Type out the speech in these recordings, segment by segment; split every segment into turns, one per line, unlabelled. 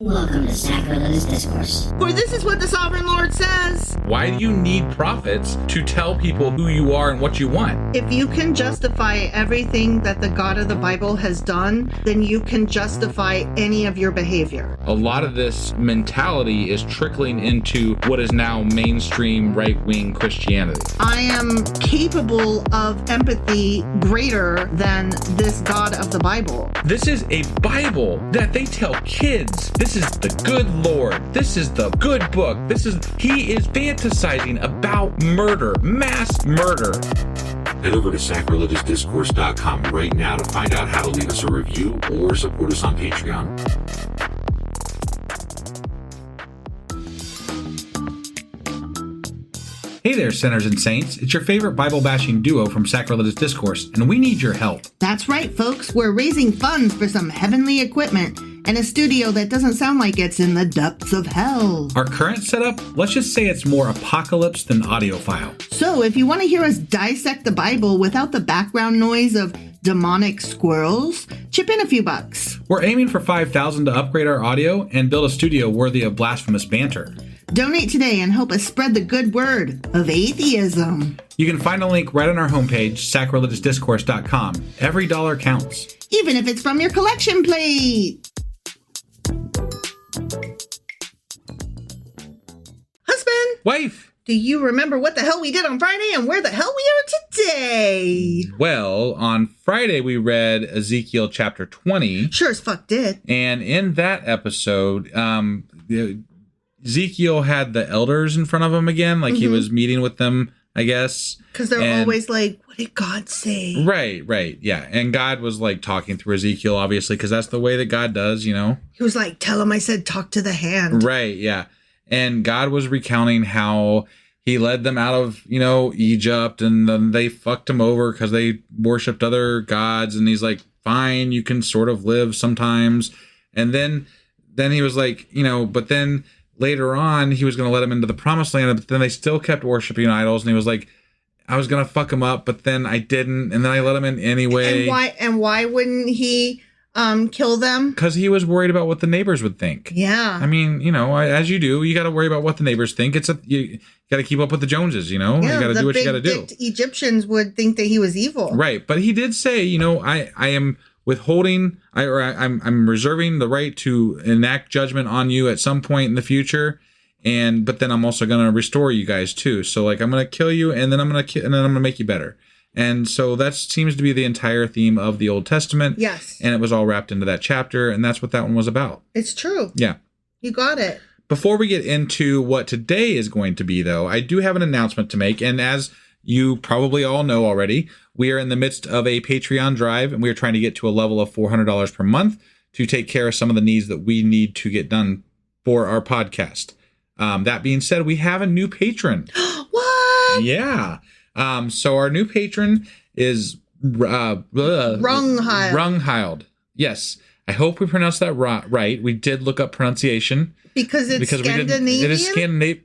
Welcome to Sacrilegious Discourse.
For this is what the Sovereign Lord says.
Why do you need prophets to tell people who you are and what you want?
If you can justify everything that the God of the Bible has done, then you can justify any of your behavior.
A lot of this mentality is trickling into what is now mainstream right-wing Christianity.
I am capable of empathy greater than this God of the Bible.
This is a Bible that they tell kids. This is the good Lord. This is the good book. He is fantasizing about murder, mass murder.
Head over to sacrilegiousdiscourse.com right now to find out how to leave us a review or support us on Patreon.
Hey there, sinners and saints. It's your favorite Bible-bashing duo from Sacrilegious Discourse, and we need your help.
That's right, folks. We're raising funds for some heavenly equipment and a studio that doesn't sound like it's in the depths of hell.
Our current setup, let's just say it's more apocalypse than audiophile.
So if you want to hear us dissect the Bible without the background noise of demonic squirrels, chip in a few bucks.
We're aiming for $5,000 to upgrade our audio and build a studio worthy of blasphemous banter.
Donate today and help us spread the good word of atheism.
You can find a link right on our homepage, sacrilegiousdiscourse.com. Every dollar counts.
Even if it's from your collection plate. Husband!
Wife!
Do you remember what the hell we did on Friday and where the hell we are today?
Well, on Friday we read Ezekiel chapter 20.
Sure as fuck did.
And in that episode, Ezekiel had the elders in front of him again, like he was meeting with them, I guess.
Because they're always like, what did God say?
Right, yeah. And God was like talking through Ezekiel, obviously, because that's the way that God does, you know?
He was like, tell him I said talk to the hand.
Right, yeah. And God was recounting how he led them out of, Egypt, and then they fucked him over because they worshipped other gods. And he's like, fine, you can sort of live sometimes. And then he was like, but then later on, he was going to let them into the promised land, but then they still kept worshiping idols. And he was like, I was going to fuck them up, but then I didn't. And then I let them in anyway.
And why wouldn't he kill them?
Because he was worried about what the neighbors would think.
Yeah.
I mean, as you do, you got to worry about what the neighbors think. You got to keep up with the Joneses, you got to do what you got to do.
Egyptians would think that he was evil.
Right. But he did say, I am withholding, I'm reserving the right to enact judgment on you at some point in the future, but then I'm also going to restore you guys too. So like I'm going to kill you, and then I'm going to make you better. And so that seems to be the entire theme of the Old Testament.
Yes. And
it was all wrapped into that chapter, and that's what that one was about.
It's true.
Yeah.
You got it.
Before we get into what today is going to be, though, I do have an announcement to make, and as you probably all know already, we are in the midst of a Patreon drive, and we are trying to get to a level of $400 per month to take care of some of the needs that we need to get done for our podcast. That being said, we have a new patron.
What?
Yeah. So our new patron is Runghiled. Yes. I hope we pronounced that right. We did look up pronunciation.
Because Scandinavian?
It is Scandinavian.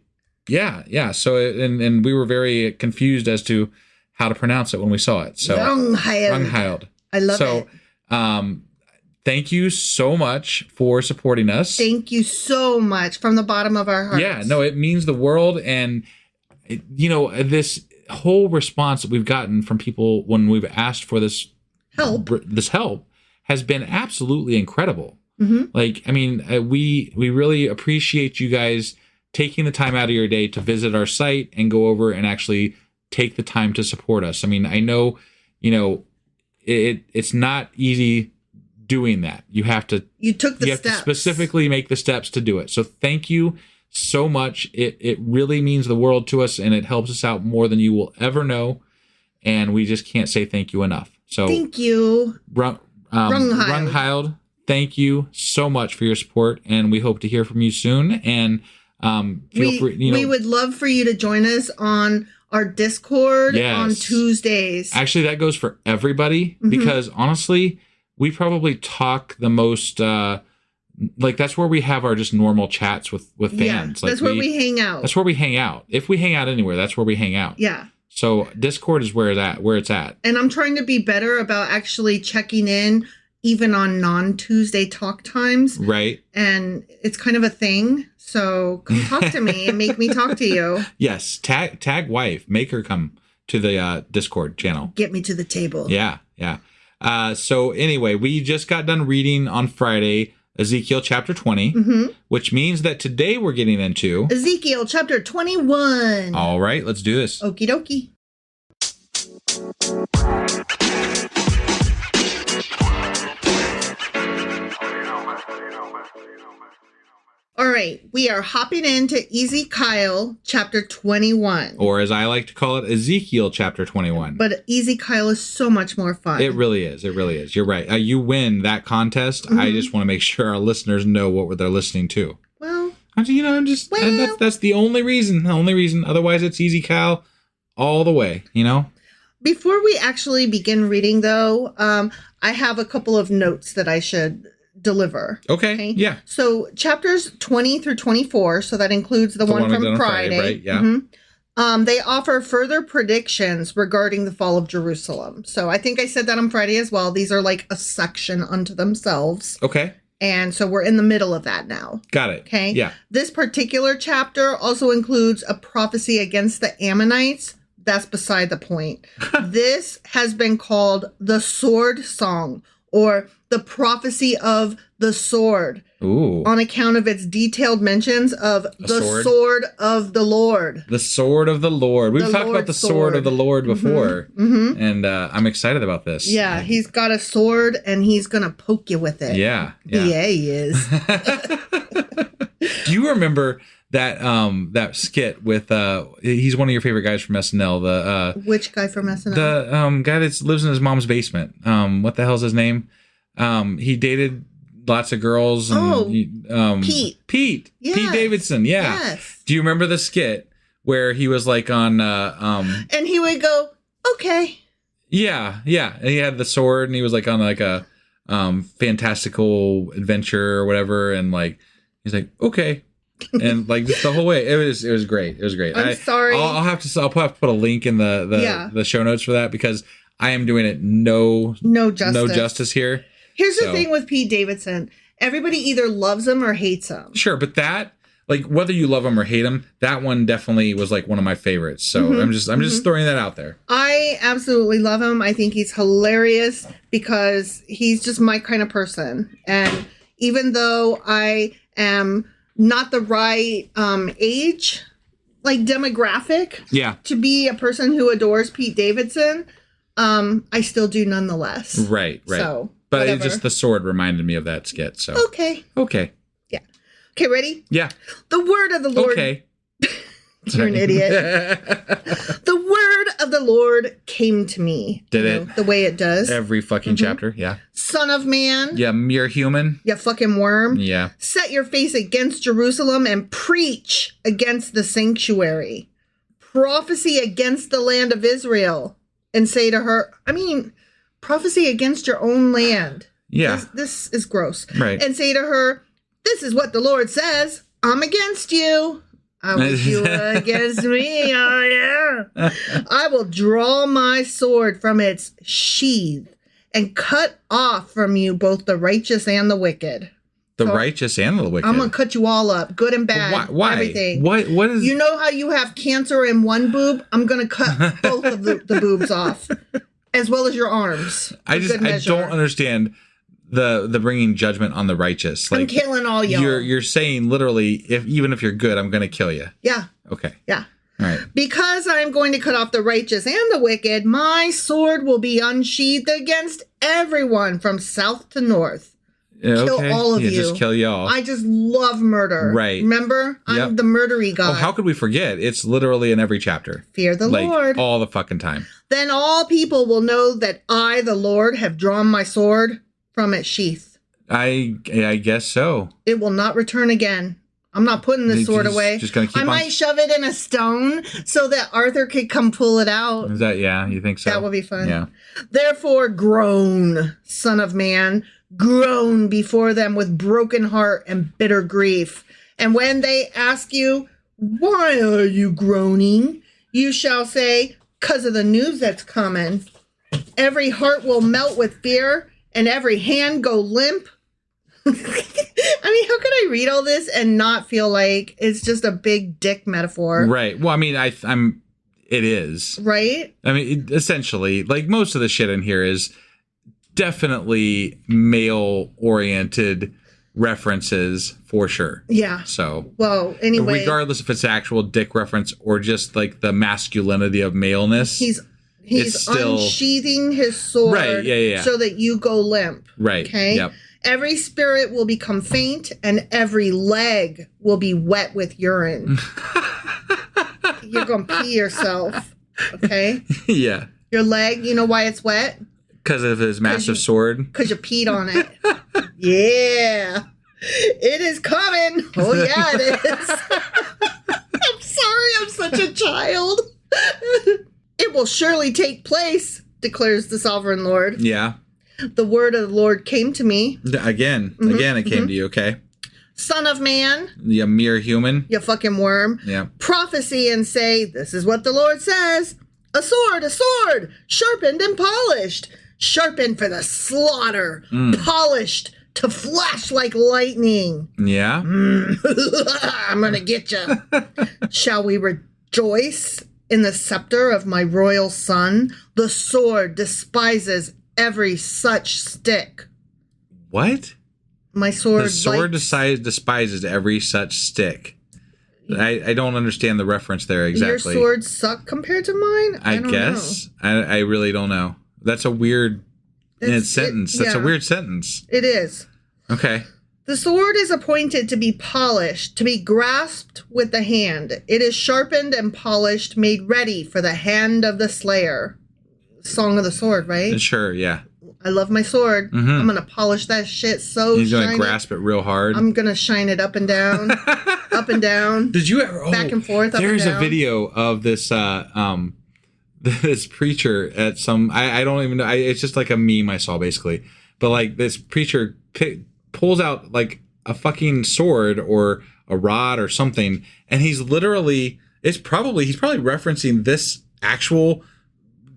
Yeah. So, and we were very confused as to how to pronounce it when we saw it. So, Runghiled.
I love it.
So, thank you so much for supporting us.
Thank you so much from the bottom of our hearts.
Yeah, no, it means the world. And, this whole response that we've gotten from people when we've asked for this help has been absolutely incredible. Mm-hmm. Like, I mean, we really appreciate you guys taking the time out of your day to visit our site and go over and actually take the time to support us. I mean, I know, it's not easy doing that. You have to specifically make the steps to do it. So thank you so much. It really means the world to us, and it helps us out more than you will ever know. And we just can't say thank you enough. So
thank you.
Runghiled, thank you so much for your support, and we hope to hear from you soon. And feel free.
We would love for you to join us on our Discord on Tuesdays.
Actually, that goes for everybody because honestly, we probably talk the most. That's where we have our just normal chats with fans.
Yeah, that's where we hang out.
That's where we hang out. If we hang out anywhere, that's where we hang out.
Yeah.
So Discord is where it's at.
And I'm trying to be better about actually checking in even on non-Tuesday talk times.
Right.
And it's kind of a thing. So come talk to me and make me talk to you.
Yes. Tag wife. Make her come to the Discord channel.
Get me to the table.
Yeah. Yeah. So anyway, we just got done reading on Friday Ezekiel chapter 20, which means that today we're getting into
Ezekiel chapter 21.
All right, let's do this.
Okie dokie. All right, we are hopping into Ezekiel chapter 21.
Or as I like to call it, Ezekiel chapter 21.
But Ezekiel is so much more fun.
It really is. It really is. You're right. You win that contest. I just want to make sure our listeners know what they're listening to.
Well,
that's the only reason. The only reason. Otherwise, it's Ezekiel all the way,
Before we actually begin reading, though, I have a couple of notes that I should deliver.
Okay. Yeah.
So chapters 20 through 24, so that includes the one from Friday.
Right? Yeah.
They offer further predictions regarding the fall of Jerusalem. So I think I said that on Friday as well. These are like a section unto themselves.
Okay.
And so we're in the middle of that now.
Got it.
Okay.
Yeah.
This particular chapter also includes a prophecy against the Ammonites. That's beside the point. This has been called the sword song, or the prophecy of the sword.
Ooh.
On account of its detailed mentions of the sword of the Lord.
The sword of the Lord. We've talked about the sword of the Lord before. And I'm excited about this.
Yeah, he's got a sword and he's going to poke you with it.
Yeah.
Yeah, he is.
Do you remember that skit with he's one of your favorite guys from SNL,
which guy from SNL?
The guy that lives in his mom's basement. What the hell's his name? He dated lots of girls. And Pete
Yes.
Pete Davidson. Yeah.
Yes.
Do you remember the skit where he was like on
and he would go, okay.
Yeah. And he had the sword and he was like on like a fantastical adventure or whatever, and like he's like, okay. And like just the whole way, it was great. It was great.
I'm sorry.
I'll have to put a link in the show notes for that, because I am doing it no justice here.
Here's the thing with Pete Davidson. Everybody either loves him or hates him.
Sure, but that, like, whether you love him or hate him, that one definitely was like one of my favorites. So I'm just throwing that out there.
I absolutely love him. I think he's hilarious because he's just my kind of person. And even though I am not the right age, like demographic, to be a person who adores Pete Davidson, I still do nonetheless.
Right.
So,
but
whatever.
it's just the sword reminded me of that skit. So
Okay.
Yeah.
Okay, ready?
Yeah.
The word of the Lord.
Okay.
You're an idiot. The word of the Lord came to me.
Did it?
The way it does.
Every fucking chapter. Yeah.
Son of man.
Yeah. Mere human.
You fucking worm.
Yeah.
Set your face against Jerusalem and preach against the sanctuary. Prophecy against the land of Israel. And say to her, prophecy against your own land.
Yeah.
This is gross.
Right.
And say to her, this is what the Lord says. I'm against you. I wish you were against me. Oh, yeah. I will draw my sword from its sheath and cut off from you both the righteous and the wicked.
The righteous and the wicked.
I'm going to cut you all up, good and bad.
Why?
Everything.
What is...
You know how you have cancer in one boob? I'm going to cut both of the boobs off, as well as your arms.
I don't understand the bringing judgment on the righteous. Like,
I'm killing all y'all.
You're saying literally, even if you're good, I'm going to kill you.
Yeah.
Okay.
Yeah.
All right.
Because I'm going to cut off the righteous and the wicked, my sword will be unsheathed against everyone from south to north. Kill all of you.
Just kill y'all.
I just love murder.
Right.
Remember? I'm the murdery god.
Oh, how could we forget? It's literally in every chapter.
Fear the Lord.
All the fucking time.
Then all people will know that I, the Lord, have drawn my sword from its sheath.
I guess so.
It will not return again. I'm not putting this sword away.
Just gonna keep
I might shove it in a stone so that Arthur could come pull it out.
Is that, you think so?
That would be fun.
Yeah.
Therefore, groan, son of man, groan before them with broken heart and bitter grief. And when they ask you, why are you groaning? You shall say, 'cause of the news that's coming. Every heart will melt with fear, and every hand go limp. I mean, how could I read all this and not feel like it's just a big dick metaphor?
Right. Well, I mean, it is.
Right?
I mean, essentially, like most of the shit in here is definitely male-oriented references for sure.
Yeah.
So,
well, anyway,
regardless if it's actual dick reference or just like the masculinity of maleness,
he's
still
unsheathing his sword,
right? Yeah.
So that you go limp.
Right.
Okay.
Yep.
Every spirit will become faint, and every leg will be wet with urine. You're gonna pee yourself. Okay.
Yeah.
Your leg. You know why it's wet?
Because of his massive sword.
Because you peed on it. Yeah. It is coming. Oh, yeah, it is. I'm sorry, I'm such a child. It will surely take place, declares the sovereign Lord.
Yeah.
The word of the Lord came to me.
Again, it came to you, okay?
Son of man.
You mere human.
You fucking worm.
Yeah.
Prophecy and say, this is what the Lord says. A sword, sharpened and polished. Sharpened for the slaughter. Polished to flash like lightning.
Yeah.
I'm gonna get you. Shall we rejoice in the scepter of my royal son? The sword despises every such stick.
What?
My sword.
The sword despises every such stick. I don't understand the reference there exactly.
Your swords suck compared to mine?
I guess. I really don't know. That's a weird sentence. That's a weird sentence.
It is.
Okay.
The sword is appointed to be polished, to be grasped with the hand. It is sharpened and polished, made ready for the hand of the slayer. Song of the Sword, right?
Sure, yeah.
I love my sword.
Mm-hmm.
I'm going to polish that shit so
He's going to grasp it real hard.
I'm going to shine it up and down. Up and down.
Did you ever...
back and forth, up and down.
There's a video of this this preacher at some... I don't even know. It's just like a meme I saw, basically. But like this preacher pulls out like a fucking sword or a rod or something, and he's probably referencing this actual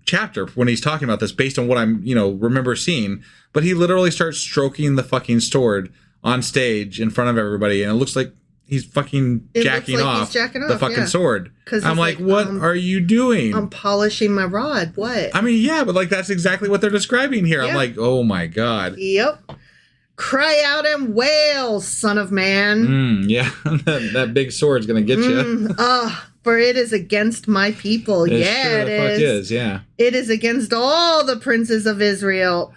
chapter when he's talking about this based on what I'm, remember seeing. But he literally starts stroking the fucking sword on stage in front of everybody, and it looks like he's fucking jacking off the fucking sword. I'm like, what are you doing?
I'm polishing my rod. What?
I mean, yeah, but like that's exactly what they're describing here.
Yeah.
I'm like, oh my God.
Yep. Cry out and wail, son of man.
Yeah, that big sword's gonna get you.
For it is against my people.
It
yeah,
sure
it
the
is.
Fuck is. Yeah.
It is against all the princes of Israel.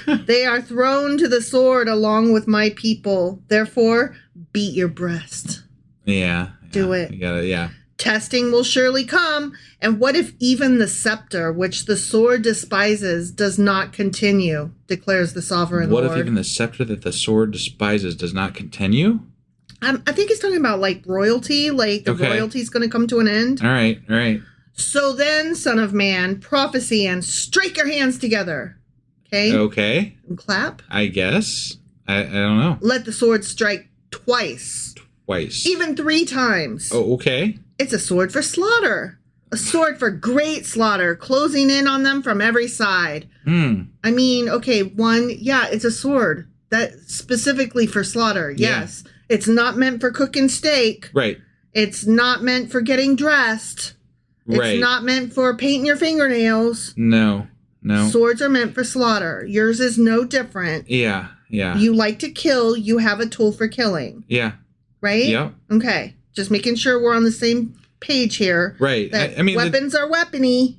They are thrown to the sword along with my people. Therefore, beat your breast.
Yeah.
Do it.
You gotta, yeah.
Testing will surely come. And what if even the scepter, which the sword despises, does not continue, declares the sovereign Lord.
What if even the scepter that the sword despises does not continue?
I think he's talking about like royalty, like the royalty's going to come to an end.
All right.
So then, son of man, prophecy and strike your hands together. Okay? And clap.
I guess. I don't know.
Let the sword strike twice. Even 3 times.
Oh, okay.
It's a sword for slaughter. A sword for great slaughter, closing in on them from every side. I mean, okay, it's a sword. That specifically for slaughter, yes. Yeah. It's not meant for cooking steak.
Right.
It's not meant for getting dressed. It's not meant for painting your fingernails.
No.
Swords are meant for slaughter. Yours is no different.
Yeah.
You like to kill. You have a tool for killing.
Yeah.
Right?
Yeah.
Okay. Just making sure we're on the same page here.
Right.
I mean, weapons are weapony.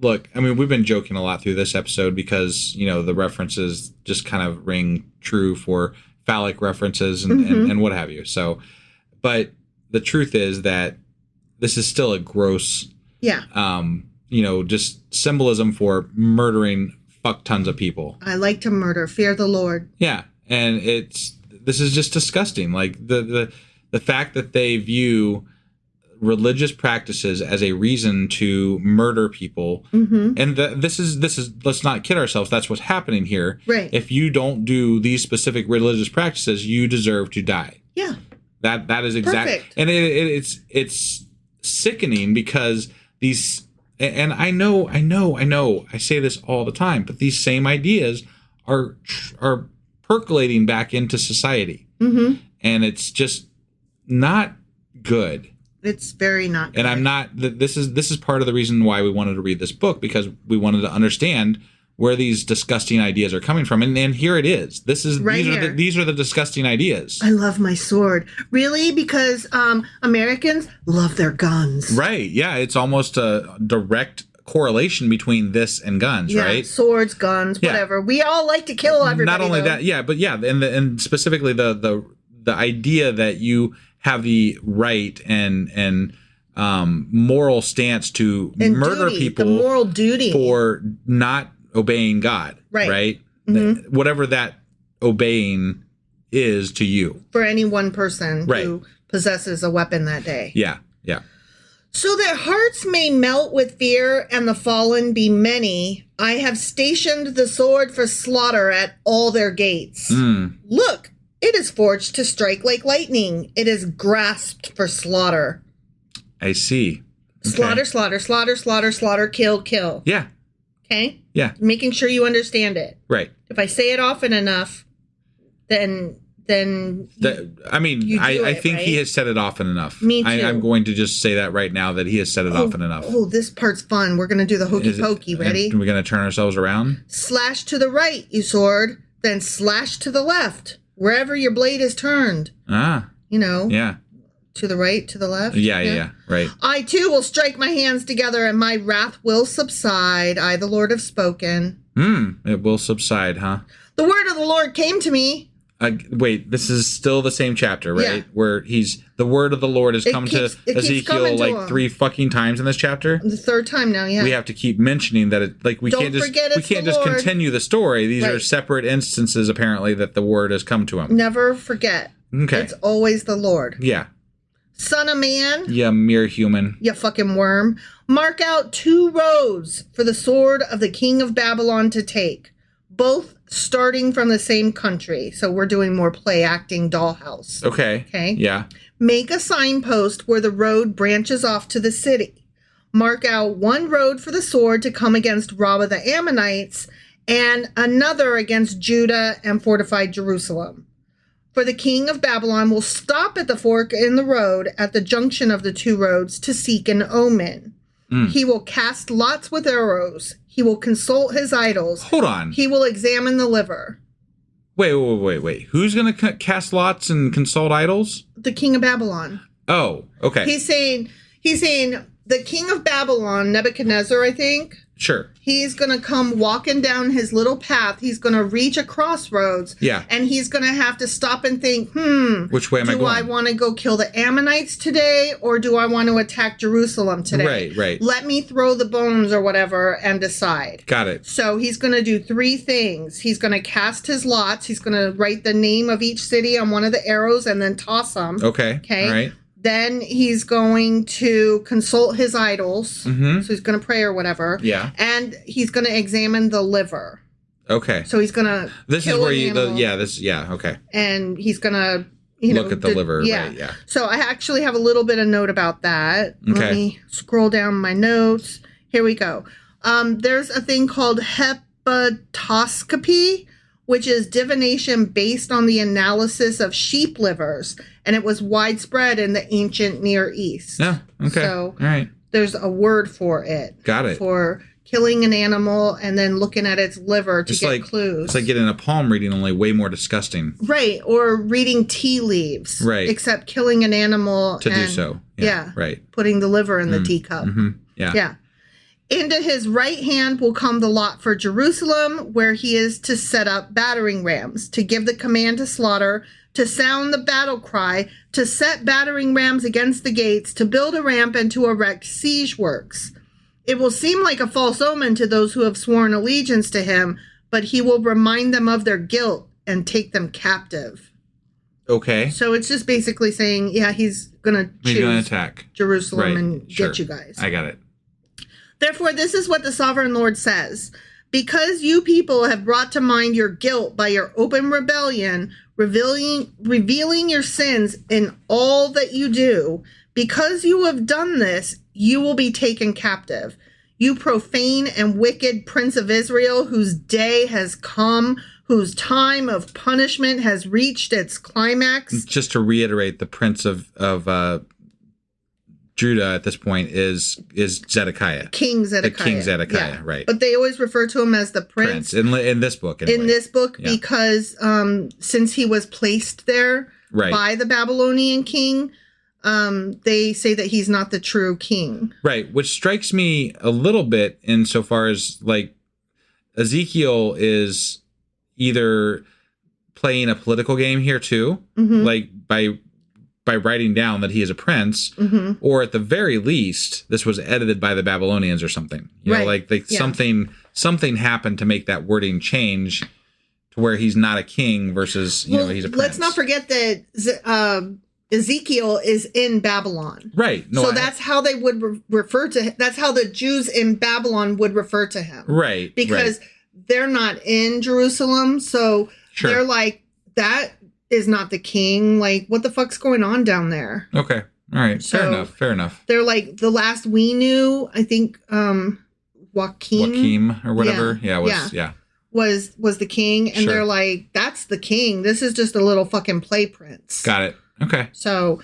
Look, I mean, we've been joking a lot through this episode because, the references just kind of ring true for phallic references and what have you. So, but the truth is that this is still a gross, just symbolism for murdering fuck tons of people.
I like to murder. Fear the Lord.
Yeah. And this is just disgusting. Like the fact that they view religious practices as a reason to murder people. And this is let's not kid ourselves, that's what's happening here.
Right.
If you don't do these specific religious practices, you deserve to die.
Yeah.
That is exactly. And it's sickening because these And I know, I say this all the time, but these same ideas are percolating back into society. Mm-hmm. And it's just not good.
It's very not good.
And I'm not, this is part of the reason why we wanted to read this book, because we wanted to understand where these disgusting ideas are coming from. And here it is. These are the disgusting ideas.
I love my sword. Really? Because Americans love their guns.
Right. Yeah. It's almost a direct correlation between this and guns, right?
Swords, guns, whatever. We all like to kill everybody.
Not only that, and specifically the idea that you have the right and moral stance to murder people,
the moral duty
for not obeying God, right? Mm-hmm. Whatever that obeying is to you.
For any one person who possesses a weapon that day.
Yeah.
So that hearts may melt with fear and the fallen be many, I have stationed the sword for slaughter at all their gates. Look, it is forged to strike like lightning. It is grasped for slaughter.
I see. Okay.
Slaughter, kill.
Yeah.
Okay?
Yeah.
Making sure you understand it.
Right.
If I say it often enough, then
I think he has said it often enough.
Me too.
I'm going to just say that right now, that he has said it often enough.
Oh, this part's fun. We're going to do the hokey pokey. Ready?
We're going to turn ourselves around.
Slash to the right, you sword. Then slash to the left, wherever your blade is turned.
Yeah.
To the right, to the left.
Yeah. Right.
I too will strike my hands together, and my wrath will subside. I, the Lord, have spoken.
It will subside, huh?
The word of the Lord came to me.
Wait, this is still the same chapter, right? Yeah. Where the word of the Lord has come to Ezekiel like 3 fucking times in this chapter.
The 3rd time now, yeah.
We have to keep mentioning that we can't just continue the story. These are separate instances, apparently, that the word has come to him.
Never forget.
Okay.
It's always the Lord.
Yeah.
Son of man.
You mere human.
You fucking worm. Mark out 2 roads for the sword of the king of Babylon to take, both starting from the same country. So we're doing more play acting dollhouse.
Okay. Yeah.
Make a signpost where the road branches off to the city. Mark out 1 road for the sword to come against Rabbah the Ammonites, and another against Judah and fortified Jerusalem. For the king of Babylon will stop at the fork in the road at the junction of the 2 roads to seek an omen. He will cast lots with arrows. He will consult his idols.
Hold on.
He will examine the liver.
Wait. Who's going to cast lots and consult idols?
The king of Babylon.
Oh, okay.
He's saying the king of Babylon, Nebuchadnezzar, I think.
Sure.
He's going to come walking down his little path. He's going to reach a crossroads.
Yeah.
And he's going to have to stop and think,
which way am I going?
Do I want to go kill the Ammonites today, or do I want to attack Jerusalem today?
Right.
Let me throw the bones or whatever and decide.
Got it.
So he's going to do 3 things. He's going to cast his lots. He's going to write the name of each city on one of the arrows and then toss them.
Okay. All right.
Then he's going to consult his idols. Mm-hmm. So he's going to pray or whatever.
Yeah.
And he's going to examine the liver.
Okay.
So he's going to
okay.
And he's going to
look at the liver,
yeah.
Right, yeah.
So I actually have a little bit of note about that.
Okay.
Let me scroll down my notes. Here we go. There's a thing called hepatoscopy, which is divination based on the analysis of sheep livers, and it was widespread in the ancient Near East.
Yeah, okay.
So
all right.
There's a word for it.
Got it.
For killing an animal and then looking at its liver to get clues.
It's like getting a palm reading, only way more disgusting.
Right, or reading tea leaves.
Right.
Except killing an animal
to do so.
Yeah.
Right.
Putting the liver in the teacup.
Mm-hmm. Yeah.
Yeah. Into his right hand will come the lot for Jerusalem, where he is to set up battering rams, to give the command to slaughter, to sound the battle cry, to set battering rams against the gates, to build a ramp, and to erect siege works. It will seem like a false omen to those who have sworn allegiance to him, but he will remind them of their guilt and take them captive.
Okay.
So it's just basically saying, yeah, he's going to
attack
Jerusalem and get you guys.
I got it.
Therefore, this is what the sovereign Lord says. Because you people have brought to mind your guilt by your open rebellion, revealing your sins in all that you do, because you have done this, you will be taken captive. You profane and wicked Prince of Israel, whose day has come, whose time of punishment has reached its climax.
Just to reiterate, the Prince of Judah at this point is Zedekiah.
King Zedekiah.
The King Zedekiah, right.
But they always refer to him as the Prince.
In this book, anyway.
In this book,
Yeah.
because since he was placed there by the Babylonian king, they say that he's not the true king.
Right, which strikes me a little bit insofar as, like, Ezekiel is either playing a political game here too, like by writing down that he is a prince, or at the very least, this was edited by the Babylonians or something. You know, like something happened to make that wording change to where he's not a king versus, you know, he's a prince.
Let's not forget that Ezekiel is in Babylon.
Right.
No, so that's how they would refer to him. That's how the Jews in Babylon would refer to him.
Right.
Because they're not in Jerusalem. So they're like, that is not the king. Like, what the fuck's going on down there?
Okay. All right.
So
Fair enough.
They're like, the last we knew, I think,
Joachim or whatever. Was the king. And they're like, that's the king. This is just a little fucking play prince. Got it. Okay.
So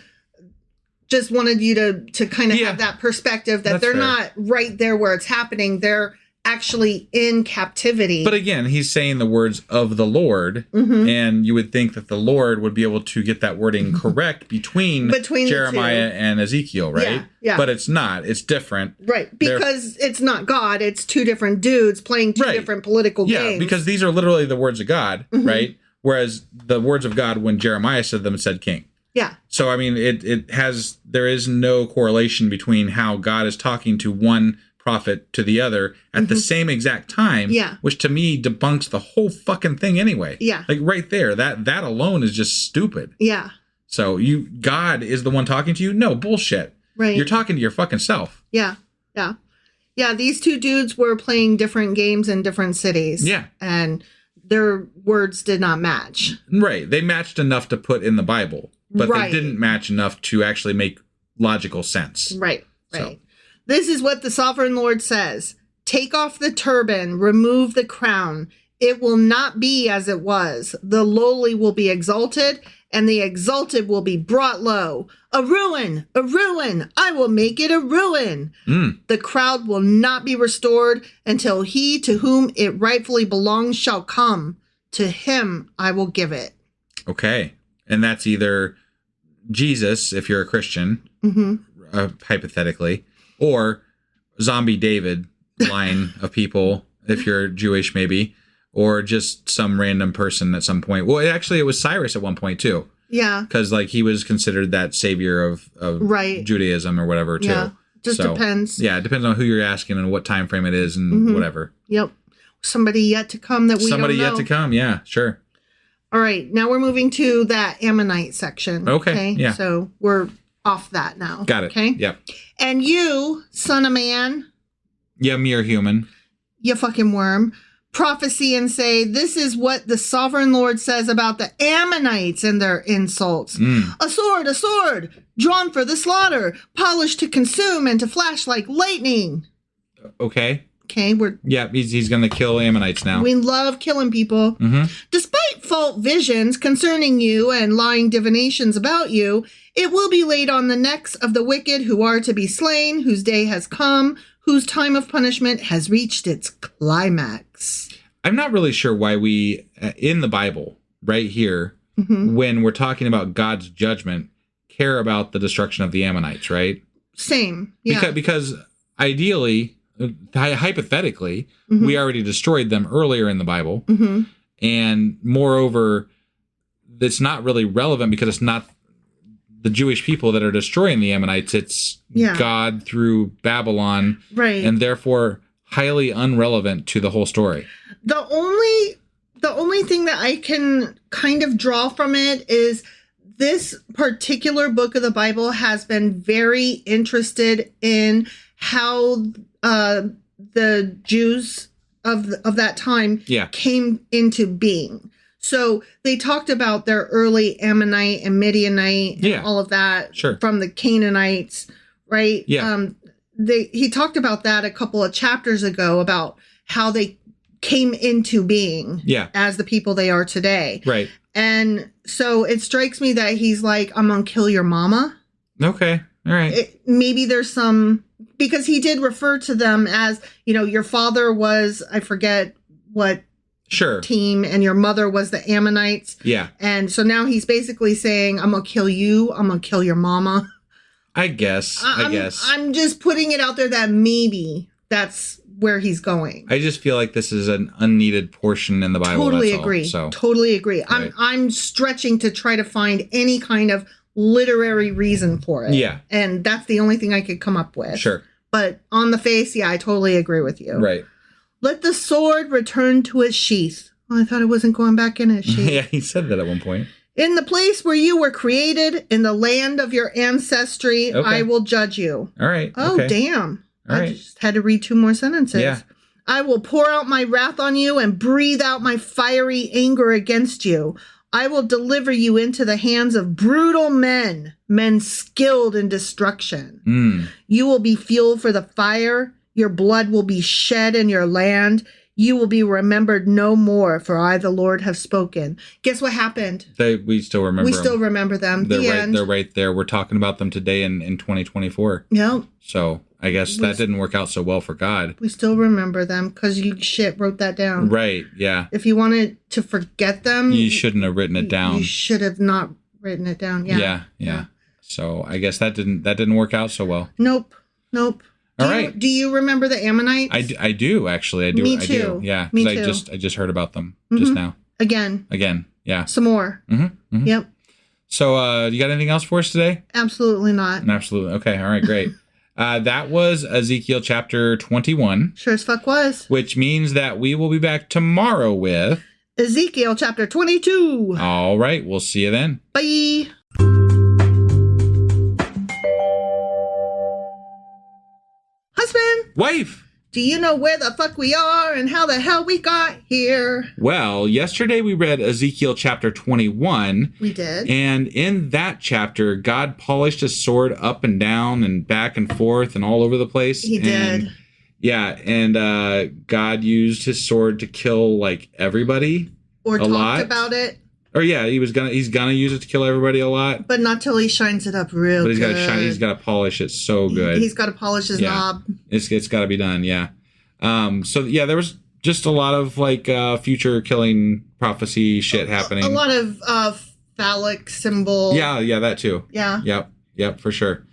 just wanted you to kind of have that perspective that they're not right there where it's happening. They're actually in captivity.
But again, he's saying the words of the Lord, and you would think that the Lord would be able to get that wording correct between Jeremiah and Ezekiel, right?
Yeah.
But it's not. It's different.
Right. Because it's not God. It's two different dudes playing two different political games.
Yeah, because these are literally the words of God, right? Whereas the words of God, when Jeremiah said them, it said king.
Yeah.
So, I mean, there is no correlation between how God is talking to one prophet to the other at the same exact time, which to me debunks the whole fucking thing anyway.
Yeah.
Like right there, that alone is just stupid.
Yeah.
So God is the one talking to you? No, bullshit.
Right.
You're talking to your fucking self.
Yeah. Yeah. Yeah, these two dudes were playing different games in different cities.
Yeah.
And their words did not match.
Right. They matched enough to put in the Bible, but they didn't match enough to actually make logical sense.
Right. Right. So. This is what the sovereign Lord says. Take off the turban, remove the crown. It will not be as it was. The lowly will be exalted, and the exalted will be brought low. A ruin, a ruin. I will make it a ruin. The crowd will not be restored until he to whom it rightfully belongs shall come. To him I will give it.
Okay. And that's either Jesus, if you're a Christian, hypothetically, or Zombie David line of people, if you're Jewish maybe, or just some random person at some point. Well, it was Cyrus at one point too.
Yeah.
Because like he was considered that savior of Judaism or whatever too.
Yeah. Just depends.
Yeah, it depends on who you're asking and what time frame it is and whatever.
Yep. Somebody yet to come that we don't know.
Somebody yet to come, yeah, sure.
All right, now we're moving to that Ammonite section.
Okay, yeah.
So we're off that now.
Got it.
Okay.
Yep.
And you, son of man.
Yeah, mere human.
You fucking worm. Prophecy and say, this is what the sovereign Lord says about the Ammonites and their insults. A sword, drawn for the slaughter, polished to consume and to flash like lightning.
Okay.
Okay,
he's going to kill Ammonites now.
We love killing people. Despite false visions concerning you and lying divinations about you, it will be laid on the necks of the wicked who are to be slain, whose day has come, whose time of punishment has reached its climax.
I'm not really sure why we, in the Bible, right here, when we're talking about God's judgment, care about the destruction of the Ammonites, right?
Same, yeah.
Because ideally, hypothetically, we already destroyed them earlier in the Bible. And moreover, it's not really relevant because it's not the Jewish people that are destroying the Ammonites. It's God through Babylon.
Right.
And therefore highly unrelevant to the whole story.
The only thing that I can kind of draw from it is this particular book of the Bible has been very interested in how the Jews of that time came into being. So they talked about their early Ammonite and Midianite and all of that from the Canaanites, right?
Yeah.
he talked about that a couple of chapters ago about how they came into being as the people they are today.
Right.
And so it strikes me that he's like, I'm going to kill your mama.
Okay. All right.
Maybe there's some, because he did refer to them as, your father was, I forget what team, and your mother was the Ammonites.
Yeah.
And so now he's basically saying, I'm going to kill you. I'm going to kill your mama.
I guess.
I'm just putting it out there that maybe that's where he's going.
I just feel like this is an unneeded portion in the Bible.
Totally agree. Totally agree. Right. I'm stretching to try to find any kind of literary reason for it.
Yeah.
And that's the only thing I could come up with.
Sure.
But on the face, I totally agree with you.
Right.
Let the sword return to its sheath. Oh, I thought it wasn't going back in its sheath.
Yeah, he said that at one point.
In the place where you were created, in the land of your ancestry, I will judge you.
All right.
Oh,
okay.
Damn.
All
I
right.
just had to read 2 more sentences.
Yeah.
I will pour out my wrath on you and breathe out my fiery anger against you. I will deliver you into the hands of brutal men skilled in destruction. You will be fuel for the fire. Your blood will be shed in your land. You will be remembered no more, for I, the Lord, have spoken. Guess what happened?
We still remember them.
Still remember them.
They're right there. We're talking about them today in 2024.
Yeah.
So I guess that didn't work out so well for God.
We still remember them because you wrote that down.
Right. Yeah.
If you wanted to forget them,
you shouldn't have written it down.
You should have not written it down.
Yeah. So I guess that didn't work out so well.
Nope.
All right.
Do you remember the Ammonites?
I do actually. I do.
Me too.
I do. Yeah.
Me too.
I just heard about them just now.
Again.
Yeah.
Some more.
Mm-hmm.
Yep.
So, you got anything else for us today?
Absolutely not.
Absolutely. Okay. All right. Great. That was Ezekiel chapter 21.
Sure as fuck was.
Which means that we will be back tomorrow with
Ezekiel chapter 22.
All right. We'll see you then.
Bye. Husband.
Wife.
Do you know where the fuck we are and how the hell we got here?
Well, yesterday we read Ezekiel chapter 21.
We did.
And in that chapter, God polished his sword up and down and back and forth and all over the place.
He did.
Yeah, and God used his sword to kill like everybody.
Or talked
lot.
About it.
Or yeah, he's gonna use it to kill everybody a lot.
But not till he shines it up real good.
But he's gotta polish it so good.
He's gotta polish his knob.
It's gotta be done, yeah. So yeah, there was just a lot of like future killing prophecy shit happening.
A lot of phallic symbol.
Yeah, that too.
Yeah.
Yep, for sure.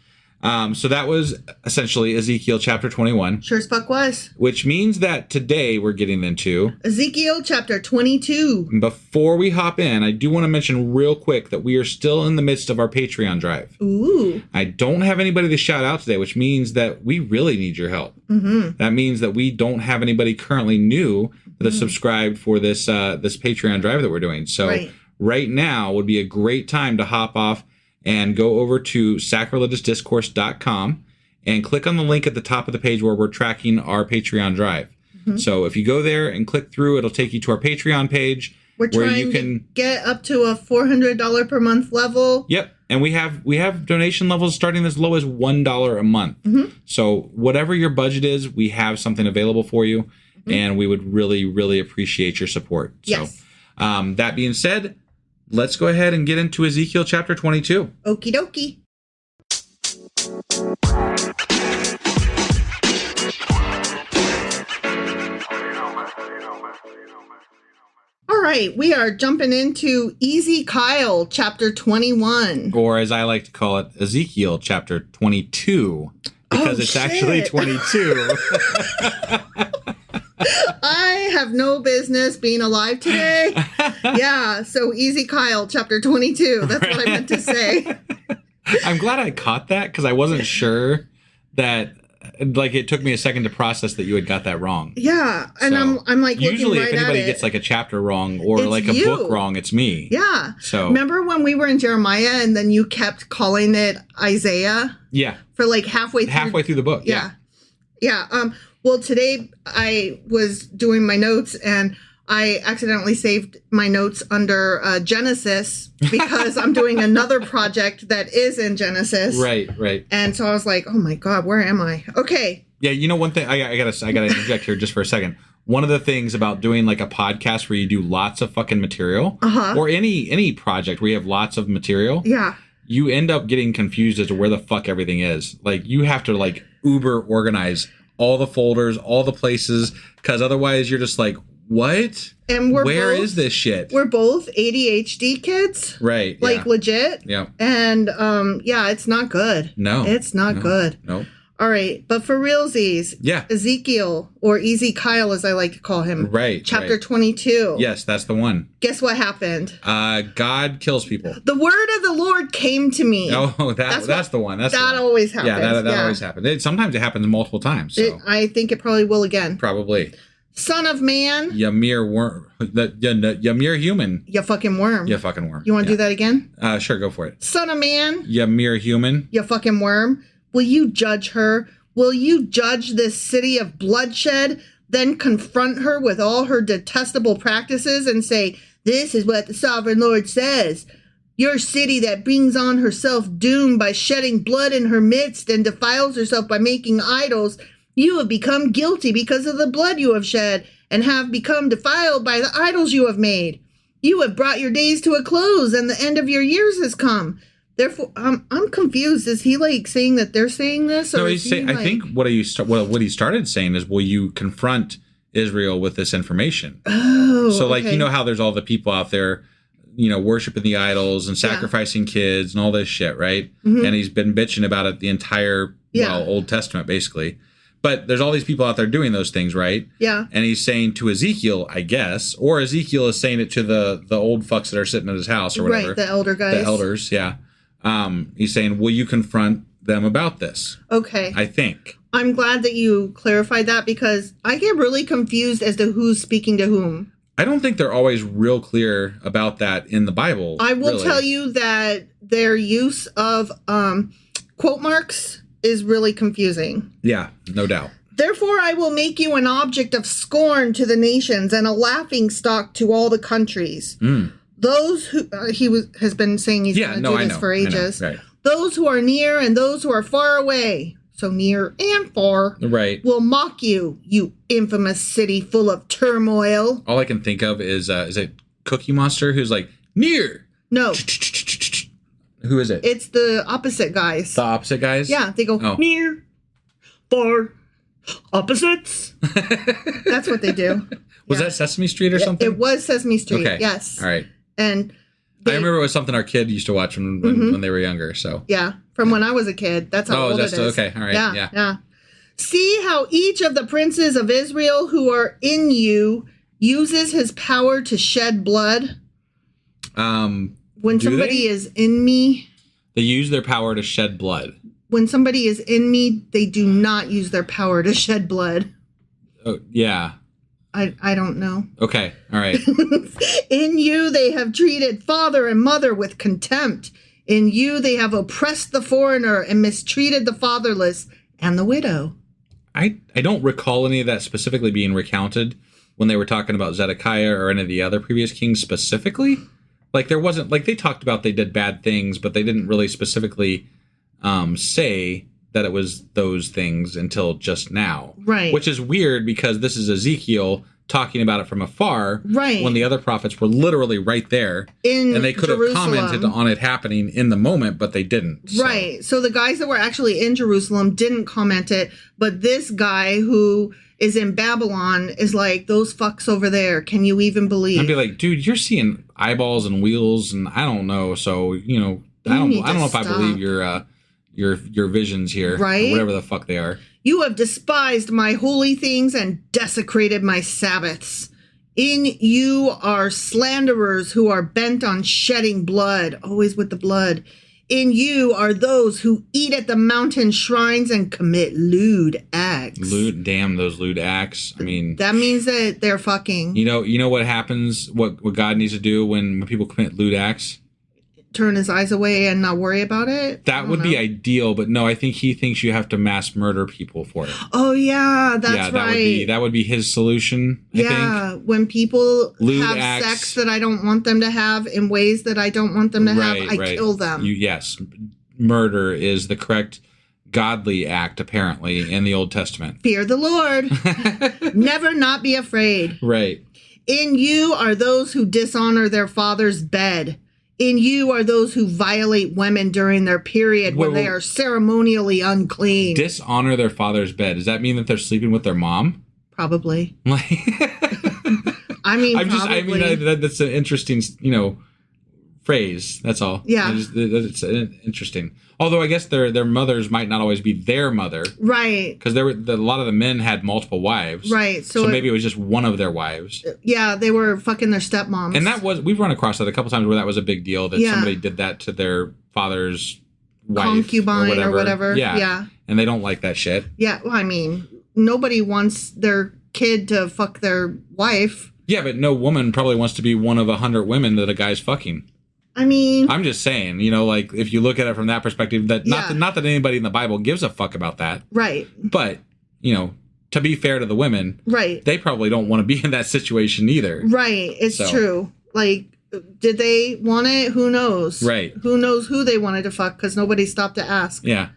So that was essentially Ezekiel chapter 21.
Sure as fuck was.
Which means that today we're getting into
Ezekiel chapter 22.
Before we hop in, I do want to mention real quick that we are still in the midst of our Patreon drive.
Ooh.
I don't have anybody to shout out today, which means that we really need your help.
Mm-hmm.
That means that we don't have anybody currently new that is subscribed for this this Patreon drive that we're doing. So right now would be a great time to hop off and go over to sacrilegiousdiscourse.com and click on the link at the top of the page where we're tracking our Patreon drive. Mm-hmm. So if you go there and click through, it'll take you to our Patreon page.
We're trying to get up to a $400 per month level.
Yep. And we have donation levels starting as low as $1 a month.
Mm-hmm.
So whatever your budget is, we have something available for you. Mm-hmm. And we would really, really appreciate your support.
Yes.
So that being said, let's go ahead and get into Ezekiel chapter 22.
Okie dokie. All right, we are jumping into Ezekiel chapter 21.
Or as I like to call it, Ezekiel chapter 22. Because it's actually 22.
I have no business being alive today. Yeah, so Ezekiel chapter 22. That's what I meant to say.
I'm glad I caught that because I wasn't sure that, like, it took me a second to process that you had got that wrong.
Yeah, and
so,
I'm like,
usually
looking right
if anybody
at
gets like a chapter wrong or
it's
like a book wrong, it's me.
Yeah.
So
remember when we were in Jeremiah and then you kept calling it Isaiah?
Yeah.
For like halfway through
the book. Yeah.
Yeah. Well, today I was doing my notes and I accidentally saved my notes under Genesis because I'm doing another project that is in Genesis.
Right.
And so I was like, oh my God, where am I? Okay.
Yeah, one thing I gotta interject here just for a second. One of the things about doing like a podcast where you do lots of fucking material, or any project where you have lots of material, you end up getting confused as to where the fuck everything is. Like you have to like uber organize all the folders, all the places, because otherwise you're just like, what?
And
where is this shit?
We're both ADHD kids.
Right.
Like legit.
Yeah.
And it's not good.
No.
It's not good.
No.
All right. But for realsies, Ezekiel, or Easy Kyle as I like to call him.
Right.
Chapter 22.
Yes, that's the one.
Guess what happened?
God kills people.
The word of the Lord came to me.
Oh, that's the one. That
always happens.
Yeah, that always happens. Sometimes it happens multiple times. So.
I think it probably will again.
Probably.
Son of man.
You mere worm. You mere human.
You fucking worm.
You fucking worm.
You want to do that again?
Sure, go for it.
Son of man.
You mere human.
You fucking worm. Will you judge her? Will you judge this city of bloodshed? Then confront her with all her detestable practices and say, this is what the sovereign Lord says. Your city that brings on herself doom by shedding blood in her midst and defiles herself by making idols, you have become guilty because of the blood you have shed and have become defiled by the idols you have made. You have brought your days to a close and the end of your years has come. Therefore, I'm confused. Is he like saying that they're saying this? Or
no, he's saying. I think what he started saying is, will you confront Israel with this information?
Oh,
so like you know how there's all the people out there, worshiping the idols and sacrificing kids and all this shit, right? Mm-hmm. And he's been bitching about it the entire Old Testament, basically. But there's all these people out there doing those things, right? Yeah. And he's saying to Ezekiel, I guess, or Ezekiel is saying it to the old fucks that are sitting at his house or whatever.
Right, the elder guys.
The elders, yeah. He's saying, will you confront them about this?
Okay.
I think.
I'm glad that you clarified that because I get really confused as to who's speaking to whom.
I don't think they're always real clear about that in the Bible.
I will tell you that their use of quote marks is really confusing.
Yeah, no doubt.
Therefore, I will make you an object of scorn to the nations and a laughing stock to all the countries. Those who has been saying he's going to do this for ages. Right. Those who are near and those who are far away, so near and far, right, will mock you, you infamous city full of turmoil.
All I can think of is it Cookie Monster who's like near?
No.
Who is it?
It's the opposite guys.
The opposite guys?
Yeah, they go near, far, opposites. That's what they do.
Was that Sesame Street or something?
It was Sesame Street.
Okay.
Yes.
All right.
And
I remember it was something our kid used to watch when they were younger. So
from when I was a kid. That's how old it is.
Okay. All right.
Yeah. See how each of the princes of Israel who are in you uses his power to shed blood. When somebody is in me,
they use their power to shed blood.
When somebody is in me, they do not use their power to shed blood.
Oh, yeah.
I don't know.
Okay. All right.
In you, they have treated father and mother with contempt. In you, they have oppressed the foreigner and mistreated the fatherless and the widow.
I don't recall any of that specifically being recounted when they were talking about Zedekiah or any of the other previous kings specifically. Like there wasn't, like they talked about they did bad things, but they didn't really specifically say that it was those things until just now.
Right.
Which is weird because this is Ezekiel talking about it from afar.
Right.
When the other prophets were literally right there. And they could have commented on it happening in the moment, but they didn't. So.
Right. So the guys that were actually in Jerusalem didn't comment it, but this guy who is in Babylon is like, those fucks over there, can you even believe?
I'd be like, dude, you're seeing eyeballs and wheels and I don't know. So, I don't know if I believe your visions here, right? Or whatever the fuck they are.
You have despised my holy things and desecrated my Sabbaths. In you are slanderers who are bent on shedding blood, always with the blood. In you are those who eat at the mountain shrines and commit lewd acts.
Damn those lewd acts. I mean,
that means that they're fucking.
You know what happens? What God needs to do when people commit lewd acts?
turn his eyes away and not worry about it.
That would be ideal, but no, I think he thinks you have to mass murder people for it.
Oh yeah, that's right.
That would be his solution. I think.
When people
Lewd
have
acts,
sex that I don't want them to have in ways that I don't want them to have, I kill them.
Yes, murder is the correct godly act, apparently, in the Old Testament.
Fear the Lord. Never not be afraid.
Right.
In you are those who dishonor their father's bed. In you are those who violate women during their period when they are ceremonially unclean.
Dishonor their father's bed. Does that mean that they're sleeping with their mom?
Probably.
That's an interesting, phrase. That's all.
Yeah.
It's interesting. Although I guess their mothers might not always be their mother.
Right.
Because a lot of the men had multiple wives.
Right.
So maybe it was just one of their wives.
Yeah, they were fucking their stepmoms.
And we've run across that a couple times where that was a big deal, that somebody did that to their father's wife.
Concubine or whatever. Yeah.
And they don't like that shit.
Yeah. Well, I mean, nobody wants their kid to fuck their wife.
Yeah, but no woman probably wants to be one of 100 women that a guy's fucking.
I mean,
I'm just saying, if you look at it from that perspective, that not that anybody in the Bible gives a fuck about that.
Right.
But, to be fair to the women,
right,
they probably don't want to be in that situation either.
Right. It's true. Like, did they want it? Who knows?
Right.
Who knows who they wanted to fuck, because nobody stopped to ask.
Yeah.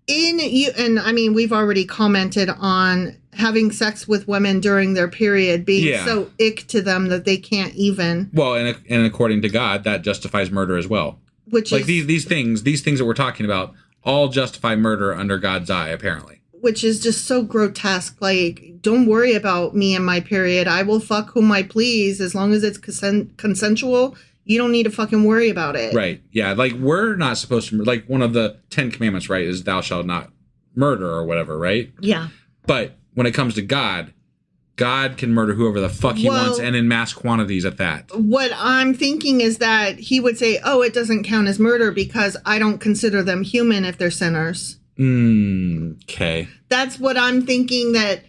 We've already commented on having sex with women during their period being so ick to them that they can't even.
Well, and according to God, that justifies murder as well.
Which
is these things that we're talking about all justify murder under God's eye, apparently.
Which is just so grotesque. Like, don't worry about me and my period. I will fuck whom I please as long as it's consensual. You don't need to fucking worry about it.
Right. Yeah. Like, we're not supposed to, like, one of the 10 commandments, right, is thou shalt not murder or whatever, right?
Yeah.
But when it comes to God can murder whoever the fuck he wants, and in mass quantities at that.
What I'm thinking is that he would say, oh, it doesn't count as murder because I don't consider them human if they're sinners.
Okay.
That's what I'm thinking that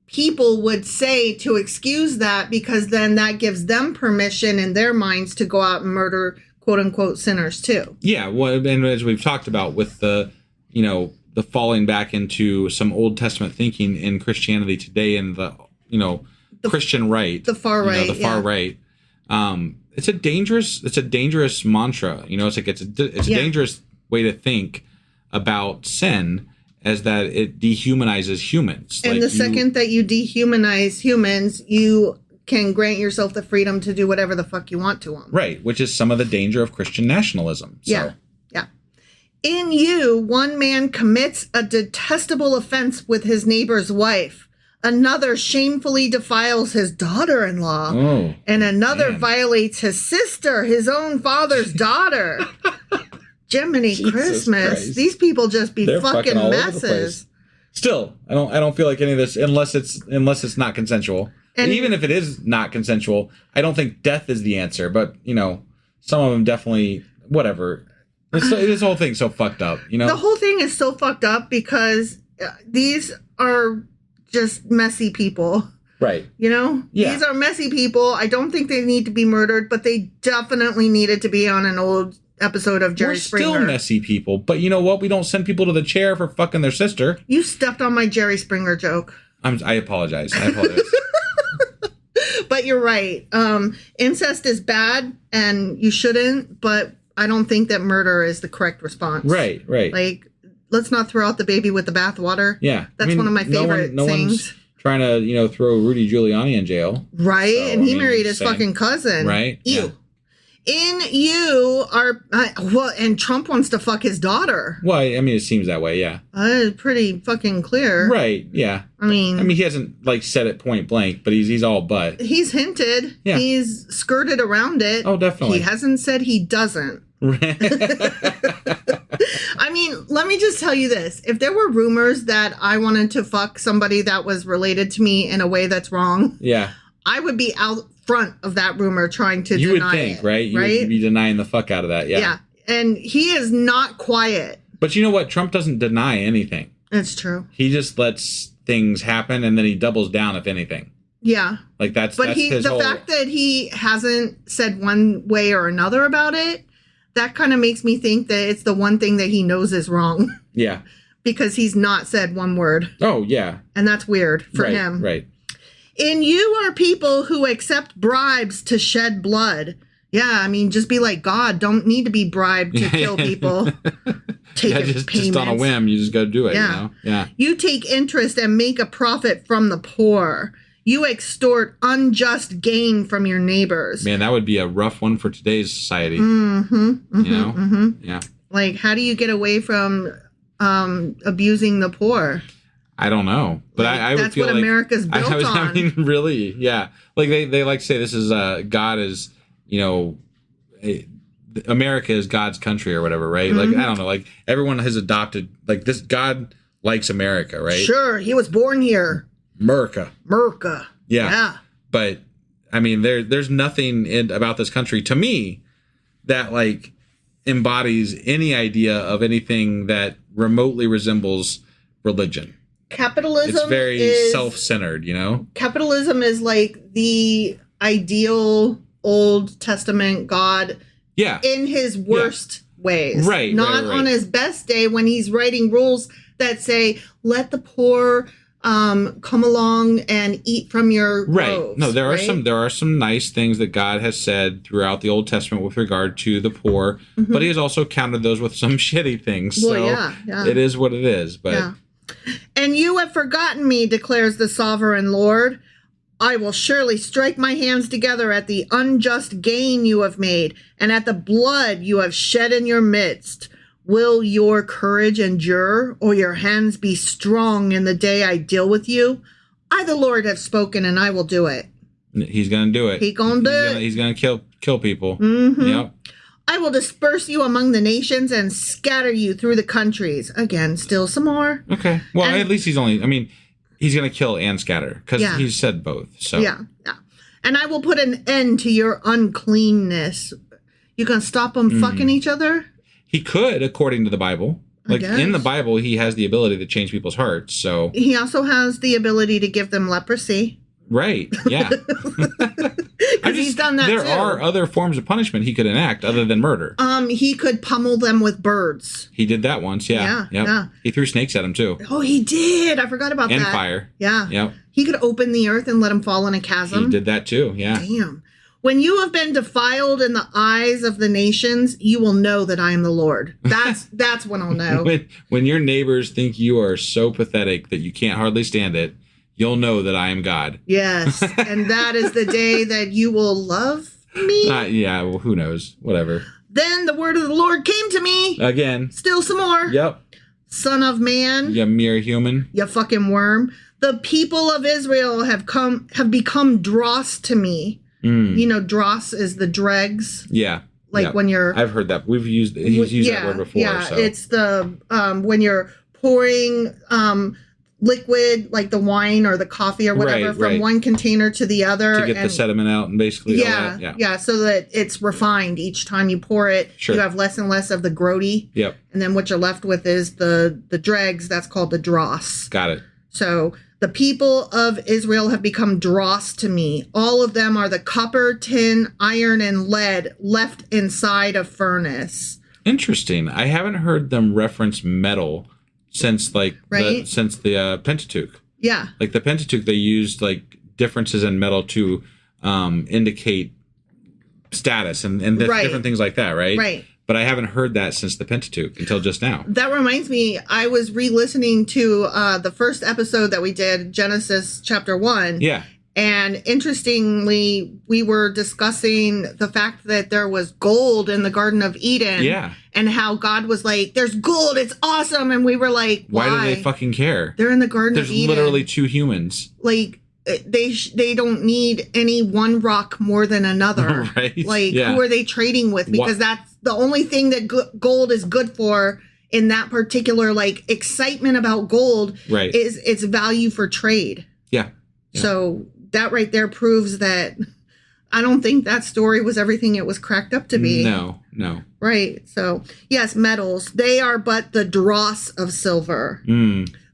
people would say to excuse that, because then that gives them permission in their minds to go out and murder quote unquote sinners too. Yeah,
well, and as we've talked about with the falling back into some Old Testament thinking in Christianity today, and the Christian right,
the far right,
far right. It's a dangerous mantra. It's a dangerous way to think about sin, as that it dehumanizes humans.
And the second that you dehumanize humans, you can grant yourself the freedom to do whatever the fuck you want to them.
Right, which is some of the danger of Christian nationalism. So.
Yeah. In you, one man commits a detestable offense with his neighbor's wife. Another shamefully defiles his daughter-in-law.
Oh,
and another violates his sister, his own father's daughter. Jiminy Christmas.
Christ.
These people just be fucking
all
messes.
Still, I don't feel like any of this, unless it's not consensual. And even if it is not consensual, I don't think death is the answer. But some of them definitely, whatever. This whole thing's so fucked up.
The whole thing is so fucked up because these are just messy people.
Right.
Yeah. These are messy people. I don't think they need to be murdered, but they definitely needed to be on an old episode of Jerry Springer.
We're still messy people, but you know what? We don't send people to the chair for fucking their sister.
You stepped on my Jerry Springer joke.
I apologize.
But you're right. Incest is bad, and you shouldn't, but I don't think that murder is the correct response.
Right.
Like, let's not throw out the baby with the bathwater.
Yeah.
That's one of my favorite
no
things.
One's trying to, throw Rudy Giuliani in jail.
Right. So, and he married his fucking cousin.
Right.
Ew. Yeah. In you are, and Trump wants to fuck his daughter.
Well, it seems that way, yeah.
Pretty fucking clear.
Right, yeah. I mean, he hasn't, said it point blank, but he's all but.
He's hinted.
Yeah.
He's skirted around it.
Oh, definitely.
He hasn't said he doesn't. Let me just tell you this. If there were rumors that I wanted to fuck somebody that was related to me in a way that's wrong,
yeah,
I would be out front of that rumor trying to deny it.
You would think, right? You would be denying the fuck out of that, yeah.
Yeah, and he is not quiet.
But you know what? Trump doesn't deny anything.
It's true.
He just lets things happen, and then he doubles down, if anything.
Yeah.
That's
fact that he hasn't said one way or another about it, that kind of makes me think that it's the one thing that he knows is wrong
Yeah.
because he's not said one word.
Oh, yeah.
And that's weird for
Right,
him.
Right.
And you are people who accept bribes to shed blood. Yeah, I mean, just be like God. Don't need to be bribed to kill people. Take
just on a whim, you just got to do it.
Yeah.
You know? Yeah.
You take interest and make a profit from the poor. You extort unjust gain from your neighbors.
Man, that would be a rough one for today's society.
Mm-hmm,
You know?
mm-hmm.
Yeah.
Like, how do you get away from abusing the poor?
I don't know, but
Like,
I would
that's
feel
what
like
America's built on.
I mean, really, yeah. Like they like to say this is God is, you know, America is God's country or whatever, right?
Mm-hmm.
Like I don't know, like everyone has adopted like this. God likes America, right?
Sure, he was born here.
America. Yeah. But I mean, there's nothing about this country to me that like embodies any idea of anything that remotely resembles religion.
Capitalism
It's very
is
self-centered, you know?
Capitalism is like the ideal Old Testament God
Yeah.
in his worst ways.
Right,
Not
right.
on his best day when he's writing rules that say, let the poor come along and eat from your groves.
No, there
right?
are some nice things that God has said throughout the Old Testament with regard to the poor, but he has also countered those with some shitty things.
Well,
so
yeah.
it is what it is. But
Yeah. And you have forgotten me, declares the sovereign Lord. I will surely strike my hands together at the unjust gain you have made, and at the blood you have shed in your midst. Will your courage endure, or your hands be strong in the day I deal with you? I, the Lord, have spoken, and I will do it.
he's going to do it.
He gonna do it.
He's going to kill people.
Mm-hmm.
Yep.
I will disperse you among the nations and scatter you through the countries. Again, still some more.
Okay. Well,
And-
at least he's going to kill and scatter because
Yeah.
he's said both. So
Yeah. And I will put an end to your uncleanness. You gonna stop them fucking each other?
he could, according to the Bible. Like
guess.
in the Bible, he has the ability to change people's hearts. So
He also has the ability to give them leprosy.
right. Yeah.
Because he's done that
there
too.
are other forms of punishment he could enact other than murder.
He could pummel them with birds.
He did that once, yeah.
Yeah,
Yep.
yeah.
He threw snakes at him too.
Oh, he did. I forgot about
And
that.
fire.
Yeah.
Yep.
He could open the earth and let them fall in a chasm.
He did that too, yeah.
Damn. When you have been defiled in the eyes of the nations, you will know that I am the Lord. That's when I'll know.
When your neighbors think you are so pathetic that you can't hardly stand it, you'll know that I am God.
Yes. And that is the day that you will love me.
Yeah, well, who knows? Whatever.
Then the word of the Lord came to me.
Again.
Still some more.
Yep.
Son of man.
You mere human.
You fucking worm. The people of Israel have become dross to me. You know, dross is the dregs.
Yeah.
Like
yeah.
when you're...
I've heard that. He's used that word before.
Yeah,
So.
it's the when you're pouring liquid like the wine or the coffee or whatever from one container to the other.
To get the sediment out and basically all that.
Yeah, so that it's refined each time you pour it.
Sure.
You have less and less of the grody.
Yep.
And then what you're left with is the dregs. That's called the dross.
Got it.
So the people of Israel have become dross to me. All of them are the copper, tin, iron, and lead left inside a furnace.
Interesting. I haven't heard them reference metal since the Pentateuch.
Yeah.
Like the Pentateuch, they used like differences in metal to indicate status and different things like that, right?
Right.
But I haven't heard that since the Pentateuch until just now.
That reminds me, I was re-listening to the first episode that we did, Genesis chapter 1.
Yeah.
And interestingly, we were discussing the fact that there was gold in the Garden of Eden.
Yeah.
And how God was like, there's gold, it's awesome. And we were like, why?
Why do they fucking care?
They're in the Garden
There's
of Eden.
literally two humans.
Like, they don't need any one rock more than another.
Right.
Like,
Yeah.
who are they trading with? Because that's the only thing that gold is good for in that particular, like, excitement about gold
Right.
is its value for trade.
Yeah.
So that right there proves that I don't think that story was everything it was cracked up to be.
No.
Right. So, yes, metals, they are but the dross of silver.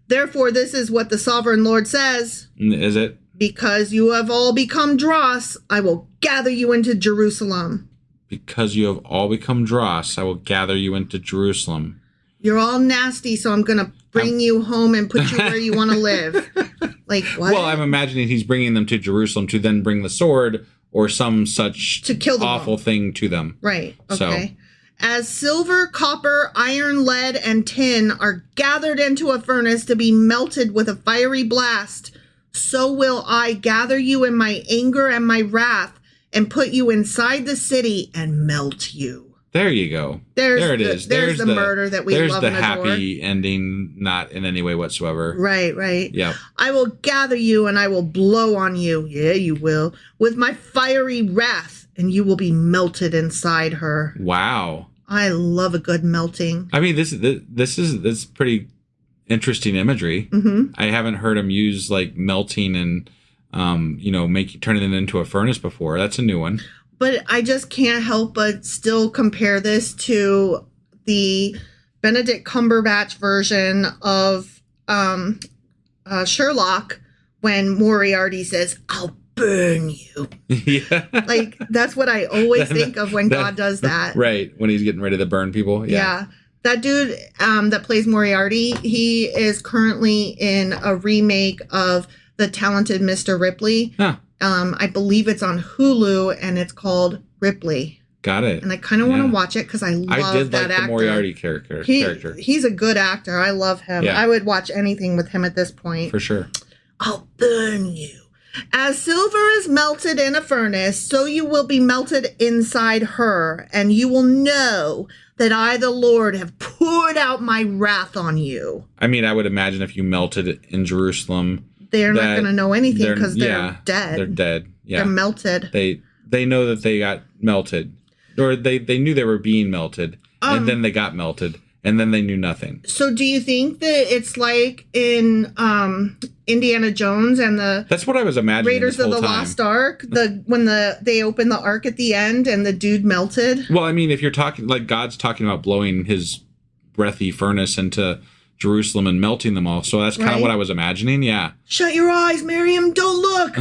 Therefore, this is what the sovereign Lord says.
Is it?
Because you have all become dross, I will gather you into Jerusalem.
because you have all become dross, I will gather you into Jerusalem.
You're all nasty, so I'm going to bring you home and put you where you want to live. Like, what?
Well, I'm imagining he's bringing them to Jerusalem to then bring the sword or some such
to kill them
awful
all.
thing to them.
Right. Okay.
So.
As silver, copper, iron, lead, and tin are gathered into a furnace to be melted with a fiery blast, so will I gather you in my anger and my wrath and put you inside the city and melt you.
There you go.
There it is. There's the murder that we love and adore.
There's the happy ending, not in any way whatsoever.
Right.
Yeah.
I will gather you and I will blow on you. Yeah, you will. With my fiery wrath, and you will be melted inside her.
Wow.
I love a good melting.
I mean, this is pretty interesting imagery.
Mm-hmm.
I haven't heard him use like melting and turning it into a furnace before. That's a new one.
But I just can't help but still compare this to the Benedict Cumberbatch version of Sherlock when Moriarty says, "I'll burn you."
Yeah.
Like, that's what I always think of when God does that.
Right. When he's getting ready to burn people.
Yeah. That dude that plays Moriarty, he is currently in a remake of The Talented Mr. Ripley.
Huh.
I believe it's on Hulu, and it's called Ripley.
Got it.
And I kind of want to watch it because I love that actor.
The Moriarty character.
He's a good actor. I love him.
Yeah.
I would watch anything with him at this point.
For sure.
I'll burn you. As silver is melted in a furnace, so you will be melted inside her, and you will know that I, the Lord, have poured out my wrath on you.
I mean, I would imagine if you melted in Jerusalem,
they're not going to know anything because they're dead.
They're dead. Yeah.
They're melted.
They know that they got melted, or they knew they were being melted, and then they got melted, and then they knew nothing.
So do you think that it's like in Indiana Jones and the
That's what I was imagining
Raiders
this
of
whole
the
time.
Lost Ark, when they opened the ark at the end and the dude melted?
Well, I mean, if you're talking like God's talking about blowing his breathy furnace into Jerusalem and melting them all, so that's kind of what I was imagining. Yeah.
Shut your eyes, Miriam. Don't look.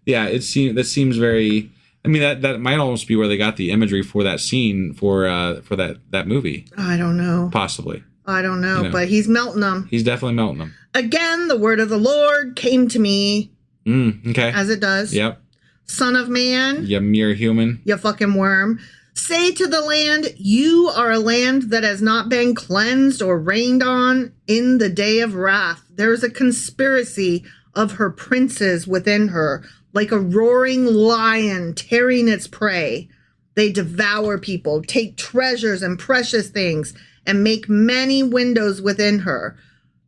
Yeah, that seems very. I mean, that might almost be where they got the imagery for that scene for that movie.
I don't know.
Possibly.
I don't know, but he's melting them.
He's definitely melting them.
Again, the word of the Lord came to me.
Okay.
As it does.
Yep.
Son of man.
You mere human.
You fucking worm. Say to the land, you are a land that has not been cleansed or rained on in the day of wrath. There is a conspiracy of her princes within her, like a roaring lion tearing its prey. They devour people, take treasures and precious things, and make many windows within her.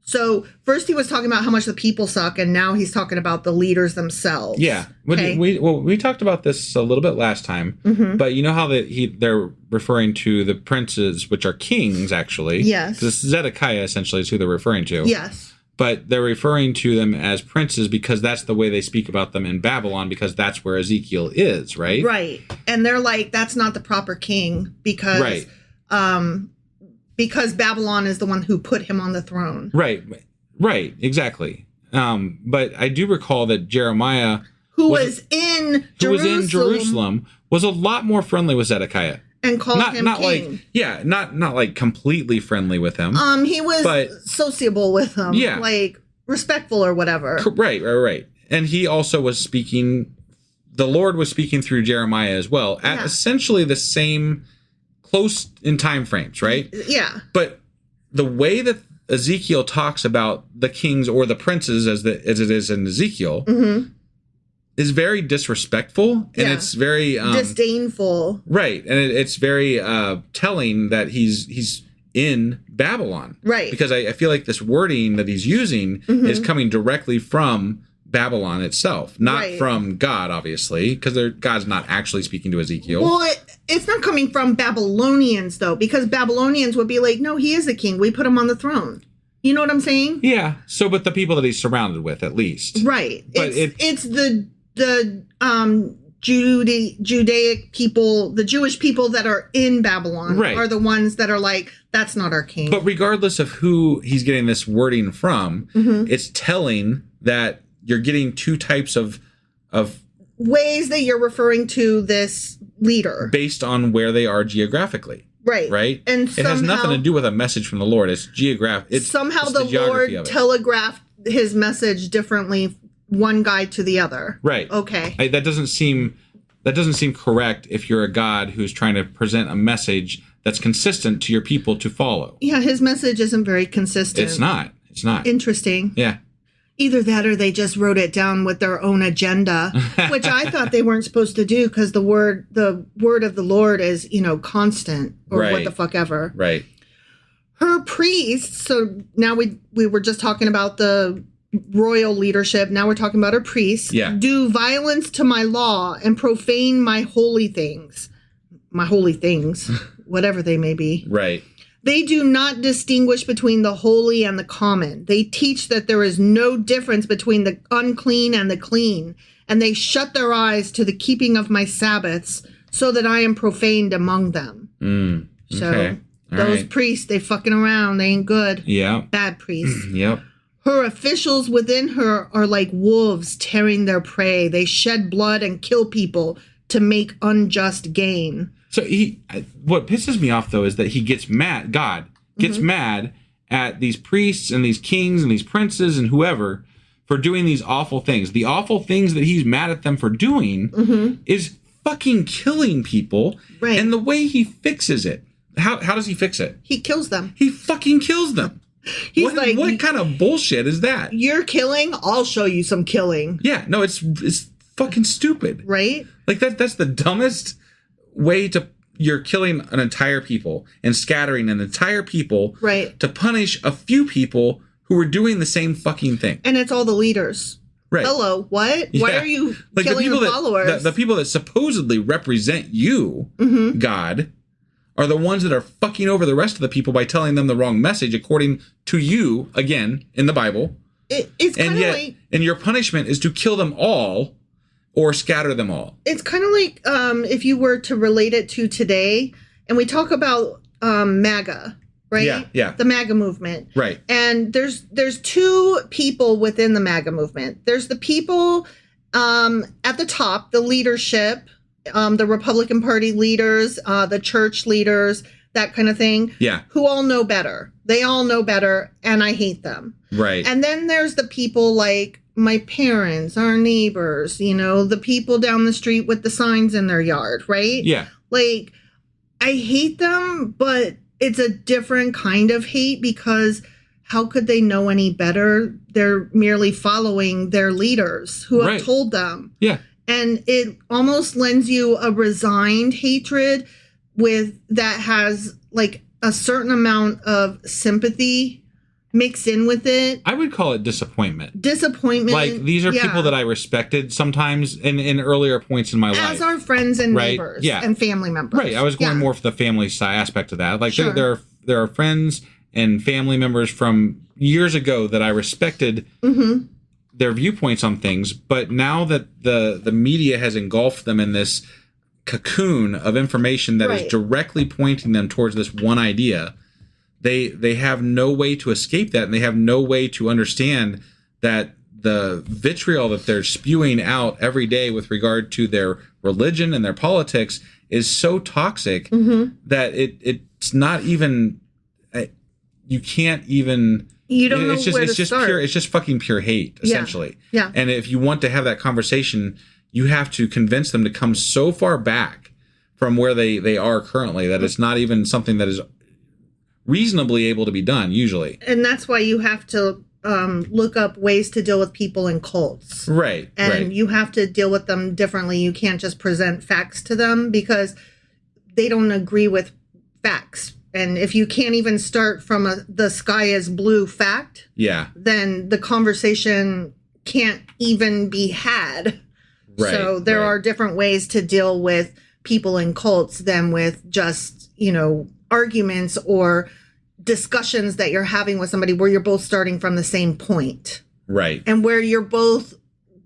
So first he was talking about how much the people suck, and now he's talking about the leaders themselves.
Yeah.
Okay.
We talked about this a little bit last time, but you know how they're referring to the princes, which are kings, actually.
Yes.
Because Zedekiah essentially is who they're referring to.
Yes.
But they're referring to them as princes because that's the way they speak about them in Babylon, because that's where Ezekiel is, right?
Right. And they're like, that's not the proper king because Babylon is the one who put him on the throne.
Right, exactly. But I do recall that Jeremiah,
who was in Jerusalem,
was a lot more friendly with Zedekiah.
And called him king.
Not like completely friendly with him.
He was sociable with him.
Yeah.
Like respectful or whatever.
Right. And he also was speaking, the Lord was speaking through Jeremiah as well, at essentially the same close in time frames, right?
Yeah.
But the way that Ezekiel talks about the kings or the princes as it is in Ezekiel is very disrespectful, and it's very
disdainful.
Right. And it's very telling that he's in Babylon.
Right.
Because I feel like this wording that he's using is coming directly from Babylon itself, not from God, obviously, because God's not actually speaking to Ezekiel.
Well, it's not coming from Babylonians, though, because Babylonians would be like, no, he is a king. We put him on the throne. You know what I'm saying?
Yeah. So, but the people that he's surrounded with, at least.
Right.
But
it's the Judaic people, the Jewish people that are in Babylon are the ones that are like, that's not our king.
But regardless of who he's getting this wording from, it's telling that you're getting two types of
ways that you're referring to this leader
based on where they are geographically. Right.
And
it has nothing to do with a message from the Lord. It's geographic. It's
somehow
it's
the Lord
geography of it.
telegraphed his message differently, one guy to the other.
Right.
Okay.
That doesn't seem correct if you're a God who's trying to present a message that's consistent to your people to follow.
Yeah, his message isn't very consistent.
It's not.
Interesting.
Yeah.
Either that or they just wrote it down with their own agenda, which I thought they weren't supposed to do because the word of the Lord is, constant or
Right.
what the fuck ever.
Right.
Her priests, so now we were just talking about the royal leadership. Now we're talking about her priests.
Yeah.
Do violence to my law and profane my holy things. My holy things, whatever they may be.
Right.
They do not distinguish between the holy and the common. They teach that there is no difference between the unclean and the clean, and they shut their eyes to the keeping of my Sabbaths, so that I am profaned among them. So
Okay.
those priests, they fucking around. They ain't good.
Yeah.
Bad priests.
Yep.
Her officials within her are like wolves tearing their prey. They shed blood and kill people to make unjust gain.
So what pisses me off though is that he gets mad. God gets mad at these priests and these kings and these princes and whoever for doing these awful things. The awful things that he's mad at them for doing is fucking killing people.
Right.
And the way he fixes it, how does he fix it?
He kills them.
He fucking kills them.
He's like,
what kind of bullshit is that?
You're killing, I'll show you some killing.
Yeah, no, it's fucking stupid.
Right?
Like that's the dumbest way you're killing an entire people and scattering an entire people
Right.
to punish a few people who are doing the same fucking thing.
And it's all the leaders.
Right.
Hello, what? Why
Yeah.
are you
Like
killing your followers?
The people that supposedly represent you, God, are the ones that are fucking over the rest of the people by telling them the wrong message according to you, again, in the Bible.
It's kind of like...
And your punishment is to kill them all or scatter them all.
It's kind of like if you were to relate it to today, and we talk about MAGA, right?
Yeah.
The MAGA movement.
Right.
And there's two people within the MAGA movement. There's the people at the top, the leadership, the Republican Party leaders, the church leaders, that kind of thing.
Yeah.
Who all know better. They all know better, and I hate them.
Right.
And then there's the people like my parents, our neighbors, the people down the street with the signs in their yard, right?
Yeah.
Like, I hate them, but it's a different kind of hate because how could they know any better? They're merely following their leaders who have told them.
Yeah.
And it almost lends you a resigned hatred that has like a certain amount of sympathy mixed in with it.
I would call it disappointment.
Like,
these are people that I respected sometimes in earlier points in my life.
As our friends and
Right?
neighbors
Yeah.
and family members.
Right. I was going more for the family side aspect of that. Like
Sure.
there are friends and family members from years ago that I respected their viewpoints on things, but now that the media has engulfed them in this cocoon of information that is directly pointing them towards this one idea, they have no way to escape that, and they have no way to understand that the vitriol that they're spewing out every day with regard to their religion and their politics is so toxic that it's not even you can't even
you don't know
it's just
where
it's
to
just
start.
pure it's just fucking pure hate essentially.
Yeah.
And if you want to have that conversation, you have to convince them to come so far back from where they are currently that it's not even something that is reasonably able to be done usually.
And that's why you have to look up ways to deal with people in cults.
Right.
And you have to deal with them differently. You can't just present facts to them because they don't agree with facts. And if you can't even start from the sky is blue fact, then the conversation can't even be had.
Right.
So there are different ways to deal with people in cults than with just, arguments or discussions that you're having with somebody where you're both starting from the same point.
Right.
And where you're both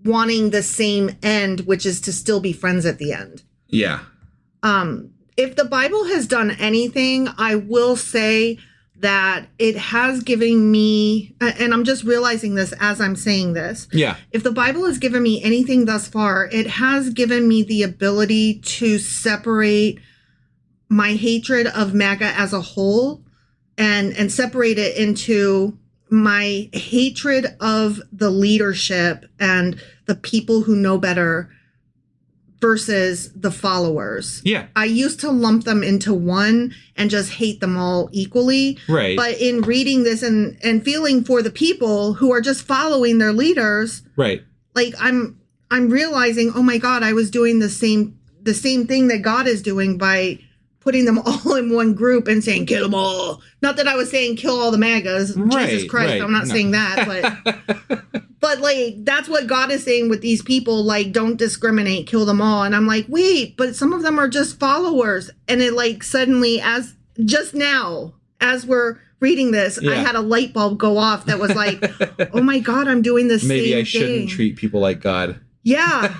wanting the same end, which is to still be friends at the end.
Yeah.
If the Bible has done anything, I will say that it has given me, and I'm just realizing this as I'm saying this.
Yeah.
If the Bible has given me anything thus far, it has given me the ability to separate my hatred of MAGA as a whole and separate it into my hatred of the leadership and the people who know better versus the followers.
Yeah.
I used to lump them into one and just hate them all equally.
Right.
But in reading this and feeling for the people who are just following their leaders,
Right.
like I'm realizing, oh my God, I was doing the same thing that God is doing by putting them all in one group and saying, kill them all. Not that I was saying kill all the MAGAs.
Right,
Jesus Christ,
right.
I'm not saying that, but like, that's what God is saying with these people, like, don't discriminate, kill them all. And I'm like, wait, but some of them are just followers. And it like suddenly, as just now, as we're reading this, I had a light bulb go off that was like, oh my God, I'm doing this
Maybe
same
I shouldn't
thing.
treat people like God.
Yeah.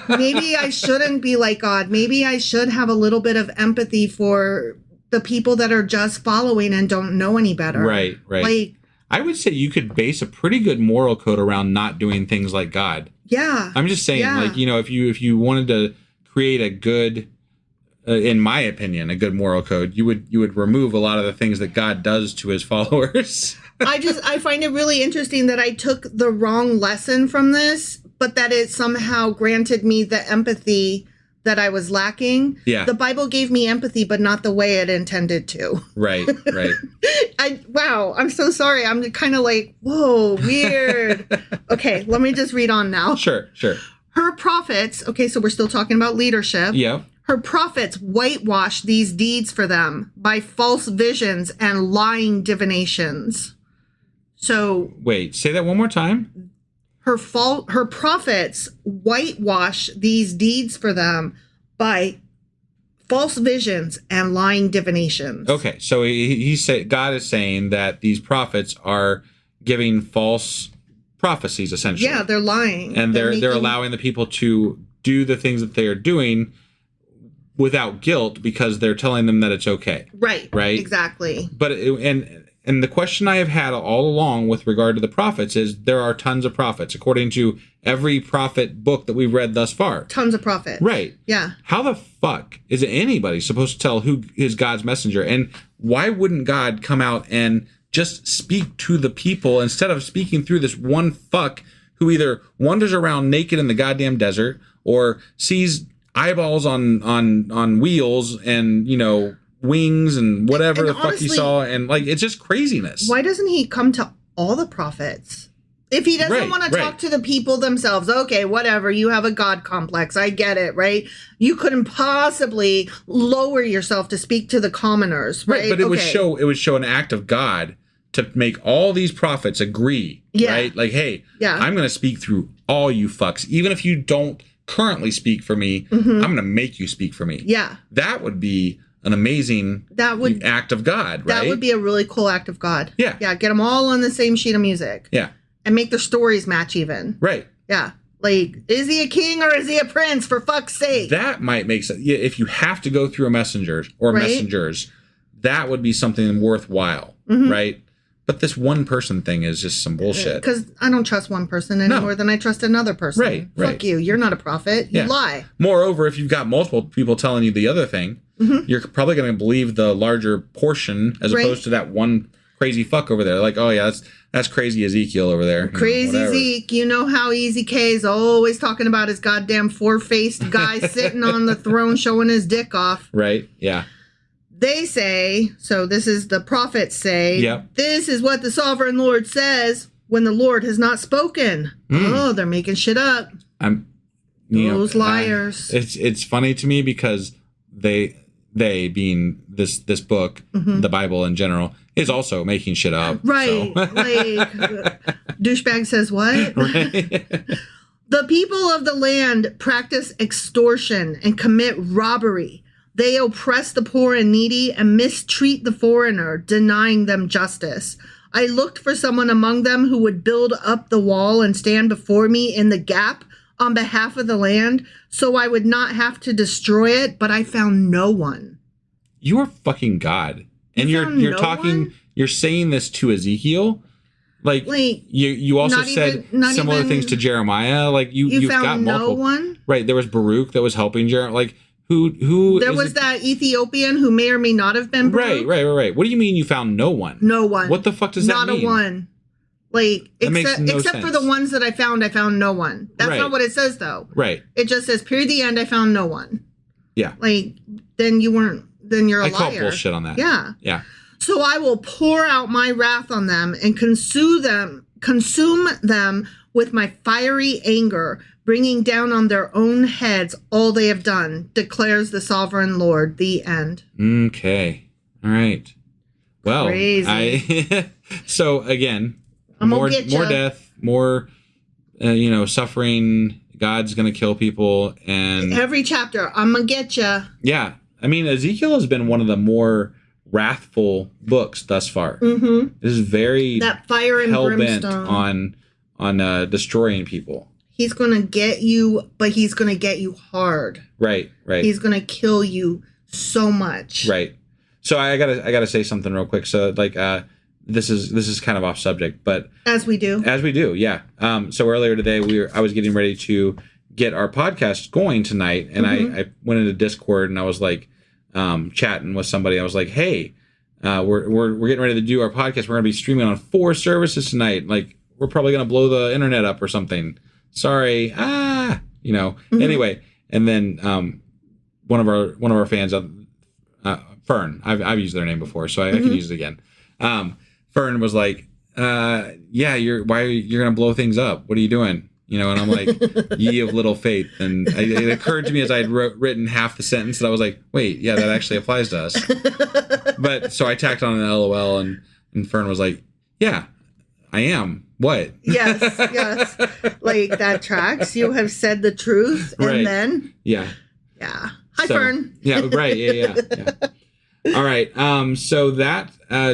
Maybe I shouldn't be like God. Maybe I should have a little bit of empathy for the people that are just following and don't know any better.
Right.
Like,
I would say you could base a pretty good moral code around not doing things like God.
yeah.
I'm just saying,
Yeah.
like, you know, if you wanted to create a good, in my opinion, a good moral code, you would remove a lot of the things that God does to his followers.
I find it really interesting that I took the wrong lesson from this, but that it somehow granted me the empathy that I was lacking.
Yeah.
The Bible gave me empathy, but not the way it intended to.
Right.
Wow, I'm so sorry. I'm kind of like, whoa, weird. Okay, let me just read on now.
Sure.
Her prophets, okay, so we're still talking about leadership.
Yeah.
Her prophets whitewash these deeds for them by false visions and lying divinations. So
Wait, say that one more time.
her prophets whitewash these deeds for them by false visions and lying divinations.
Okay, so he said God is saying that these prophets are giving false prophecies, essentially.
Yeah, they're lying.
And they're allowing the people to do the things that they are doing without guilt because they're telling them that it's okay.
Right. Exactly.
But and the question I have had all along with regard to the prophets is there are tons of prophets, according to every prophet book that we've read thus far.
Tons of prophets.
Right.
Yeah.
How the fuck is anybody supposed to tell who is God's messenger? And why wouldn't God come out and just speak to the people instead of speaking through this one fuck who either wanders around naked in the goddamn desert or sees eyeballs on wheels and, you know, wings and whatever
And
the fuck he
honestly,
saw, and like it's just craziness.
Why doesn't he come to all the prophets? If he doesn't want to talk to the people themselves, okay, whatever, you have a God complex, I get it, right? You couldn't possibly lower yourself to speak to the commoners, right?
But it would show an act of God to make all these prophets agree, right? Like, hey, I'm going to speak through all you fucks, even if you don't currently speak for me. I'm going to make you speak for me.
Yeah,
that would be an amazing act of God, right? That
would be a really cool act of God.
Yeah.
Get them all on the same sheet of music.
Yeah.
And make their stories match even.
Right.
Yeah. Like, is he a king or is he a prince, for fuck's sake?
That might make sense. Yeah, if you have to go through a messenger or messengers, that would be something worthwhile, right? But this one person thing is just some bullshit.
Because I don't trust one person any more than I trust another person.
Right.
Fuck you. You're not a prophet. You lie.
Moreover, if you've got multiple people telling you the other thing, you're probably going to believe the larger portion as opposed to that one crazy fuck over there. Like, oh yeah, that's crazy Ezekiel over there.
Crazy Zeke. You know how Easy K is always talking about his goddamn four-faced guy sitting on the throne showing his dick off.
Right. Yeah.
They say, so this is the prophets say, this is what the sovereign Lord says when the Lord has not spoken. Oh, they're making shit up. Those liars.
It's funny to me because they being this book, the Bible in general, is also making shit up.
Right.
So.
Like, douchebag says what?
Right.
The people of the land practice extortion and commit robbery. They oppress the poor and needy and mistreat the foreigner, denying them justice. I looked for someone among them who would build up the wall and stand before me in the gap on behalf of the land, so I would not have to destroy it, but I found no one.
You are fucking God. And you're talking you're saying this to Ezekiel. Like you also said similar things to Jeremiah. Like you've
found
got multiple.
No one?
Right. There was Baruch that was helping Jeremiah. Like who
there was that Ethiopian who may or may not have been Baruch.
Right. What do you mean you found no one?
No one.
What the fuck does that mean?
Not a one. Like except for the ones that I found no one. That's not what it says though.
Right.
It just says period the end I found no one.
Yeah.
Like then you're a liar.
I call bullshit on that.
Yeah.
Yeah.
So I will pour out my wrath on them and consume them with my fiery anger, bringing down on their own heads all they have done, declares the sovereign Lord. The end. Okay.
All right. Well,
crazy.
So again, more death, more, suffering. God's going to kill people. And
every chapter, I'm going to get you.
Yeah. I mean, Ezekiel has been one of the more wrathful books thus far. Mm-hmm. This is very
that fire and
hell-bent
brimstone
on destroying people.
He's gonna get you, but he's gonna get you hard.
Right.
He's gonna kill you so much.
Right. So I gotta say something real quick. So this is kind of off subject, but
as we do,
yeah. So earlier today I was getting ready to get our podcast going tonight, and I went into Discord and I was like chatting with somebody. I was like, hey, we're getting ready to do our podcast. We're gonna be streaming on 4 services tonight. Like we're probably gonna blow the internet up or something. Sorry. Anyway, and then one of our fans, Fern, I've used their name before, so I can use it again. Fern was like, yeah, you're gonna blow things up. What are you doing? And I'm like, ye of little faith. And it occurred to me as I had written half the sentence that I was like, wait, yeah, that actually applies to us. But so I tacked on an LOL, and Fern was like, yeah, I am. What?
Yes. Like that tracks. You have said the truth, and then
yeah.
Hi, Fern.
Yeah, right. Yeah. All right. So that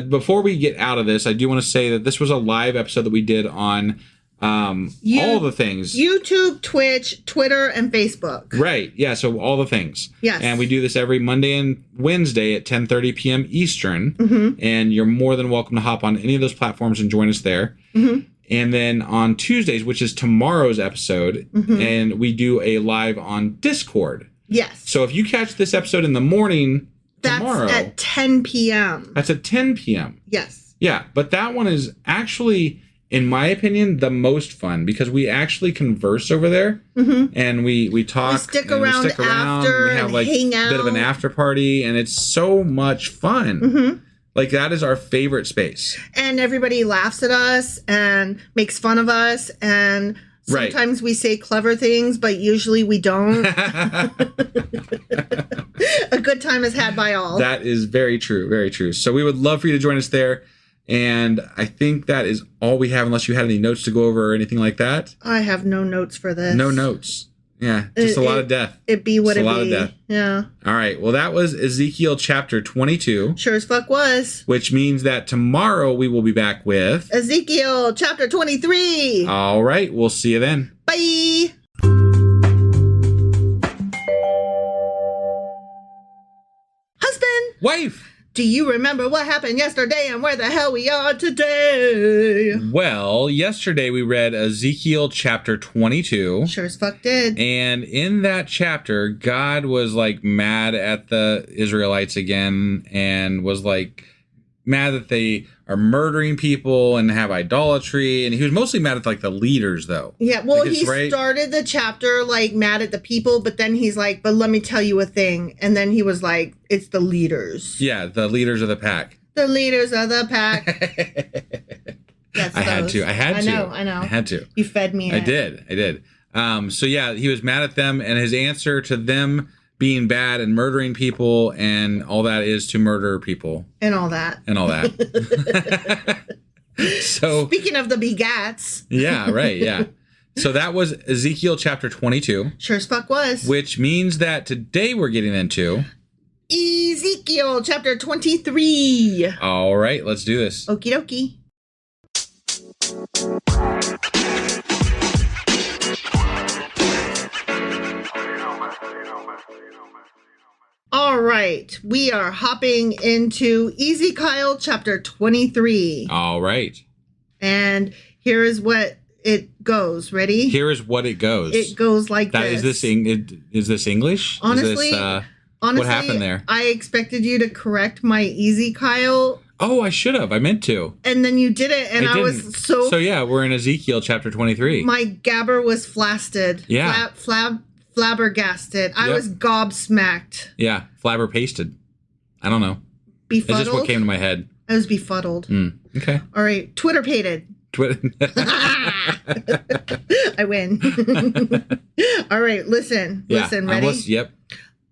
before we get out of this, I do want to say that this was a live episode that we did on all the things:
YouTube, Twitch, Twitter, and Facebook.
Right. Yeah. So all the things.
Yes.
And we do this every Monday and Wednesday at 10:30 p.m. Eastern. Mm-hmm. And you're more than welcome to hop on any of those platforms and join us there. Mm-hmm. And then on Tuesdays, which is tomorrow's episode, and we do a live on Discord.
Yes.
So if you catch this episode in the morning tomorrow,
that's at 10 p.m.
That's at 10 p.m.
Yes.
Yeah, but that one is actually, in my opinion, the most fun because we actually converse over there, and we talk.
We stick around after,
we have like
hang out.
A bit of an after party, and it's so much fun. Mm-hmm. Like that is our favorite space. And
everybody laughs at us and makes fun of us, and sometimes we say clever things, but usually we don't. A good time is had by all.
That is very true. Very true. So we would love for you to join us there. And I think that is all we have, unless you had any notes to go over or anything like that.
I have no notes for this.
No notes. Yeah, just a lot of death.
It be what it be.
A lot of death.
Yeah.
All right. Well, that was Ezekiel chapter 22.
Sure as fuck was. Which
means that tomorrow we will be back with
Ezekiel chapter 23.
All right. We'll see you then.
Bye. Husband.
Wife.
Do you remember what happened yesterday and where the hell we are today?
Well, yesterday we read Ezekiel chapter 22.
Sure as fuck did.
And in that chapter, God was like mad at the Israelites again and was like mad that they are murdering people and have idolatry. And he was mostly mad at like the leaders though.
Yeah, well, he started the chapter like mad at the people, but then he's like, but let me tell you a thing. And then he was like, it's the leaders.
Yeah, the leaders of the pack.
The leaders of the pack.
I had to. I
know.
I had to.
You fed me.
I did. So yeah, he was mad at them, and his answer to them being bad and murdering people and all that is to murder people.
And all that.
So
speaking of the begats.
Yeah, right, yeah. So that was Ezekiel chapter 22.
Sure as fuck was.
Which means that today we're getting into
Ezekiel chapter 23.
All right, let's do this.
Okie dokie. All right. We are hopping into Ezekiel chapter 23.
All right.
And here is what it goes. Ready?
Here is what it goes.
It goes like
that.
this.
Is this English?
Honestly,
is this,
honestly,
what happened there?
I expected you to correct my Ezekiel.
Oh, I should have. I meant to.
And then you did it, and I was so...
So, yeah, we're in Ezekiel chapter 23.
My gabber was flasted.
Yeah.
Flabbergasted. I was gobsmacked.
Yeah, flabber pasted. I don't know.
Befuddled?
It's just what came to my head.
I was befuddled.
Okay.
All right. Twitter pated. I win. All right. Listen. Listen. Ready?
Yep.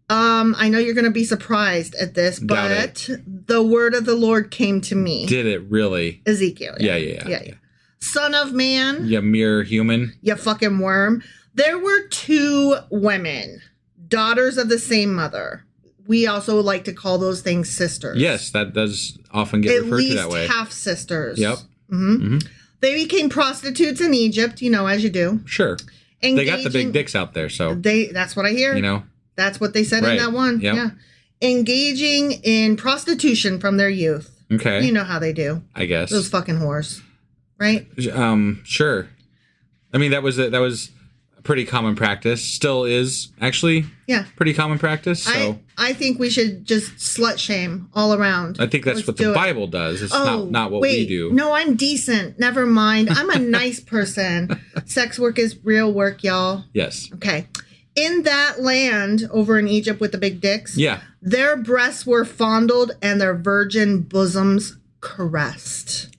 I know you're going to be surprised at this, but the word of the Lord came to me.
Did it really?
Ezekiel.
Yeah.
Son of man.
You mere human.
You fucking worm. There were two women, daughters of the same mother. We also like to call those things sisters.
Yes, that does often get referred to that way.
At least half sisters.
Yep.
They became prostitutes in Egypt, as you do.
Sure. They got the big dicks out there, so.
That's what I hear. That's what they said in that one.
Yep.
Yeah. Engaging in prostitution from their youth.
Okay.
You know how they do.
I guess.
Those fucking whores. Right?
Sure. I mean, that was a pretty common practice. Still is, actually.
Yeah.
Pretty common practice, so.
I think we should just slut shame all around.
I think that's what the Bible does. It's not what we do.
No, I'm decent. Never mind. I'm a nice person. Sex work is real work, y'all.
Yes.
Okay. In that land over in Egypt with the big dicks, their breasts were fondled and their virgin bosoms caressed.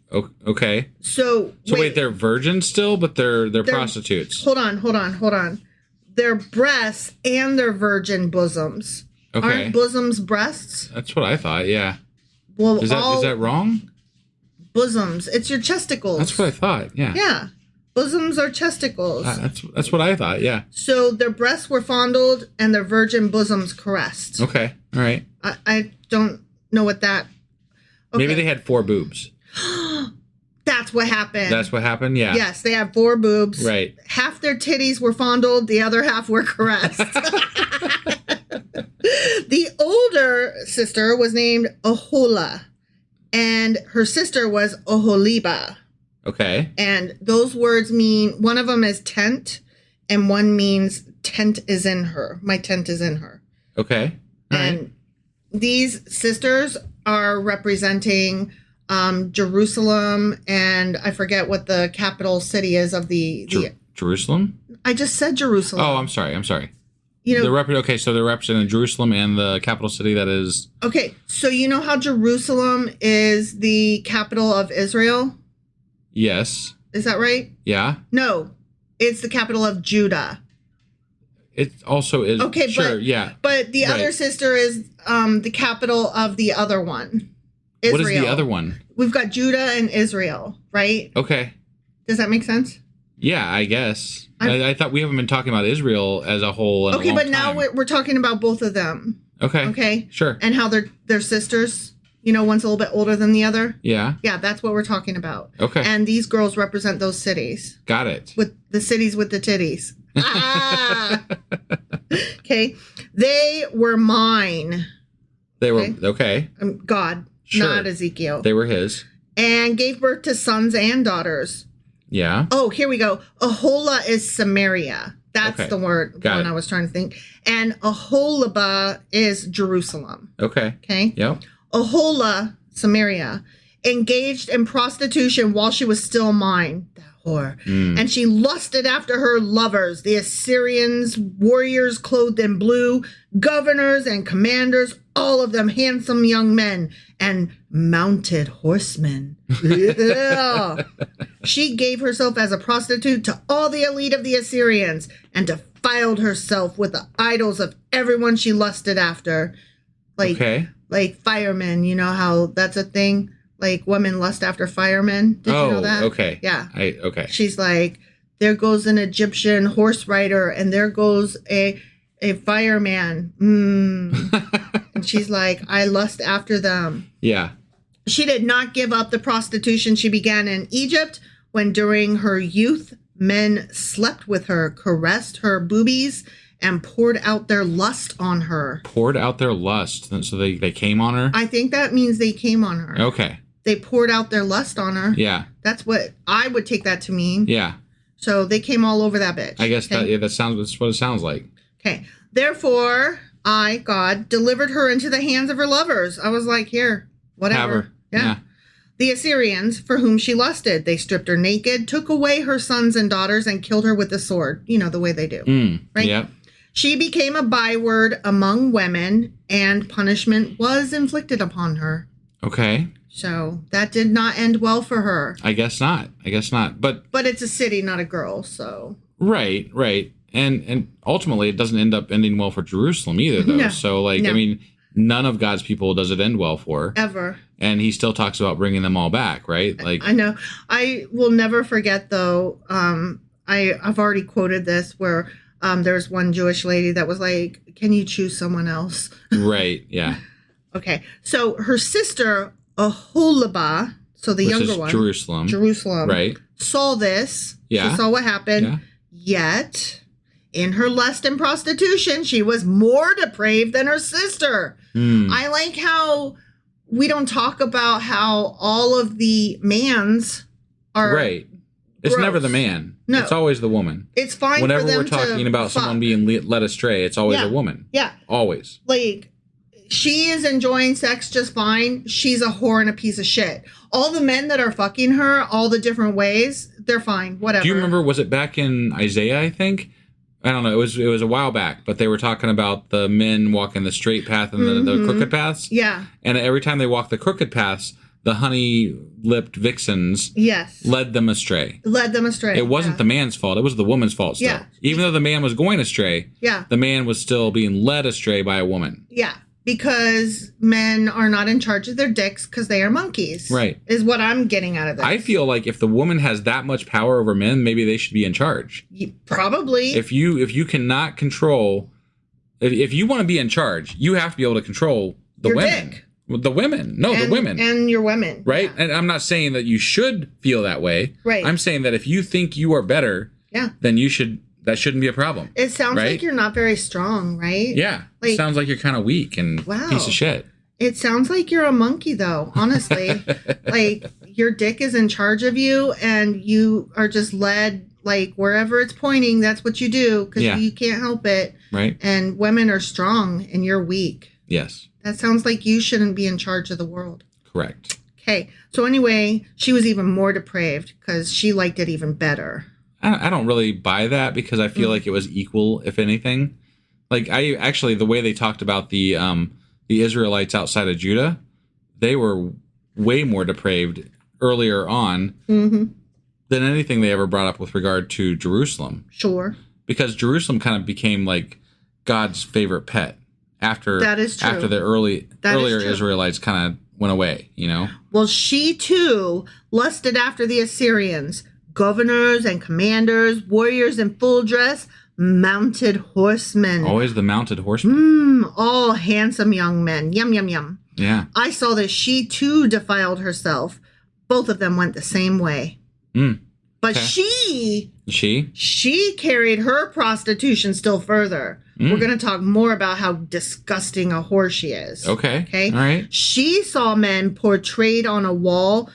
Okay.
So
wait, they're virgins still, but they're prostitutes.
Hold on. Their breasts and their virgin bosoms.
Okay.
Aren't bosoms breasts?
That's what I thought, yeah.
Well,
is that wrong?
Bosoms. It's your chesticles.
That's what I thought, yeah.
Yeah. Bosoms are chesticles.
That's what I thought, yeah.
So their breasts were fondled and their virgin bosoms caressed.
Okay, all right.
I don't know what that... Okay.
Maybe they had 4 boobs.
That's what happened.
That's what happened, yeah.
Yes, they have 4 boobs.
Right.
Half their titties were fondled, the other half were caressed. The older sister was named Ohola, and her sister was Oholiba.
Okay.
And those words mean, one of them is tent, and one means tent is in her. My tent is in her.
Okay.
All right. These sisters are representing Jerusalem, and I forget what the capital city is of the
Jerusalem?
I just said Jerusalem.
Oh, I'm sorry.
You know,
so they're representing Jerusalem and the capital city that is...
Okay, so you know how Jerusalem is the capital of Israel?
Yes.
Is that right?
Yeah.
No, it's the capital of Judah.
It also is.
Okay,
sure, yeah.
But the other sister is the capital of the other one, Israel.
What is the other one?
We've got Judah and Israel, right?
Okay.
Does that make sense?
Yeah, I guess. I thought we haven't been talking about Israel as a whole in a long
but
time.
now we're talking about both of them.
Okay.
Okay.
Sure.
And how they're sisters. One's a little bit older than the other.
Yeah.
Yeah, that's what we're talking about.
Okay.
And these girls represent those cities.
Got it.
With the cities with the titties. Okay. They were mine.
They were, okay.
God,
sure.
Not Ezekiel.
They were his.
And gave birth to sons and daughters.
Yeah.
Oh, here we go. Ahola is Samaria. That's the one I was trying to think. And Aholiba is Jerusalem.
Okay.
Okay.
Yep.
Ahola, Samaria, engaged in prostitution while she was still mine. That whore. And she lusted after her lovers, the Assyrians, warriors clothed in blue, governors and commanders, all of them handsome young men and mounted horsemen. Yeah. She gave herself as a prostitute to all the elite of the Assyrians and defiled herself with the idols of everyone she lusted after. Like firemen, you know how that's a thing? Like women lust after firemen. Did you know that?
Okay.
Yeah.
Okay.
She's like, there goes an Egyptian horse rider and there goes a fireman. And she's like, I lust after them.
Yeah.
She did not give up the prostitution she began in Egypt when during her youth, men slept with her, caressed her boobies, and poured out their lust on her.
Poured out their lust. So they came on her?
I think that means they came on her.
Okay.
They poured out their lust on her.
Yeah.
That's what I would take that to mean.
Yeah.
So they came all over that bitch.
I guess that's what it sounds like.
Okay. Therefore, I, God, delivered her into the hands of her lovers. I was like, here, whatever.
Have her. Yeah.
The Assyrians, for whom she lusted, they stripped her naked, took away her sons and daughters, and killed her with the sword. You know, the way they do. Right?
Yep.
She became a byword among women, and punishment was inflicted upon her.
Okay.
So that did not end well for her.
I guess not. But
it's a city, not a girl, so.
Right. And ultimately, it doesn't end up ending well for Jerusalem either, though.
No.
So, I mean, none of God's people does it end well for.
Ever.
And he still talks about bringing them all back, right?
I know. I will never forget, though, I've already quoted this where there's one Jewish lady that was like, can you choose someone else?
Right, yeah.
Okay. So her sister, Aholibah, so the younger one. Jerusalem. Right. Saw this.
Yeah.
She saw what happened.
Yeah.
Yet, in her lust and prostitution, she was more depraved than her sister. I like how we don't talk about how all of the mans are
right. It's
gross.
never the man.
No.
It's always the woman.
It's fine
Whenever
for them
we're talking about someone being led astray, it's always a woman.
Yeah.
Always.
Like, she is enjoying sex just fine. She's a whore and a piece of shit. All the men that are fucking her, all the different ways, they're fine. Whatever.
Do you remember, was it back in Isaiah, I think? I don't know. It was a while back, but they were talking about the men walking the straight path and the crooked paths.
Yeah.
And every time they walked the crooked paths, the honey-lipped vixens led them astray. It wasn't the man's fault. It was the woman's fault still.
Yeah.
Even though the man was going astray, the man was still being led astray by a woman.
Yeah. Because men are not in charge of their dicks because they are monkeys.
Right.
Is what I'm getting out of this.
I feel like if the woman has that much power over men, maybe they should be in charge.
Probably.
If you cannot control, if you want to be in charge, you have to be able to control the women.
Dick.
The women. No, the women.
And your women.
Right? Yeah. And I'm not saying that you should feel that way.
Right.
I'm saying that if you think you are better, then you should. That shouldn't be a problem.
It sounds like you're not very strong, right?
Yeah. It sounds like you're kind of weak and piece of shit.
It sounds like you're a monkey, though, honestly. Like, your dick is in charge of you, and you are just led, like, wherever it's pointing, that's what you do, because you can't help it.
Right.
And women are strong, and you're weak.
Yes.
That sounds like you shouldn't be in charge of the world.
Correct.
Okay. So anyway, she was even more depraved, because she liked it even better.
I don't really buy that because I feel like it was equal, if anything. Like, the way they talked about the Israelites outside of Judah, they were way more depraved earlier on than anything they ever brought up with regard to Jerusalem.
Sure.
Because Jerusalem kind of became like God's favorite pet after
that is true.
After the earlier Israelites kind of went away, you know?
Well, she too lusted after the Assyrians. Governors and commanders, warriors in full dress, mounted horsemen.
Always the mounted horsemen.
All handsome young men. Yum, yum, yum.
Yeah.
I saw that she too defiled herself. Both of them went the same way. But she carried her prostitution still further. We're going to talk more about how disgusting a whore she is.
Okay. All right.
She saw men portrayed on a wall,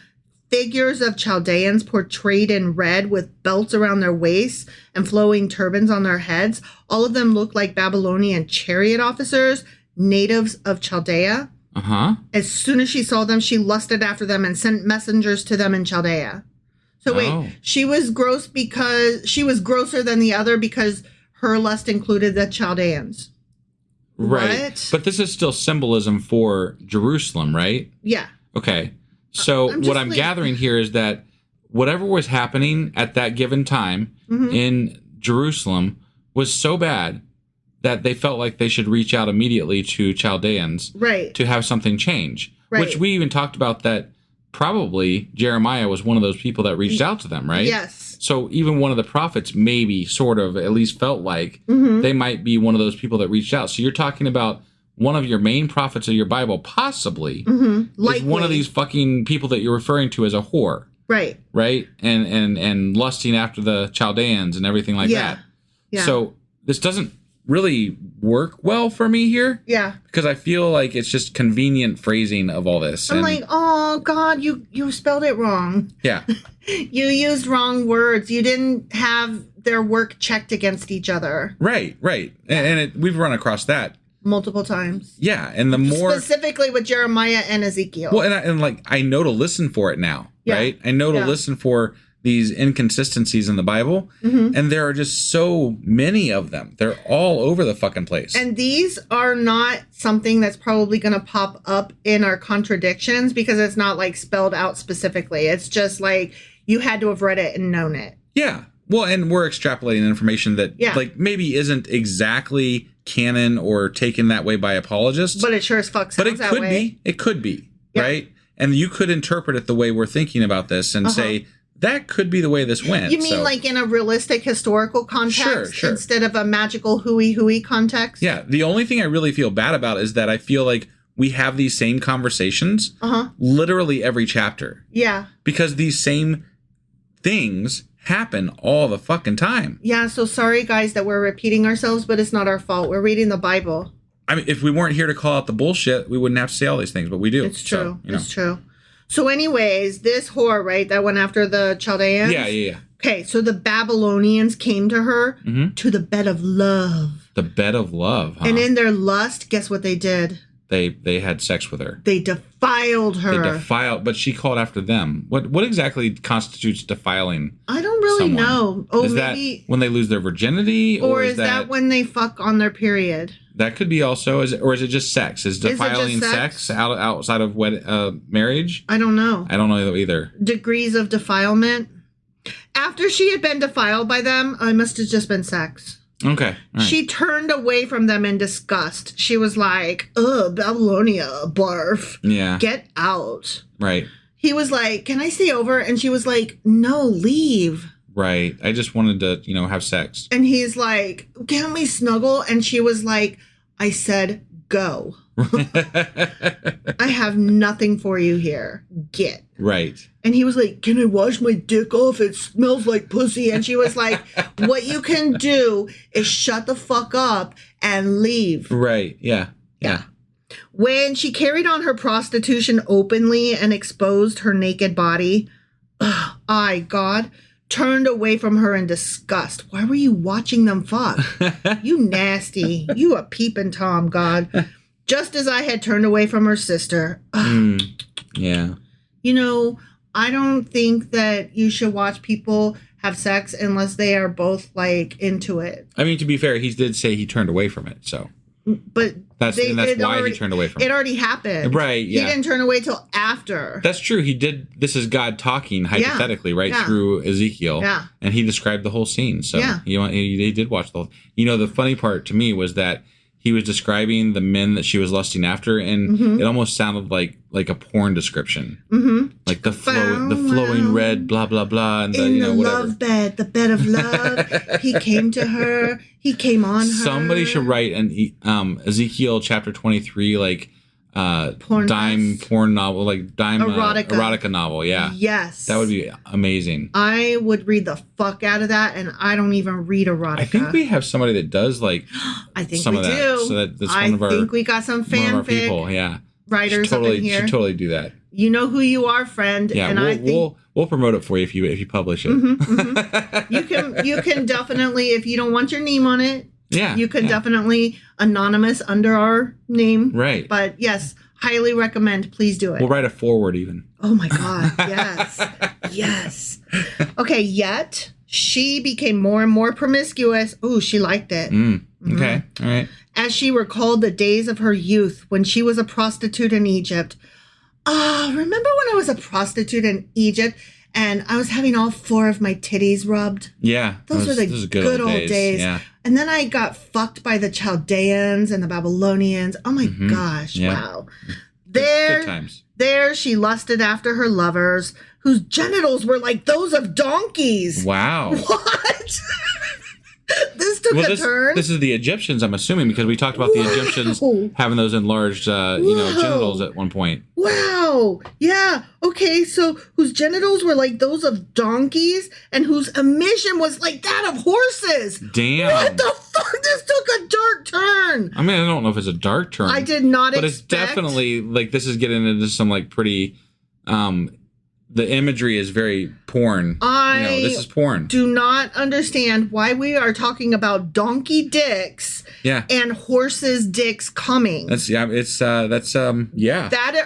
figures of Chaldeans portrayed in red with belts around their waists and flowing turbans on their heads. All of them looked like Babylonian chariot officers, natives of Chaldea. As soon as she saw them, she lusted after them and sent messengers to them in Chaldea. So wait, she was gross because she was grosser than the other because her lust included the Chaldeans.
Right.
What?
But this is still symbolism for Jerusalem, right?
Yeah.
Okay. So what I'm gathering here is that whatever was happening at that given time in Jerusalem was so bad that they felt like they should reach out immediately to Chaldeans to have something change. Right. Which we even talked about that probably Jeremiah was one of those people that reached out to them, right?
Yes.
So even one of the prophets maybe sort of at least felt like they might be one of those people that reached out. So you're talking about one of your main prophets of your Bible possibly is one of these fucking people that you're referring to as a whore.
Right.
Right? And lusting after the Chaldeans and everything like that.
Yeah.
So this really work well for me here.
Yeah.
Because I feel like it's just convenient phrasing of all this.
I'm like, oh God, you spelled it wrong.
Yeah.
You used wrong words. You didn't have their work checked against each other.
Right. And we've run across that
multiple times.
Yeah. And the more
specifically with Jeremiah and Ezekiel.
Well, and I know to listen for it now, right? I know to listen for these inconsistencies in the Bible, and there are just so many of them. They're all over the fucking place.
And these are not something that's probably going to pop up in our contradictions because it's not like spelled out specifically. It's just like you had to have read it and known it.
Yeah. Well, and we're extrapolating information that like maybe isn't exactly canon or taken that way by apologists.
But it sure as fuck sounds that way.
But it could be. It could be, right? And you could interpret it the way we're thinking about this and say, that could be the way this went.
You mean like in a realistic historical context instead of a magical hooey context?
Yeah. The only thing I really feel bad about is that I feel like we have these same conversations literally every chapter.
Yeah.
Because these same things happen all the fucking time.
Yeah. So sorry, guys, that we're repeating ourselves, but it's not our fault. We're reading the Bible.
I mean, if we weren't here to call out the bullshit, we wouldn't have to say all these things, but we do.
It's true.
So,
It's true. So anyways, this whore, right, that went after the Chaldeans?
Yeah.
Okay, so the Babylonians came to her to the bed of love.
The bed of love, huh?
And in their lust, guess what they did?
They had sex with her.
They defiled her.
But she called after them. What exactly constitutes defiling?
I don't really know. Oh,
is
maybe
that when they lose their virginity,
or is that when they fuck on their period?
That could be also. Is it just sex? Is defiling sex outside of marriage?
I don't know.
I don't know either.
Degrees of defilement. After she had been defiled by them, it must have just been sex.
Okay. Right.
She turned away from them in disgust. She was like, ugh, Babylonia, barf.
Yeah.
Get out.
Right.
He was like, can I stay over? And she was like, no, leave.
Right. I just wanted to, have sex.
And he's like, can we snuggle? And she was like, I said, go. I have nothing for you here. Get.
Right.
And he was like, can I wash my dick off? It smells like pussy. And she was like, what you can do is shut the fuck up and leave.
Right. Yeah.
When she carried on her prostitution openly and exposed her naked body, I, God, turned away from her in disgust. Why were you watching them fuck? You nasty. You a peeping Tom, God. Just as I had turned away from her sister.
Yeah.
I don't think that you should watch people have sex unless they are both like into it.
I mean, to be fair, he did say he turned away from it, so.
But
that's why he turned away from it.
It already happened.
Right, yeah.
He didn't turn away till after.
That's true. He did. This is God talking hypothetically, right, through Ezekiel.
Yeah.
And he described the whole scene. So he did watch the whole. The funny part to me was that he was describing the men that she was lusting after, and it almost sounded like a porn description. Like the flowing red, blah, blah, blah. And
in the
whatever.
love bed, the bed of love. He came to her. He came on her.
Somebody should write an Ezekiel chapter 23, dime porn novel, dime erotica novel. Yeah.
Yes.
That would be amazing.
I would read the fuck out of that, and I don't even read erotica.
I think we have somebody that does
I think
some
we
of that.
do.
So that's one of our.
I think we got some fanfic
people. Yeah.
Writers up in here.
Should totally do that.
You know who you are, friend.
Yeah,
and
we'll promote it for you if you publish it.
You can definitely, if you don't want your name on it, you can definitely anonymous under our name.
Right.
But yes, highly recommend. Please do it.
We'll write a foreword even.
Oh my God. Yes. Yes. Okay. Yet she became more and more promiscuous. Ooh, she liked it.
Okay. All right.
As she recalled the days of her youth when she was a prostitute in Egypt. Remember when I was a prostitute in Egypt and I was having all 4 of my titties rubbed?
Yeah.
Those were the good old days.
Yeah.
And then I got fucked by the Chaldeans and the Babylonians. Oh my gosh. Yeah. Wow.
Good times.
There she lusted after her lovers whose genitals were like those of donkeys.
Wow.
What? This took a turn.
This is the Egyptians, I'm assuming, because we talked about the Egyptians having those enlarged, genitals at one point.
Wow. Yeah. Okay. So whose genitals were like those of donkeys and whose emission was like that of horses.
Damn.
What the fuck? This took a dark turn.
I mean, I don't know if it's a dark turn.
I did not
but
expect.
But it's definitely, like, this is getting into some, like, pretty... the imagery is very porn. This is porn.
Do not understand why we are talking about donkey dicks and horses' dicks coming. That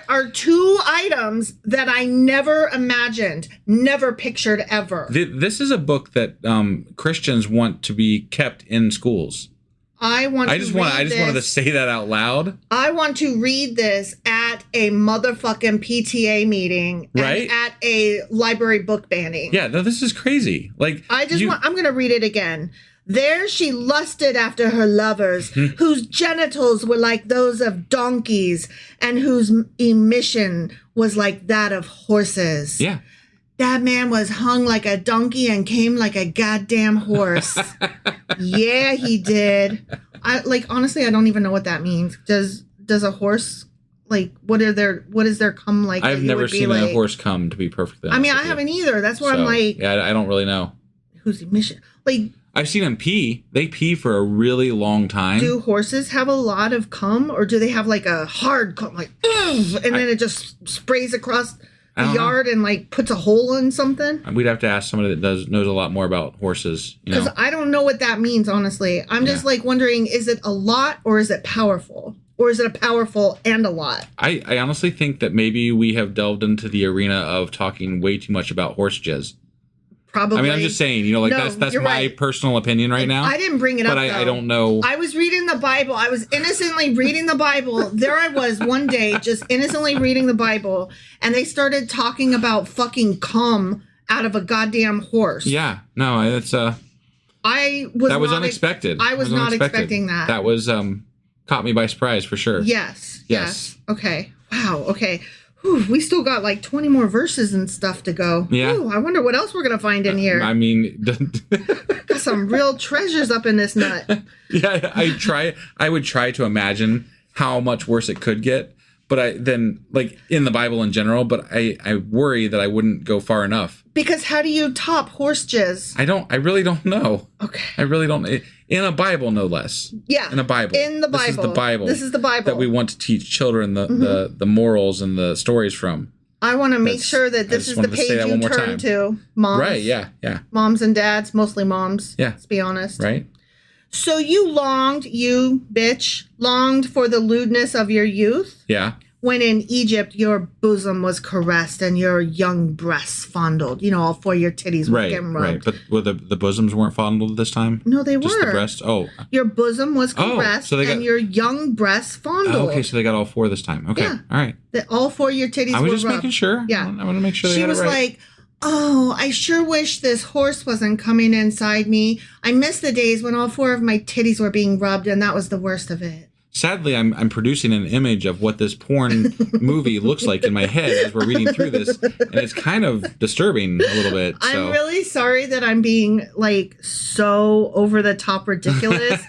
are two items that I never imagined, never pictured ever.
This is a book that Christians want to be kept in schools. I just wanted to say that out loud.
I want to read this at a motherfucking PTA meeting,
right?
And at a library book banning.
Yeah, no, this is crazy. Like,
I'm going to read it again. There she lusted after her lovers, whose genitals were like those of donkeys, and whose emission was like that of horses.
Yeah.
That man was hung like a donkey and came like a goddamn horse. Yeah, he did. Honestly, I don't even know what that means. Does a horse, like, what is their cum like?
I've never seen a horse come, to be perfectly honest.
I mean, I haven't either. That's why I'm like...
Yeah, I don't really know.
Whose emission? Like...
I've seen them pee. They pee for a really long time.
Do horses have a lot of cum, or do they have like a hard cum, like, and then it just sprays across... the yard and like puts a hole in something?
We'd have to ask somebody that knows a lot more about horses.
Because I don't know what that means, honestly. I'm just like wondering, is it a lot or is it powerful? Or is it a powerful and a lot?
I honestly think that maybe we have delved into the arena of talking way too much about horse jizz.
Probably.
I mean, I'm just saying, that's my personal opinion right now.
I didn't bring it up,
but I don't know.
I was reading the Bible. I was innocently reading the Bible. There I was one day, just innocently reading the Bible, and they started talking about fucking cum out of a goddamn horse.
Yeah. No, that's that was unexpected.
I was not expecting that.
That was caught me by surprise for sure.
Yes. Okay. Wow. Okay. Whew, we still got like 20 more verses and stuff to go.
Yeah.
Ooh, I wonder what else we're going to find in here.
I mean...
got some real treasures up in this nut.
Yeah, I would try to imagine how much worse it could get. But in the Bible in general, but I worry that I wouldn't go far enough.
Because how do you top horse jizz?
I really don't know.
Okay.
I really don't. In a Bible, no less.
Yeah.
In a Bible.
In the Bible.
This is the Bible. That we want to teach children the morals and the stories from.
I want to make sure that this is the page you turn to. Moms.
Right, yeah.
Moms and dads, mostly moms.
Yeah.
Let's be honest.
Right.
So you bitch, longed for the lewdness of your youth?
Yeah.
When in Egypt your bosom was caressed and your young breasts fondled. All four of your titties were getting rubbed.
Right, but the bosoms weren't fondled this time?
No, they were.
Just the breasts? Oh.
Your bosom was caressed and your young breasts fondled.
Okay, so they got all four this time. Okay, all right.
All four of your titties were rubbed.
I was just making sure.
Yeah.
I want to make sure they got it right.
She was like, oh, I sure wish this horse wasn't coming inside me. I miss the days when all four of my titties were being rubbed, and that was the worst of it.
Sadly, I'm producing an image of what this porn movie looks like in my head as we're reading through this, and it's kind of disturbing a little bit. So.
I'm really sorry that I'm being like so over the top ridiculous,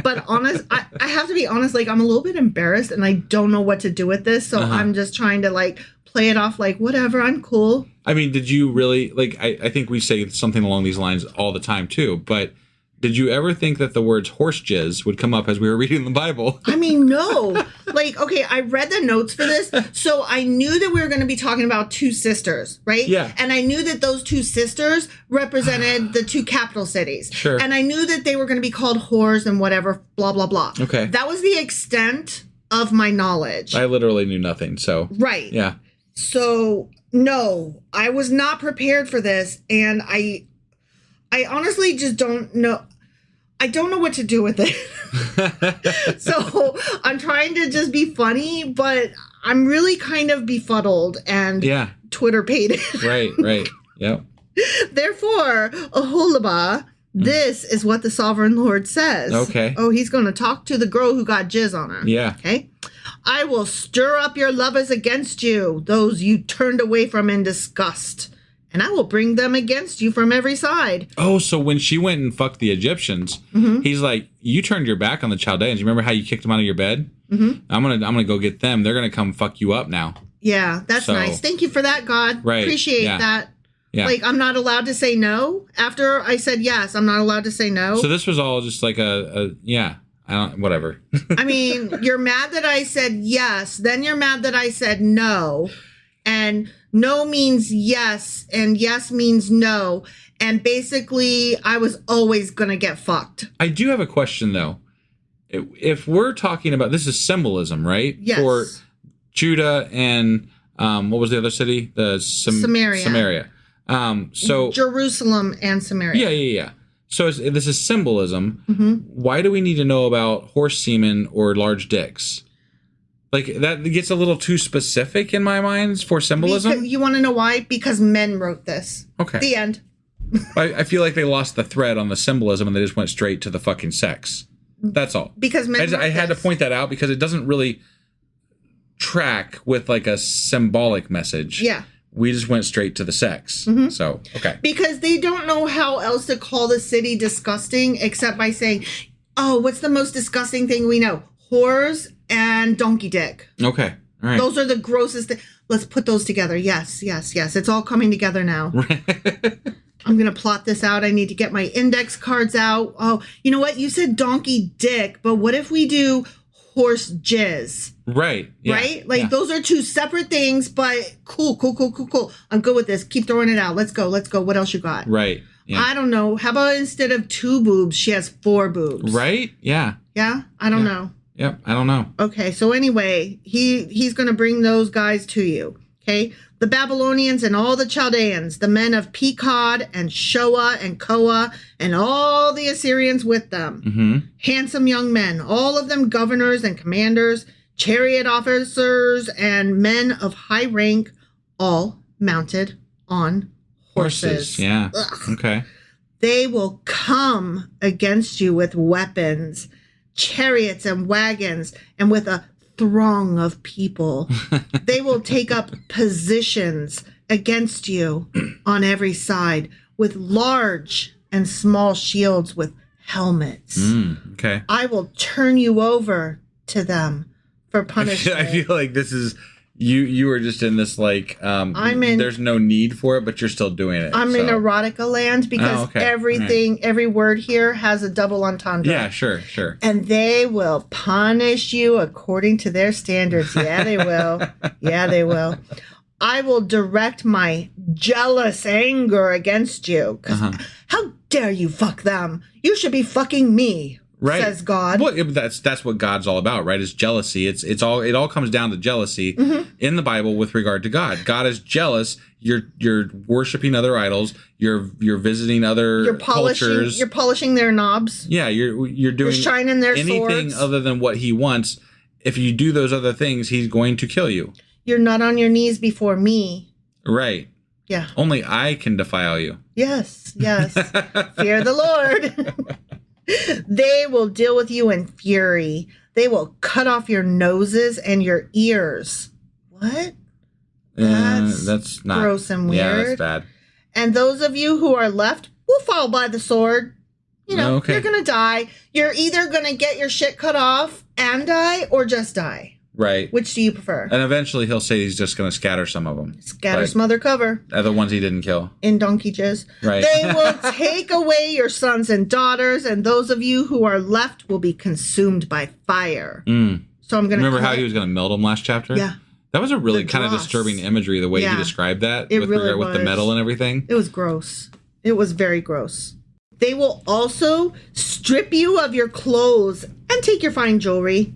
but I have to be honest. Like, I'm a little bit embarrassed, and I don't know what to do with this, so I'm just trying to like play it off like whatever. I'm cool.
I mean, did you really like? I think we say something along these lines all the time too, but. Did you ever think that the words horse jizz would come up as we were reading the Bible?
I mean, no. Like, okay, I read the notes for this, so I knew that we were going to be talking about two sisters, right?
Yeah.
And I knew that those two sisters represented the two capital cities.
Sure.
And I knew that they were going to be called whores and whatever, blah, blah, blah.
Okay.
That was the extent of my knowledge.
I literally knew nothing, so.
Right.
Yeah.
So, no, I was not prepared for this, and I honestly just don't know. I don't know what to do with it. So I'm trying to just be funny, but I'm really kind of befuddled and Twitter pated.
Right. Yep.
Therefore, Aholaba, this is what the sovereign Lord says.
Okay.
Oh, he's going to talk to the girl who got jizz on her.
Yeah.
Okay. I will stir up your lovers against you, those you turned away from in disgust. and I will bring them against you from every side.
Oh, so when she went and fucked the Egyptians, he's like, you turned your back on the Chaldeans. You remember how you kicked them out of your bed? I'm gonna go get them. They're gonna come fuck you up now.
Yeah, that's nice. Thank you for that, God.
Right.
Appreciate that.
Yeah.
Like, I'm not allowed to say no. After I said yes, I'm not allowed to say no.
So this was all just like whatever.
I mean, you're mad that I said yes. Then you're mad that I said no. And no means yes. And yes means no. And basically, I was always going to get fucked.
I do have a question, though. If we're talking about, this is symbolism, right?
Yes.
For Judah and what was the other city? Samaria. So
Jerusalem and Samaria.
Yeah. So this is symbolism. Why do we need to know about horse semen or large dicks? Like, that gets a little too specific in my mind for symbolism.
You want to know why? Because men wrote this.
Okay.
The end.
I feel like they lost the thread on the symbolism and they just went straight to the fucking sex. That's all.
Because men
I had to point that out because it doesn't really track with like a symbolic message.
Yeah.
We just went straight to the sex. So, okay.
Because they don't know how else to call the city disgusting except by saying, oh, what's the most disgusting thing we know? Whores and donkey dick.
Okay. All right.
Those are the grossest things. Let's put those together. Yes. It's all coming together now. I'm going to plot this out. I need to get my index cards out. Oh, you know what? You said donkey dick, but what if we do horse jizz?
Right. Yeah.
Right? Like, those are two separate things, but cool. I'm good with this. Keep throwing it out. Let's go. What else you got?
Right. Yeah.
I don't know. How about instead of 2 boobs, she has 4 boobs?
Right? Yeah.
Yeah? I don't know.
Yep. I don't know.
Okay. So anyway, he's going to bring those guys to you. Okay. The Babylonians and all the Chaldeans, the men of Pekod and Shoa and Koa, and all the Assyrians with them. Handsome young men, all of them governors and commanders, chariot officers, and men of high rank, all mounted on horses.
Yeah.
Ugh.
Okay.
They will come against you with weapons, chariots and wagons, and with a throng of people. They will take up positions against you on every side with large and small shields with helmets.
Okay.
I will turn you over to them for punishment.
I feel like this is you were just in this like there's no need for it, but you're still doing it.
I'm in erotica land because everything, every word here has a double entendre.
Yeah, sure.
And they will punish you according to their standards. Yeah, they will. I will direct my jealous anger against you. How dare you fuck them? You should be fucking me. Right. Says God.
Well, that's what God's all about, right? Is jealousy. It all comes down to jealousy in the Bible with regard to God. God is jealous. You're worshiping other idols. You're visiting other cultures.
You're polishing their knobs.
Yeah, you're doing
shining their
anything
swords.
Other than what He wants. If you do those other things, He's going to kill you.
You're not on your knees before me.
Right.
Yeah.
Only I can defile you.
Yes. Fear the Lord. They will deal with you in fury. They will cut off your noses and your ears. What?
That's not
gross and weird.
Yeah, that's bad.
And those of you who are left will fall by the sword. You're going to die. You're either going to get your shit cut off and die or just die.
Right.
Which do you prefer?
And eventually he'll say he's just going to scatter some of them.
Scatter, smother, cover.
The ones he didn't kill.
In donkey jizz.
Right.
They will take away your sons and daughters, and those of you who are left will be consumed by fire. So I'm going to
remember how he was going to melt them last chapter?
Yeah.
That was a really kind of disturbing imagery, the way he described that. With the metal and everything.
It was gross. It was very gross. They will also strip you of your clothes and take your fine jewelry,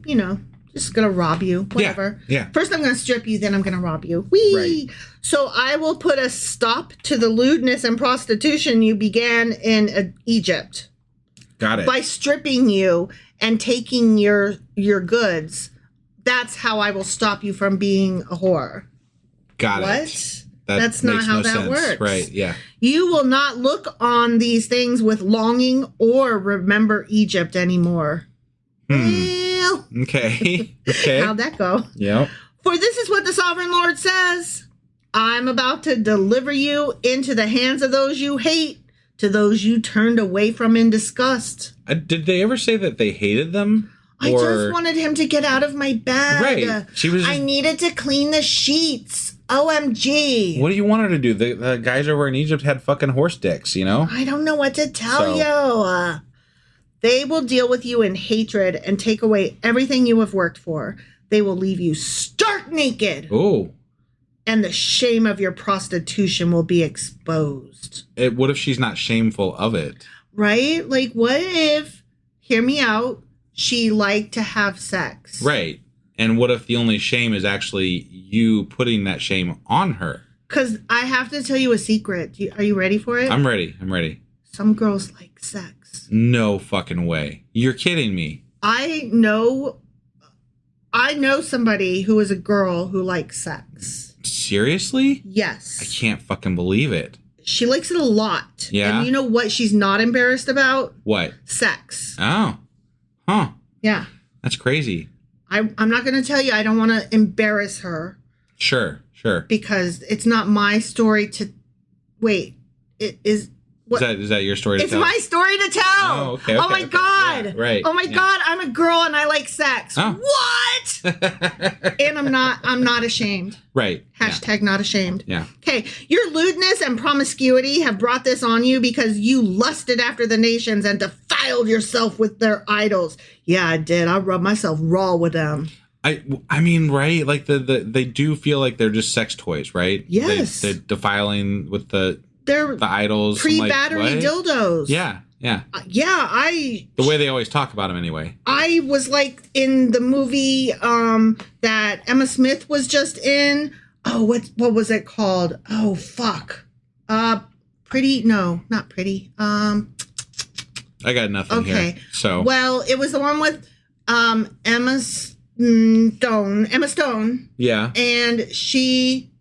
just gonna rob you, whatever.
Yeah.
First I'm gonna strip you, then I'm gonna rob you. Whee! Right. So I will put a stop to the lewdness and prostitution you began in Egypt.
Got it.
By stripping you and taking your goods. That's how I will stop you from being a whore.
Got
what?
It.
That's not how that works.
Right, yeah.
You will not look on these things with longing or remember Egypt anymore. Well,
okay.
How'd that go?
Yep.
For this is what the sovereign Lord says. I'm about to deliver you into the hands of those you hate, to those you turned away from in disgust.
Did they ever say that they hated them?
I just wanted him to get out of my bed.
Right. She was.
I needed to clean the sheets. OMG.
What do you want her to do? The guys over in Egypt had fucking horse dicks, you know?
I don't know what to tell you. They will deal with you in hatred and take away everything you have worked for. They will leave you stark naked.
Ooh.
And the shame of your prostitution will be exposed.
What if she's not shameful of it?
Right? Like, what if, hear me out, she liked to have sex?
Right. And what if the only shame is actually you putting that shame on her?
Because I have to tell you a secret. Are you ready for it?
I'm ready.
Some girls like sex.
No fucking way. You're kidding me.
I know somebody who is a girl who likes sex.
Seriously?
Yes.
I can't fucking believe it.
She likes it a lot.
Yeah?
And you know what she's not embarrassed about?
What?
Sex.
Oh. Huh.
Yeah.
That's crazy.
I'm not going to tell you. I don't want to embarrass her.
Sure.
Because it's not my story to... Wait. It is... What?
Is that your story to tell?
It's my story to tell.
Oh, okay.
Oh my God.
Yeah, right.
Oh my God. I'm a girl and I like sex.
Oh.
What? And I'm not ashamed.
Right.
Hashtag not ashamed.
Yeah.
Okay. Your lewdness and promiscuity have brought this on you because you lusted after the nations and defiled yourself with their idols. Yeah, I did. I rubbed myself raw with them.
I mean, right? Like they do feel like they're just sex toys, right?
Yes.
They're defiling with the idols.
Pre-battery dildos.
Yeah.
The
way they always talk about them anyway.
I was like in the movie that Emma Smith was just in. Oh, what was it called? Oh, fuck. Pretty? No, not Pretty.
I got nothing here. So.
Well, it was the one with Emma Stone. Yeah. And she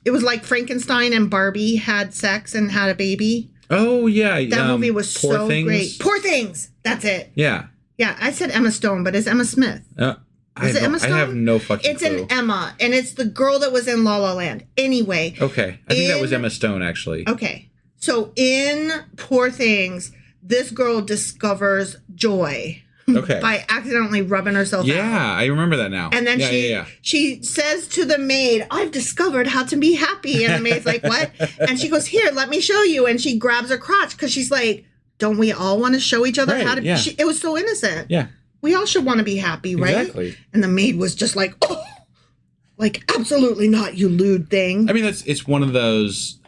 it was like Frankenstein and Barbie had sex and had a baby.
Oh, yeah.
That movie was so great. Poor Things. That's it.
Yeah.
Yeah, I said Emma Stone, but it's Emma Smith. Is it Emma Stone?
I have no fucking
It's
clue.
an Emma, and it's the girl that was in La La Land. Anyway.
Okay. I think that was Emma Stone, actually.
Okay. So in Poor Things, this girl discovers joy.
Okay.
By accidentally rubbing herself out.
Yeah, I remember that now.
And then she says to the maid, I've discovered how to be happy. And the maid's like, what? And she goes, here, let me show you. And she grabs her crotch because she's like, don't we all want to show each other how to be? It was so innocent.
Yeah.
We all should want to be happy, right?
Exactly.
And the maid was just like, oh, like, absolutely not, you lewd thing.
I mean, it's one of those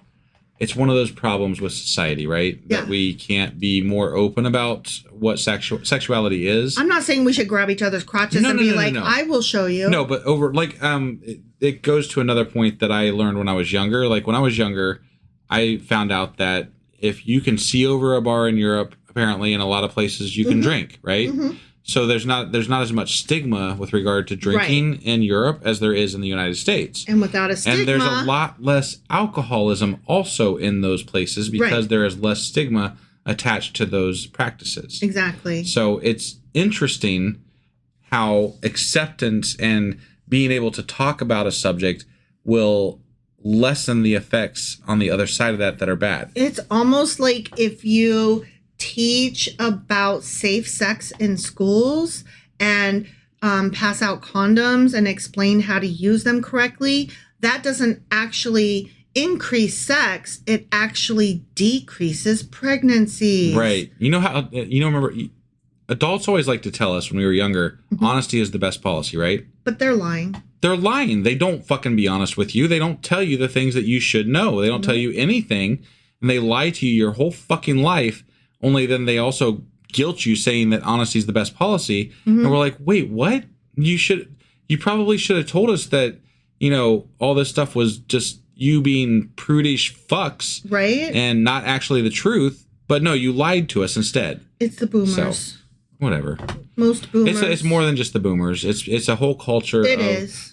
problems with society, right?
Yeah.
That we can't be more open about what sexuality is.
I'm not saying we should grab each other's crotches and be like, I will show you.
No, but it goes to another point that I learned when I was younger. Like when I was younger, I found out that if you can see over a bar in Europe, apparently in a lot of places you can drink, right? Mm-hmm. So there's not as much stigma with regard to drinking in Europe as there is in the United States.
And without a stigma.
And there's a lot less alcoholism also in those places because there is less stigma attached to those practices.
Exactly.
So it's interesting how acceptance and being able to talk about a subject will lessen the effects on the other side of that are bad.
It's almost like if you teach about safe sex in schools and pass out condoms and explain how to use them correctly, that doesn't actually increase sex. It actually decreases pregnancies.
Right. Remember, adults always like to tell us when we were younger, honesty is the best policy, right?
But they're lying.
They're lying. They don't fucking be honest with you. They don't tell you the things that you should know. They don't tell you anything, and they lie to you your whole fucking life. Only then they also guilt you saying that honesty is the best policy. Mm-hmm. And we're like, wait, what? You probably should have told us that, all this stuff was just you being prudish fucks.
Right.
And not actually the truth. But no, you lied to us instead.
It's the boomers.
So, whatever.
Most boomers.
It's more than just the boomers. It's a whole culture.
It is.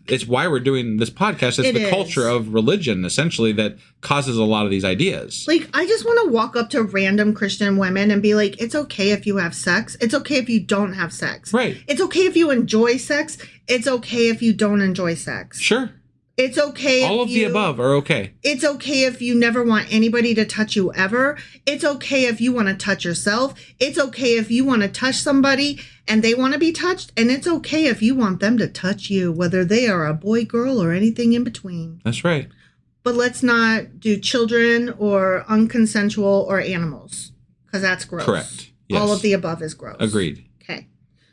It's why we're doing this podcast. It's the culture of religion, essentially, that causes a lot of these ideas.
Like, I just want to walk up to random Christian women and be like, it's okay if you have sex. It's okay if you don't have sex.
Right.
It's okay if you enjoy sex. It's okay if you don't enjoy sex.
Sure.
It's okay.
All of the above are okay.
It's okay if you never want anybody to touch you ever. It's okay if you want to touch yourself. It's okay if you want to touch somebody and they want to be touched. And it's okay if you want them to touch you, whether they are a boy, girl, or anything in between.
That's right.
But let's not do children or unconsensual or animals, because that's gross.
Correct. Yes.
All of the above is gross.
Agreed.
Okay.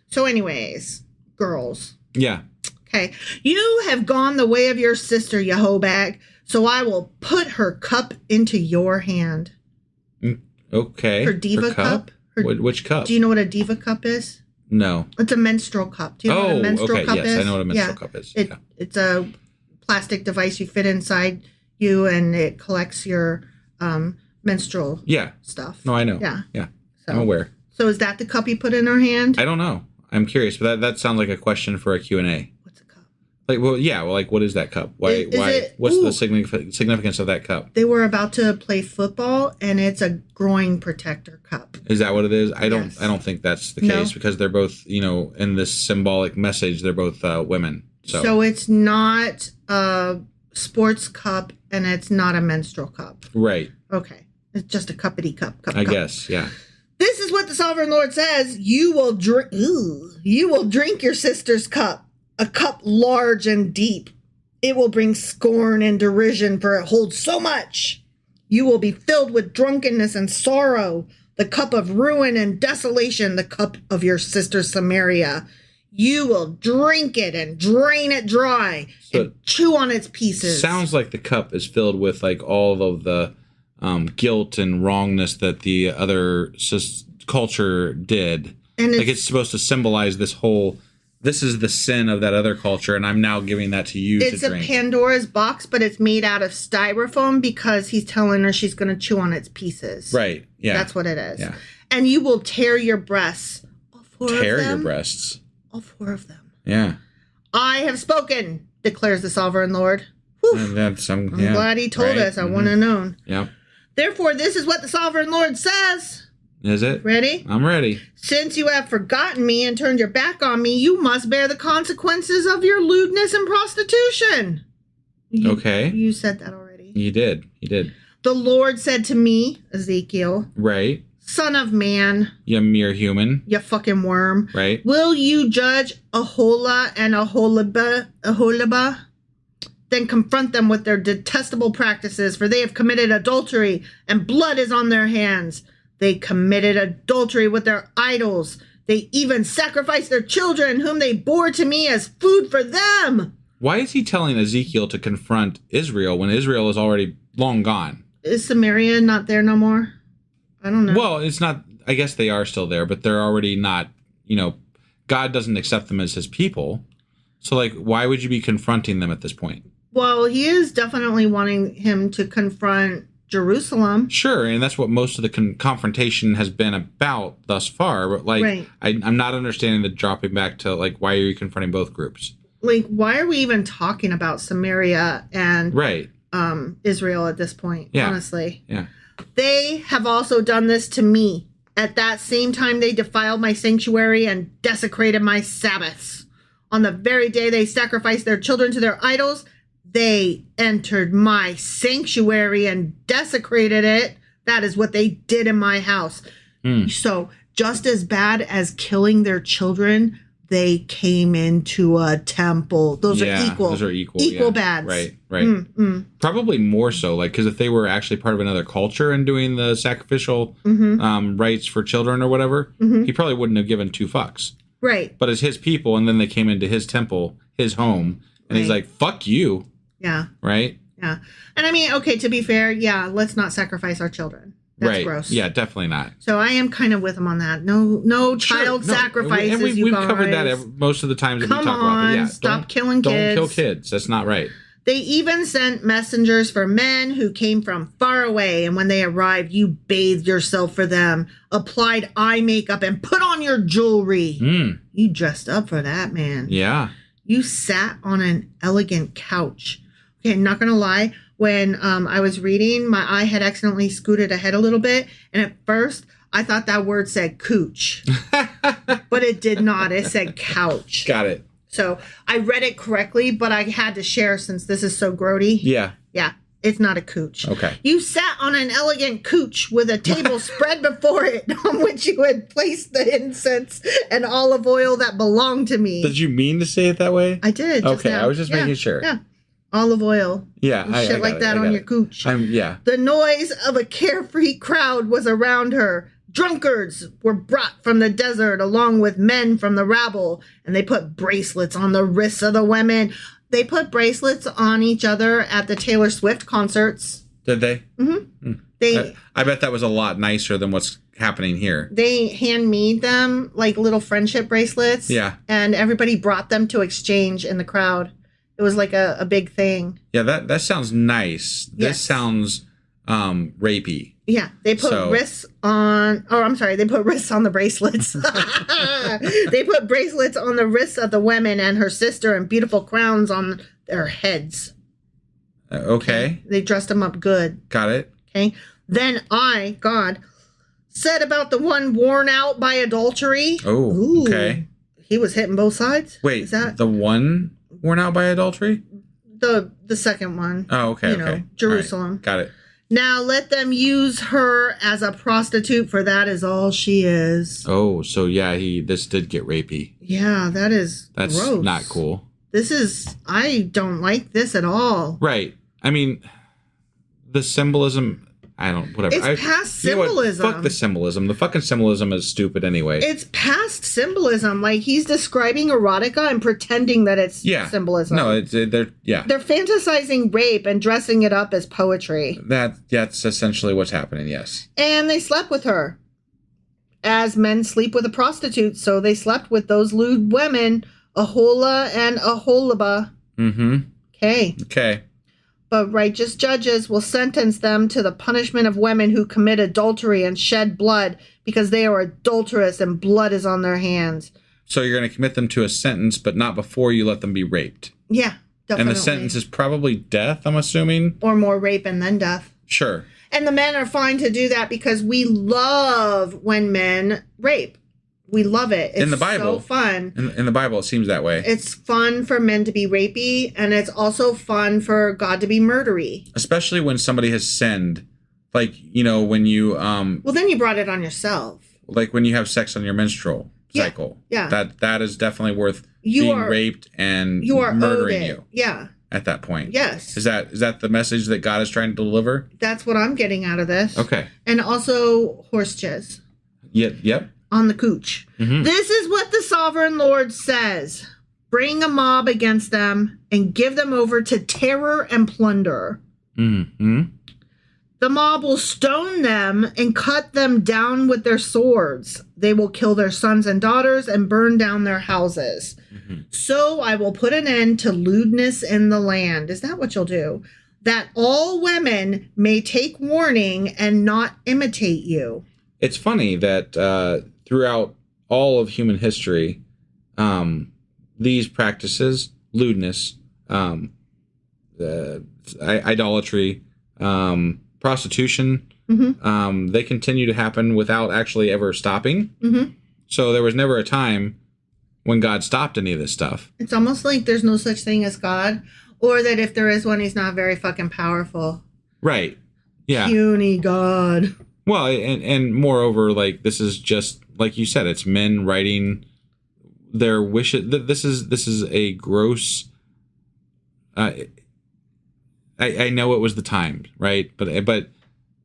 So anyways, girls.
Yeah.
Okay. You have gone the way of your sister, you hoe bag, so I will put her cup into your hand.
Okay.
Her diva cup?
Which cup?
Do you know what a diva cup is?
No.
It's a menstrual cup. Do you know what a menstrual cup is?
Yes, I know what a menstrual cup is.
It's a plastic device you fit inside you, and it collects your menstrual stuff.
No, I know.
Yeah. So,
I'm aware.
So is that the cup you put in her hand?
I don't know. I'm curious, but that sounds like a question for a Q&A.
What's a cup?
Like, well, yeah. Well, like, what is that cup? Why? What's the significance of that cup?
They were about to play football, and it's a groin protector cup.
Is that what it is? I don't.
Yes.
I don't think that's the case because they're both, in this symbolic message, they're both women.
So it's not a sports cup, and it's not a menstrual cup.
Right.
Okay. It's just a cuppity cup.
I guess. Yeah.
This is what the Sovereign Lord says. You will drink your sister's cup, a cup large and deep. It will bring scorn and derision, for it holds so much. You will be filled with drunkenness and sorrow, the cup of ruin and desolation, the cup of your sister Samaria. You will drink it and drain it dry and chew on its pieces.
Sounds like the cup is filled with like all of the guilt and wrongness that the other culture did. And it's supposed to symbolize this is the sin of that other culture, and I'm now giving that to you to drink.
It's a Pandora's box, but it's made out of styrofoam because he's telling her she's going to chew on its pieces.
Right, yeah.
That's what it is.
Yeah.
And you will tear your breasts. All four of them.
Tear your breasts.
All four of them.
Yeah.
I have spoken, declares the Sovereign Lord.
I'm
glad he told us. I want to know.
Yeah.
Therefore, this is what the Sovereign Lord says.
Is it?
Ready?
I'm ready.
Since you have forgotten me and turned your back on me, you must bear the consequences of your lewdness and prostitution.
Okay.
You said that already.
You did.
The Lord said to me, Ezekiel.
Right.
Son of man.
You mere human.
You fucking worm.
Right.
Will you judge Aholah and Aholibah? Then confront them with their detestable practices, for they have committed adultery, and blood is on their hands. They committed adultery with their idols. They even sacrificed their children, whom they bore to me as food for them.
Why is he telling Ezekiel to confront Israel when Israel is already long gone?
Is Samaria not there no more? I don't know.
Well, it's not. I guess they are still there, but they're already not, God doesn't accept them as his people. So, why would you be confronting them at this point?
Well, he is definitely wanting him to confront Jerusalem.
Sure, and that's what most of the confrontation has been about thus far. But,
right.
I'm not understanding the dropping back to, why are you confronting both groups?
Why are we even talking about Samaria and Israel at this point, honestly?
Yeah.
They have also done this to me. At that same time, they defiled my sanctuary and desecrated my Sabbaths. On the very day they sacrificed their children to their idols, they entered my sanctuary and desecrated it. That is what they did in my house. So just as bad as killing their children, they came into a temple. Those are equal.
Those are equal.
Equal bads.
Right. Probably more so, because if they were actually part of another culture and doing the sacrificial rites for children or whatever, he probably wouldn't have given two fucks.
Right.
But as his people, and then they came into his temple, his home, and he's like, fuck you.
Yeah.
Right?
Yeah. And I mean, okay, to be fair, let's not sacrifice our children. That's gross.
Yeah, definitely not. So
I am kind of with him on that. No child sacrifices.
And we've covered that most of the times that we talk about it. Yeah,
stop killing kids.
Don't kill kids. That's not right.
They even sent messengers for men who came from far away, and when they arrived, you bathed yourself for them, applied eye makeup, and put on your jewelry. You dressed up for that, man.
Yeah.
You sat on an elegant couch. Okay, I'm not going to lie. When I was reading, my eye had accidentally scooted ahead a little bit. And at first, I thought that word said cooch. But it did not. It said couch.
Got it.
So I read it correctly, but I had to share since this is so grody.
Yeah.
Yeah. It's not a cooch.
Okay.
You sat on an elegant couch with a table spread before it, on which you had placed the incense and olive oil that belonged to me.
Did you mean to say it that way?
I did.
Okay,
now.
I was just making sure.
Yeah. Olive oil.
Yeah.
And
I
shit
got
like
it,
that
I
on
got
your
it.
cooch.
Yeah.
The noise of a carefree crowd was around her. Drunkards were brought from the desert along with men from the rabble, and they put bracelets on the wrists of the women. They put bracelets on each other at the Taylor Swift concerts.
Did they?
Mm-hmm.
I bet that was a lot nicer than what's happening here.
They handmade them like little friendship bracelets.
Yeah.
And everybody brought them to exchange in the crowd. It was like a big thing.
Yeah, that sounds nice. This
Yes.
sounds rapey.
Yeah, they put wrists on. Oh, I'm sorry. They put wrists on the bracelets. They put bracelets on the wrists of the women and her sister, and beautiful crowns on their heads.
Okay.
They dressed them up good.
Got it.
Okay. Then I, God, said about the one worn out by adultery.
Oh,
Ooh,
okay.
He was hitting both sides.
Wait,
Is that
the one worn out by adultery?
the second one?
Oh, okay.
You know, Jerusalem.
All right, got it.
Now let them use her as a prostitute, for that is all she is.
Oh, so yeah, this did get rapey.
Yeah, that's gross.
Not cool.
I don't like this at all.
Right. I mean, the symbolism, whatever.
It's past
You know what?
symbolism.
Fuck the symbolism. The fucking symbolism is stupid anyway.
It's past symbolism. Like, he's describing erotica and pretending that it's symbolism.
No, they're
fantasizing rape and dressing it up as poetry.
That's essentially what's happening, yes.
And they slept with her. As men sleep with a prostitute, so they slept with those lewd women, Ahola and Aholibah.
Mm-hmm. Okay.
But righteous judges will sentence them to the punishment of women who commit adultery and shed blood, because they are adulterous and blood is on their hands.
So you're going to commit them to a sentence, but not before you let them be raped.
Yeah, definitely.
And the sentence is probably death, I'm assuming?
Or more rape and then death.
Sure.
And the men are fine to do that because we love when men rape. We love it. It's
in the Bible,
so fun.
In the Bible, it seems that way.
It's fun for men to be rapey, and it's also fun for God to be murdery.
Especially when somebody has sinned. Like, when you...
well, then you brought it on yourself.
Like when you have sex on your menstrual cycle.
Yeah.
That is definitely worth being raped and murdering you.
Yeah.
At that point.
Yes.
Is that the message that God is trying to deliver?
That's what I'm getting out of this.
Okay.
And also horse jizz.
Yep.
On the cooch.
Mm-hmm.
This is what the sovereign Lord says. Bring a mob against them and give them over to terror and plunder.
Mm-hmm.
The mob will stone them and cut them down with their swords. They will kill their sons and daughters and burn down their houses. Mm-hmm. So I will put an end to lewdness in the land. Is that what you'll do? That all women may take warning and not imitate you.
It's funny that throughout all of human history, these practices, lewdness, idolatry, prostitution,
mm-hmm.
They continue to happen without actually ever stopping.
Mm-hmm.
So there was never a time when God stopped any of this stuff.
It's almost like there's no such thing as God, or that if there is one, he's not very fucking powerful.
Right. Yeah.
Puny God.
Well, and moreover, like, this is just, like you said, it's men writing their wishes. This is a gross... I know it was the time, right? But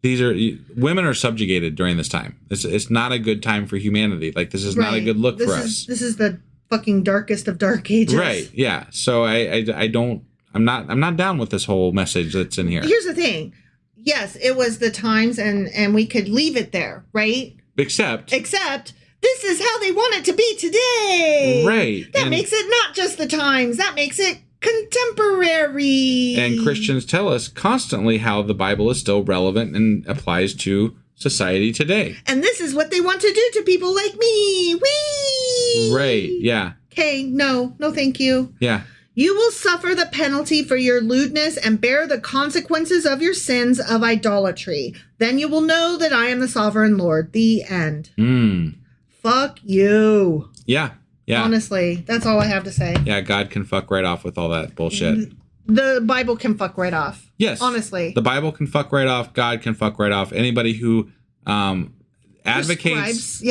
these are... Women are subjugated during this time. It's not a good time for humanity. Like, this is not a good look for us.
This is the fucking darkest of dark ages.
Right, yeah. So I'm not down with this whole message that's in here.
Here's the thing. Yes, it was the times, and we could leave it there, right?
Except
this is how they want it to be today.
Right.
That makes it not just the times. That makes it contemporary.
And Christians tell us constantly how the Bible is still relevant and applies to society today.
And this is what they want to do to people like me. Whee!
Right, yeah.
Okay, no thank you.
Yeah.
You will suffer the penalty for your lewdness and bear the consequences of your sins of idolatry. Then you will know that I am the sovereign Lord. The end.
Mm.
Fuck you.
Yeah. Yeah.
Honestly, that's all I have to say.
Yeah, God can fuck right off with all that bullshit.
The Bible can fuck right off.
Yes.
Honestly.
The Bible can fuck right off. God can fuck right off. Anybody who advocates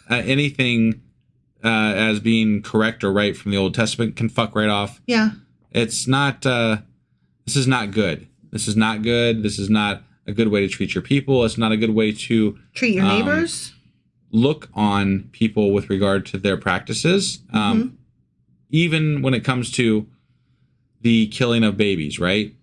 anything as being correct or right from the Old Testament can fuck right off.
Yeah.
It's not, this is not good. This is not good. This is not a good way to treat your people. It's not a good way to
treat your neighbors.
Look on people with regard to their practices. Even when it comes to the killing of babies, right?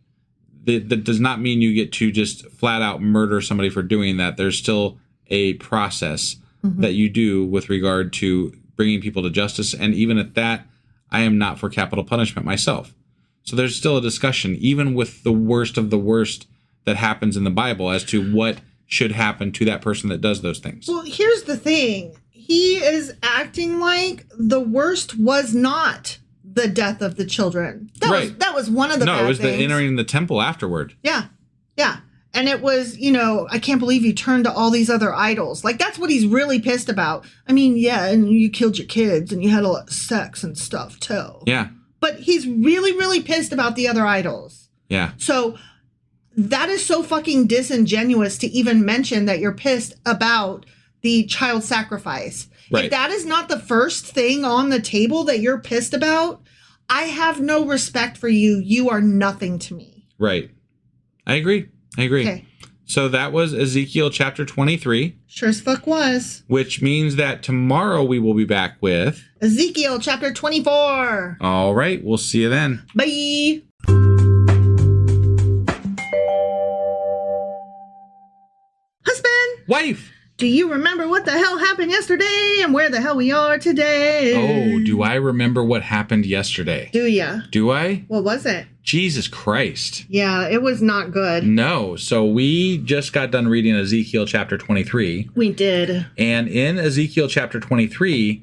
That does not mean you get to just flat out murder somebody for doing that. There's still a process that you do with regard to bringing people to justice. And even at that, I am not for capital punishment myself. So there's still a discussion, even with the worst of the worst that happens in the Bible, as to what should happen to that person that does those things.
Well, here's the thing. He is acting like the worst was not the death of the children. That was one of the bad
it was
things.
the entering the temple afterward.
Yeah. And it was, I can't believe you turned to all these other idols. Like, that's what he's really pissed about. I mean, yeah, and you killed your kids and you had a lot of sex and stuff too.
Yeah.
But he's really, really pissed about the other idols.
Yeah.
So that is so fucking disingenuous to even mention that you're pissed about the child sacrifice.
Right.
If that is not the first thing on the table that you're pissed about, I have no respect for you. You are nothing to me.
Right. I agree.
Okay.
So that was Ezekiel chapter 23.
Sure as fuck was.
Which means that tomorrow we will be back with
Ezekiel chapter 24.
All right. We'll see you then.
Bye. Husband.
Wife.
Do you remember what the hell happened yesterday and where the hell we are today?
Oh, do I remember what happened yesterday?
Do ya?
Do I?
What was it?
Jesus Christ.
Yeah, it was not good.
No. So we just got done reading Ezekiel chapter 23.
We did.
And in Ezekiel chapter 23,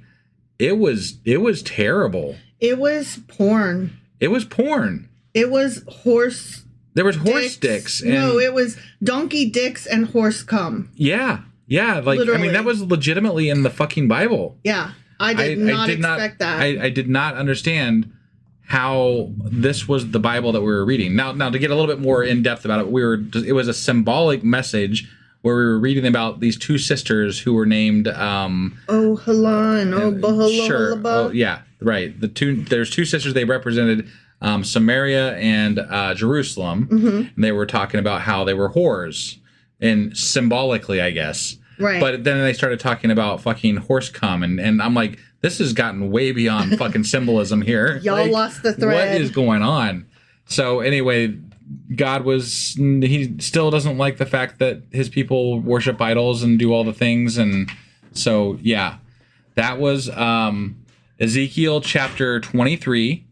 it was terrible.
It was porn.
It was porn.
It was horse.
There was horse dicks. And
no, it was donkey dicks and horse cum.
Yeah. Yeah. Like, literally. I mean, that was legitimately in the fucking Bible.
Yeah. I did not expect that.
I did not understand how this was the Bible that we were reading. Now to get a little bit more in depth about it, it was a symbolic message where we were reading about these two sisters who were named
Ohala and Obahala.
Sure. Oh, yeah, right. There's two sisters. They represented Samaria and Jerusalem. And they were talking about how they were whores, and symbolically, I guess.
Right.
But then they started talking about fucking horse cum, and I'm like, this has gotten way beyond fucking symbolism here.
Y'all lost the thread.
What is going on? So anyway, he still doesn't like the fact that his people worship idols and do all the things. And so, yeah, that was Ezekiel chapter 23,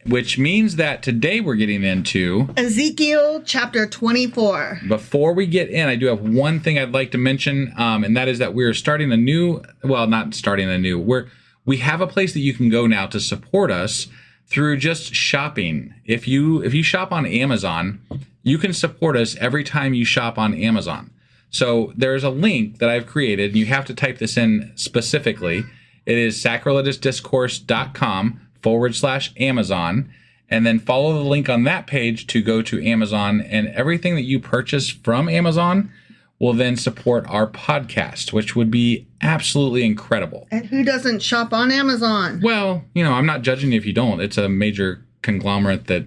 which means that today we're getting into
Ezekiel chapter 24.
Before we get in, I do have one thing I'd like to mention, and that is that we're starting a new, well, not starting a new, we have a place that you can go now to support us through just shopping. If you shop on Amazon, you can support us every time you shop on Amazon. So there's a link that I've created, and you have to type this in specifically. It is sacrilegiousdiscourse.com/Amazon, and then follow the link on that page to go to Amazon, and everything that you purchase from Amazon will then support our podcast, which would be absolutely incredible.
And who doesn't shop on Amazon?
Well, I'm not judging you if you don't. It's a major conglomerate that,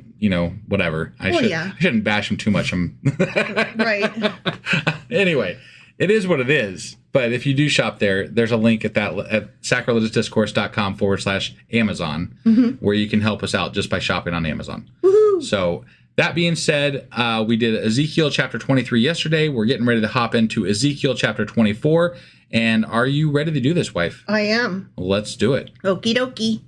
whatever. I shouldn't bash them too much.
Right.
Anyway, it is what it is. But if you do shop there, there's a link at sacrilegiousdiscourse.com/Amazon, where you can help us out just by shopping on Amazon.
Woohoo!
So that being said, we did Ezekiel chapter 23 yesterday. We're getting ready to hop into Ezekiel chapter 24. And are you ready to do this, wife?
I am.
Let's do it.
Okie dokie.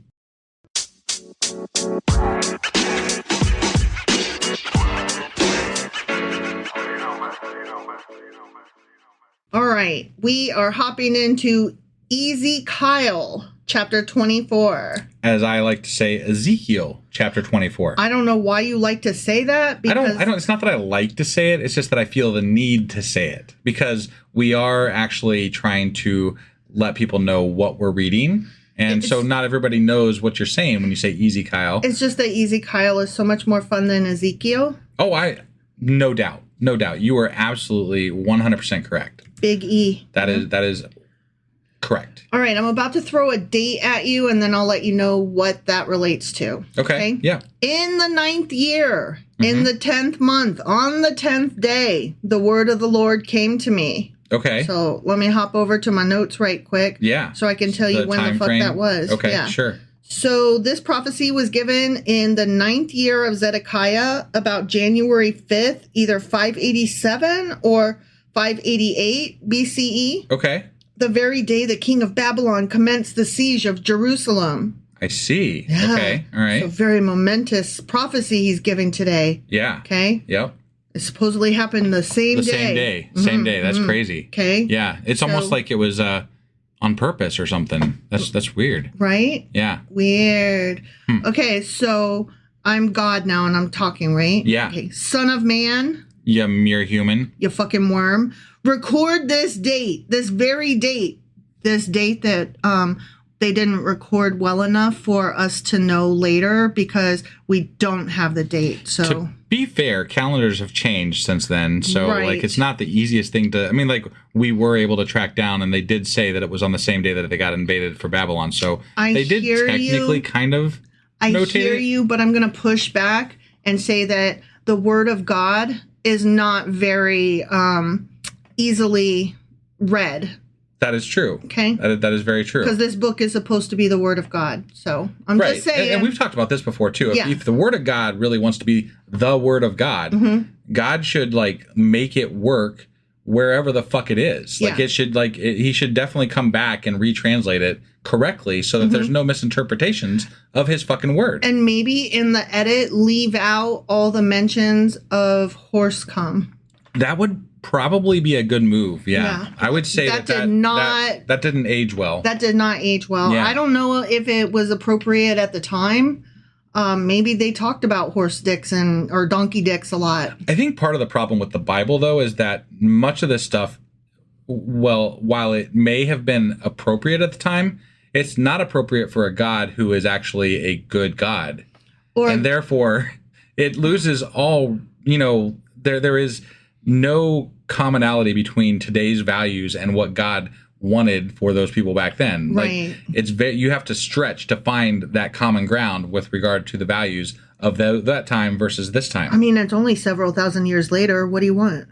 All right, we are hopping into Ezekiel chapter 24.
As I like to say, Ezekiel chapter 24.
I don't know why you like to say that. Because
I don't. It's not that I like to say it. It's just that I feel the need to say it, because we are actually trying to let people know what we're reading. And so not everybody knows what you're saying when you say Easy Kyle.
It's just that Ezekiel is so much more fun than Ezekiel.
Oh, no doubt. No doubt. You are absolutely 100% correct.
Big E.
That is correct.
All right, I'm about to throw a date at you, and then I'll let you know what that relates to.
Okay. Yeah.
In the 9th year, in the 10th month, on the 10th day, the word of the Lord came to me.
Okay.
So let me hop over to my notes right quick.
Yeah.
So I can tell you when the fuck that was.
Okay,
yeah.
Sure.
So this prophecy was given in the 9th year of Zedekiah, about January 5th, either 587 or 588 BCE.
Okay.
The very day the king of Babylon commenced the siege of Jerusalem.
I see.
Yeah.
Okay. All right.
So very momentous prophecy he's giving today.
Yeah.
Okay.
Yep.
It supposedly happened the same day.
Same day. Same day. That's crazy.
Okay.
Yeah. It's almost like it was on purpose or something. That's weird.
Right?
Yeah.
Weird. Okay, so I'm God now and I'm talking, right?
Yeah.
Okay. Son of man.
You mere human.
You fucking worm. Record this date, this very date, this date that they didn't record well enough for us to know later because we don't have the date. So
to be fair, calendars have changed since then. So like it's not the easiest thing to, I mean, like we were able to track down and they did say that it was on the same day that they got invaded for Babylon. So they did technically kind of notate
hear
it.
you, but I'm going to push back and say that the word of God is not very easily read.
That is true.
Okay.
That is very true.
Because this book is supposed to be the word of God. So I'm just saying.
And we've talked about this before too.
Yeah.
If the word of God really wants to be the word of God, God should like make it work wherever the fuck it is. Like it should he should definitely come back and retranslate it correctly so that there's no misinterpretations of his fucking word.
And maybe in the edit, leave out all the mentions of horse cum.
That would probably be a good move. Yeah. I would say that didn't age well.
That did not age well.
Yeah.
I don't know if it was appropriate at the time. Maybe they talked about horse dicks or donkey dicks a lot.
I think part of the problem with the Bible, though, is that much of this stuff, well, while it may have been appropriate at the time, it's not appropriate for a God who is actually a good God. And therefore, it loses all, there is no commonality between today's values and what God wanted for those people back then.
Right.
Like you have to stretch to find that common ground with regard to the values of that time versus this time.
I mean, it's only several thousand years later. What do you want?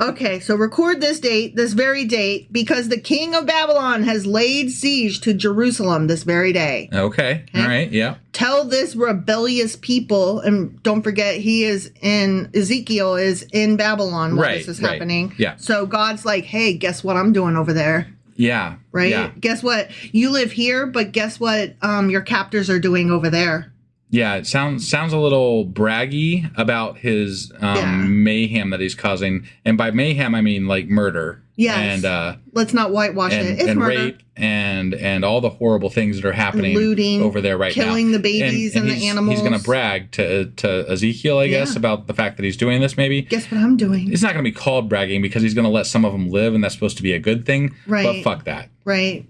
Okay, so record this date, this very date, because the king of Babylon has laid siege to Jerusalem this very day.
Okay. All right. Yeah.
Tell this rebellious people, and don't forget Ezekiel is in Babylon while this is happening.
Yeah.
So God's like, hey, guess what I'm doing over there?
Yeah.
Right?
Yeah.
Guess what? You live here, but guess what your captors are doing over there?
Yeah, it sounds a little braggy about his mayhem that he's causing, and by mayhem I mean like murder.
Yes. And let's not whitewash it. It's murder.
Rape and all the horrible things that are happening
looting,
over there right now.
Killing the babies and the animals.
He's going to brag to Ezekiel, I guess, about the fact that he's doing this. Maybe.
Guess what I'm doing?
It's not going to be called bragging because he's going to let some of them live, and that's supposed to be a good thing.
Right.
But fuck that.
Right.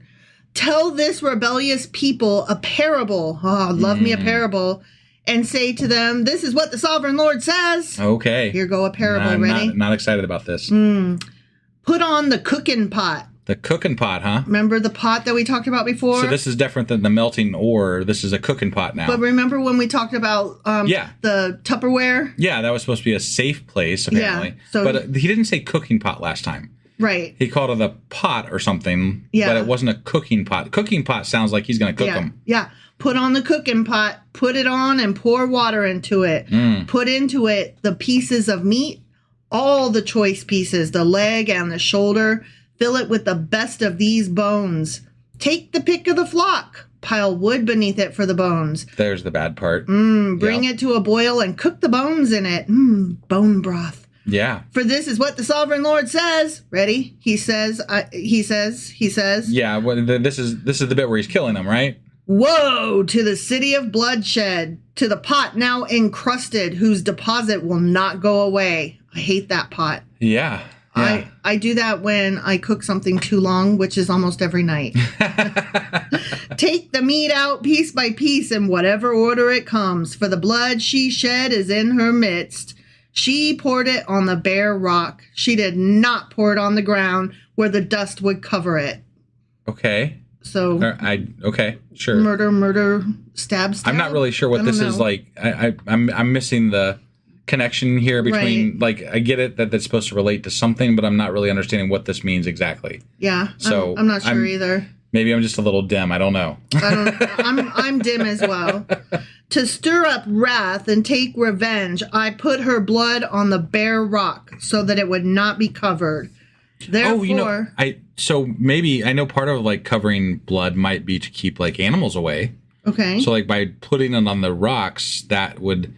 Tell this rebellious people a parable. Oh, love me a parable. And say to them, this is what the sovereign Lord says.
Okay.
Here go a parable. Ready?
Not excited about this.
Put on the cooking pot.
The cooking pot, huh?
Remember the pot that we talked about before?
So this is different than the melting ore. This is a cooking pot now.
But remember when we talked about the Tupperware?
Yeah, that was supposed to be a safe place, apparently.
Yeah, so
but he didn't say cooking pot last time.
Right.
He called it a pot or something.
Yeah.
But it wasn't a cooking pot. Cooking pot sounds like he's going to cook them.
Yeah. Put on the cooking pot, put it on, and pour water into it. Put into it the pieces of meat, all the choice pieces, the leg and the shoulder. Fill it with the best of these bones. Take the pick of the flock. Pile wood beneath it for the bones.
There's the bad part.
Bring it to a boil and cook the bones in it. Bone broth.
Yeah.
For this is what the sovereign Lord says. Ready? He says.
Yeah. Well, this is the bit where he's killing them, right?
Woe to the city of bloodshed, to the pot now encrusted, whose deposit will not go away. I hate that pot.
Yeah. Yeah.
I do that when I cook something too long, which is almost every night. Take the meat out piece by piece in whatever order it comes, for the blood she shed is in her midst. She poured it on the bare rock. She did not pour it on the ground where the dust would cover it.
Okay.
So
okay, sure.
Murder, stab.
I'm not really sure what this is like. I'm missing the connection here between,
Right.
like, I get it that that's supposed to relate to something, but I'm not really understanding what this means exactly.
Yeah.
So
I'm not sure either.
Maybe I'm just a little dim. I don't know.
I'm dim as well. To stir up wrath and take revenge, I put her blood on the bare rock so that it would not be covered. Therefore,
so maybe I know part of like covering blood might be to keep like animals away.
Okay.
So like by putting it on the rocks, that would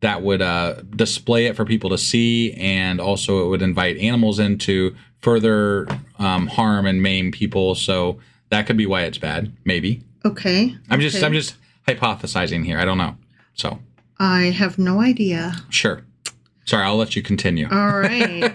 display it for people to see, and also it would invite animals in to further harm and maim people. So that could be why it's bad. Maybe.
Okay.
I'm just hypothesizing here. I don't know. So
I have no idea.
sure. Sorry, I'll let you continue.
All right.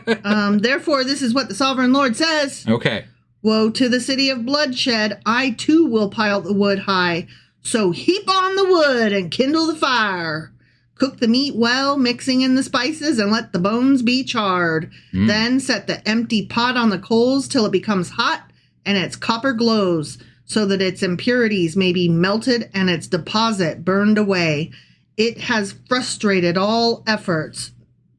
Therefore, this is what the sovereign Lord says.
Okay.
Woe to the city of bloodshed. I too will pile the wood high. So heap on the wood and kindle the fire. Cook the meat well, mixing in the spices, and let the bones be charred. Then set the empty pot on the coals till it becomes hot and its copper glows, so that its impurities may be melted and its deposit burned away. It has frustrated all efforts.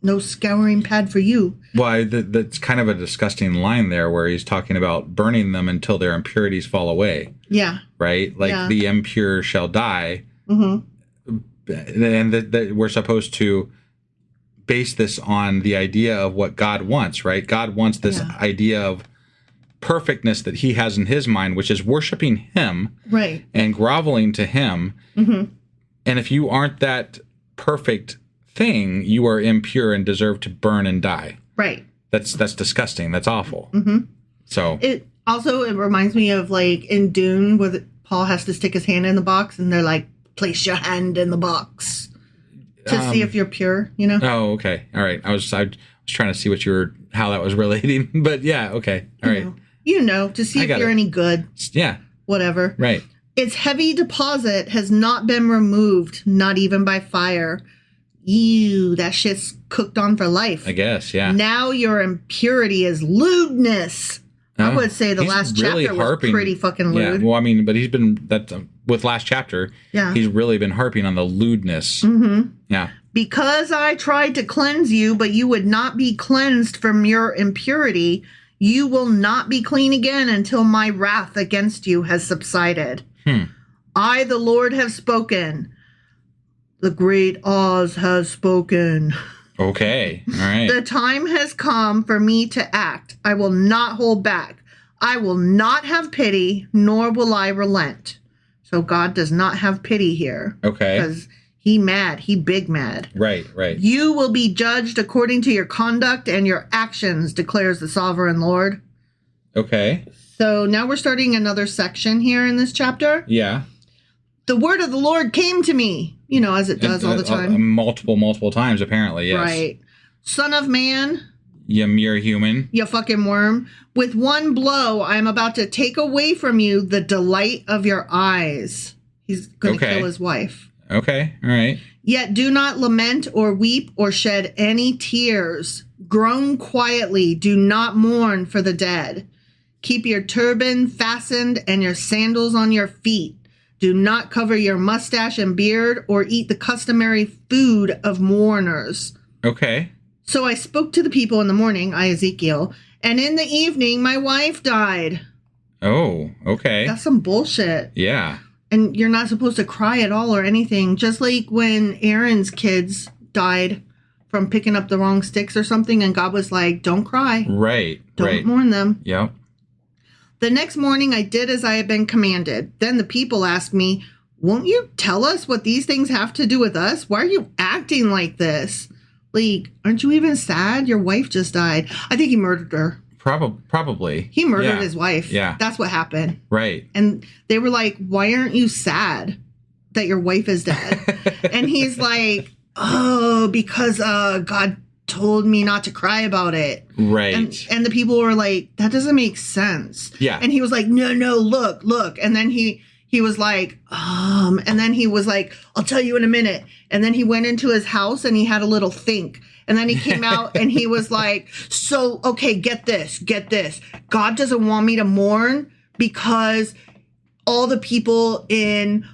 No scouring pad for you.
Well, that's kind of a disgusting line there where he's talking about burning them until their impurities fall away.
Yeah.
Right? Like the impure shall die.
Mm-hmm.
And that we're supposed to base this on the idea of what God wants, right? God wants this idea of perfectness that he has in his mind, which is worshiping him,
right,
and groveling to him.
Mm-hmm.
And if you aren't that perfect thing, you are impure and deserve to burn and die.
Right.
That's disgusting. That's awful.
Mm-hmm.
So
it reminds me of like in Dune where Paul has to stick his hand in the box and they're like, place your hand in the box to see if you're pure, you know?
Oh, okay. All right. I was trying to see how that was relating, but yeah. Okay. All right.
You know, to see if you're any good.
Yeah.
Whatever.
Right.
Its heavy deposit has not been removed, not even by fire. Ew, that shit's cooked on for life.
I guess, yeah.
Now your impurity is lewdness. I would say the last
really
chapter was pretty fucking lewd.
Yeah, well, I mean, but he's been, with last chapter, he's really been harping on the lewdness.
Mm-hmm.
Yeah.
Because I tried to cleanse you, but you would not be cleansed from your impurity, you will not be clean again until my wrath against you has subsided. I, the Lord, have spoken. The great Oz has spoken.
Okay. All right.
The time has come for me to act. I will not hold back. I will not have pity, nor will I relent. So God does not have pity here.
Okay.
Because he mad. He big mad.
Right, right.
You will be judged according to your conduct and your actions, declares the sovereign Lord.
Okay.
So now we're starting another section here in this chapter.
Yeah.
The word of the Lord came to me, as it does all the time.
Multiple times, apparently, yes.
Right. Son of man.
You mere human.
You fucking worm. With one blow, I am about to take away from you the delight of your eyes. He's going to kill his wife.
Okay. All right.
Yet do not lament or weep or shed any tears. Groan quietly. Do not mourn for the dead. Keep your turban fastened and your sandals on your feet. Do not cover your mustache and beard or eat the customary food of mourners.
Okay.
So I spoke to the people in the morning, Ezekiel, and in the evening my wife died.
Oh, okay.
That's some bullshit.
Yeah.
And you're not supposed to cry at all or anything. Just like when Aaron's kids died from picking up the wrong sticks or something, and God was like, don't cry.
Right.
Don't mourn them.
Yep.
The next morning I did as I had been commanded. Then the people asked me, won't you tell us what these things have to do with us? Why are you acting like this? Like, aren't you even sad? Your wife just died. I think he murdered her.
Probably.
He murdered his wife.
Yeah.
That's what happened.
Right.
And they were like, why aren't you sad that your wife is dead? And he's like, oh, because God told me not to cry about it.
Right.
And the people were like, that doesn't make sense.
Yeah.
And he was like, no, look. And then he was like, and then he was like, I'll tell you in a minute. And then he went into his house and he had a little think. And then he came out and he was like, so, okay, get this. God doesn't want me to mourn because all the people in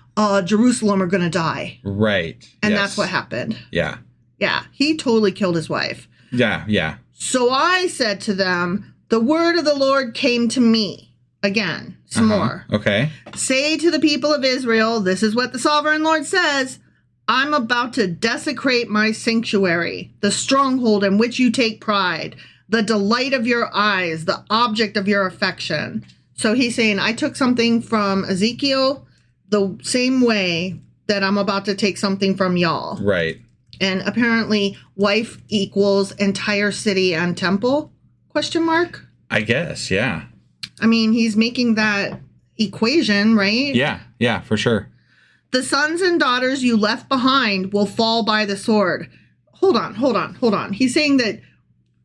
Jerusalem are going to die.
Right.
And
Yes.
that's what happened.
Yeah.
Yeah. He totally killed his wife.
Yeah.
So I said to them, the word of the Lord came to me. Again, some more.
Okay.
Say to the people of Israel, this is what the sovereign Lord says. I'm about to desecrate my sanctuary, the stronghold in which you take pride, the delight of your eyes, the object of your affection. So he's saying, I took something from Ezekiel the same way that I'm about to take something from y'all.
Right.
And apparently wife equals entire city and temple? Question mark?
I guess, yeah.
I mean, he's making that equation, right?
Yeah, for sure.
The sons and daughters you left behind will fall by the sword. Hold on. He's saying that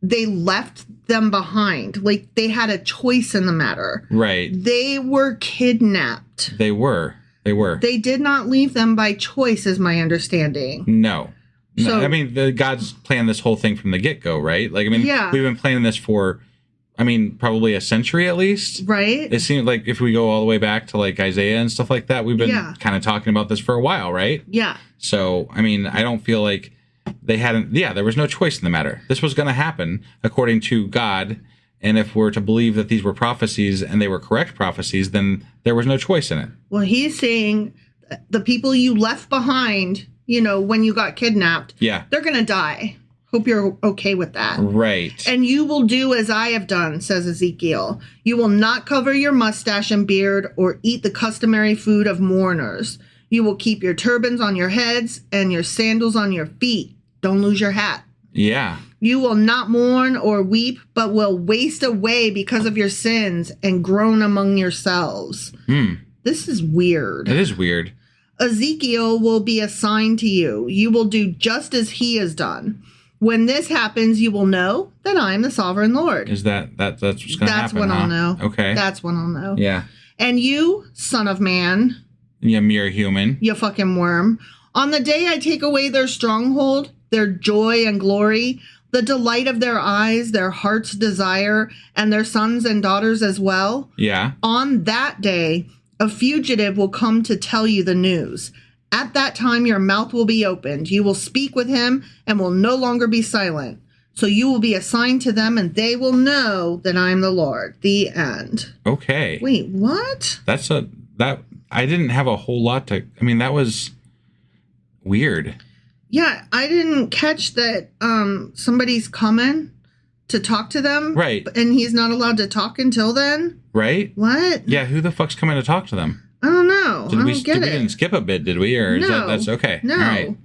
they left them behind. Like they had a choice in the matter.
Right.
They were kidnapped.
They were.
They did not leave them by choice, is my understanding.
No.
So,
I mean, God's planned this whole thing from the get-go, right? Like, I mean,
Yeah.
we've been planning this for, probably a century at least.
right?
It seems like if we go all the way back to like Isaiah and stuff like that, we've been
Yeah.
kind of talking about this for a while, right?
Yeah.
So, I don't feel like they hadn't, there was no choice in the matter. This was going to happen according to God. And if we're to believe that these were prophecies and they were correct prophecies, then there was no choice in it.
Well, he's saying the people you left behind, when you got kidnapped,
Yeah.
they're going to die. Hope you're okay with that.
Right.
And you will do as I have done, says Ezekiel. You will not cover your mustache and beard or eat the customary food of mourners. You will keep your turbans on your heads and your sandals on your feet. Don't lose your hat.
Yeah.
You will not mourn or weep, but will waste away because of your sins and groan among yourselves. This is weird.
It is weird.
Ezekiel will be a sign to you. You will do just as he has done. When this happens, you will know that I am the sovereign Lord.
Is that's what's going to happen?
That's when I'll know.
Okay.
That's when I'll know.
Yeah.
And you, son of man,
Yeah, mere human.
you fucking worm, on the day I take away their stronghold, their joy and glory, the delight of their eyes, their heart's desire, and their sons and daughters as well,
Yeah.
on that day, a fugitive will come to tell you the news. At that time, your mouth will be opened. You will speak with him and will no longer be silent. So you will be a sign to them and they will know that I am the Lord. The end.
Okay.
Wait, what?
I didn't have a whole lot to, that was weird.
Yeah, I didn't catch that somebody's coming to talk to them.
Right.
And he's not allowed to talk until then?
Right?
What?
Yeah, who the fuck's coming to talk to them?
I don't know. I don't
We
get it.
didn't skip a bit, did we? Or is
No.
that's okay.
No.
All right.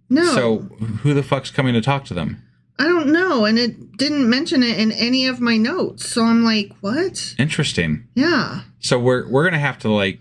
No.
So who the fuck's coming to talk to them?
I don't know. And it didn't mention it in any of my notes. So I'm like, what?
Interesting.
Yeah.
So we're going to have to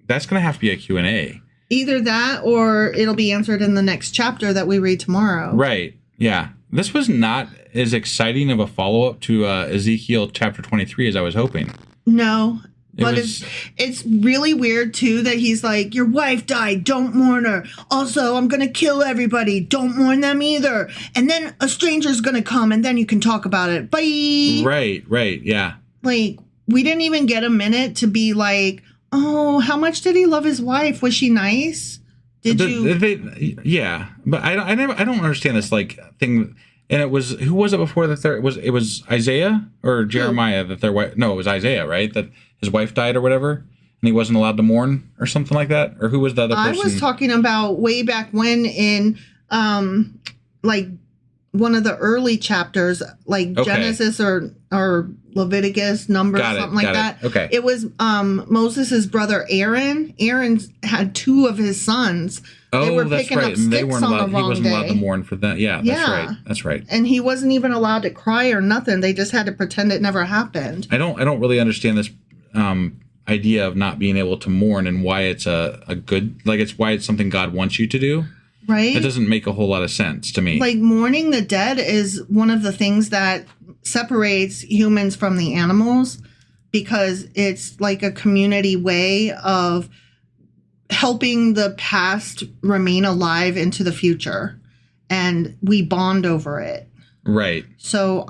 that's going to have to be a Q&A.
Either that or it'll be answered in the next chapter that we read tomorrow.
Right. Yeah. This was not as exciting of a follow-up to Ezekiel chapter 23 as I was hoping.
No. But
was-
it's really weird, too, that he's like, your wife died. Don't mourn her. Also, I'm going to kill everybody. Don't mourn them either. And then a stranger's going to come and then you can talk about it. Bye.
Right. Yeah.
Like, we didn't even get a minute to be like, oh, how much did he love his wife? Was she nice?
Yeah, but I don't understand this thing. And it was, who was it before the third? It was Isaiah or Jeremiah that their wife? No, it was Isaiah, right? That his wife died or whatever, and he wasn't allowed to mourn or something like that. Or who was the other person?
I was talking about way back when in one of the early chapters, like
Okay.
Genesis or Leviticus, Numbers, something like that.
Okay.
It was Moses' brother Aaron. Aaron had two of his sons. They were
that's
picking
right.
up
And they
sticks
weren't
on
allowed.
the wrong
He wasn't allowed to
day.
mourn for that. Yeah,
Yeah.
That's right.
And he wasn't even allowed to cry or nothing. They just had to pretend it never happened.
I don't really understand this idea of not being able to mourn and why it's a good, it's why it's something God wants you to do.
Right?
It doesn't make a whole lot of sense to me.
Like, mourning the dead is one of the things that separates humans from the animals, because it's like a community way of helping the past remain alive into the future, and we bond over it.
Right.
So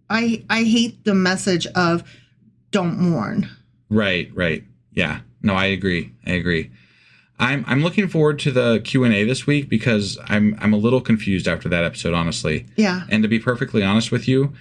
I hate the message of don't mourn.
Right. Yeah. No, I agree. I'm looking forward to the Q&A this week because I'm a little confused after that episode, honestly.
Yeah.
And to be perfectly honest with you,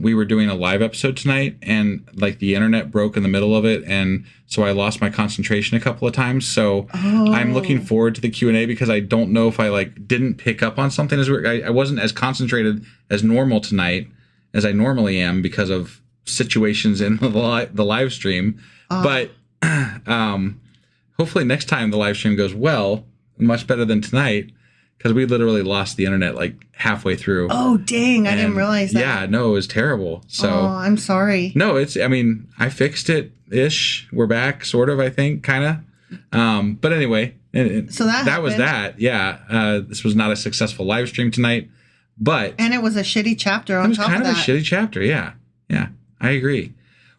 we were doing a live episode tonight, and like the internet broke in the middle of it, and so I lost my concentration a couple of times. So I'm looking forward to the Q&A because I don't know if I like didn't pick up on something as I wasn't as concentrated as normal tonight as I normally am because of situations in the live stream. But hopefully next time the live stream goes well, much better than tonight. Because we literally lost the internet like halfway through.
Oh, dang. I didn't realize that.
Yeah, no, it was terrible. So,
I'm sorry.
No, I fixed it-ish. We're back, sort of, I think, kind of. But anyway,
so that
was that. Yeah, this was not a successful live stream tonight. But
and it was a shitty chapter on top of that.
It was kind of a shitty chapter, yeah. Yeah, I agree.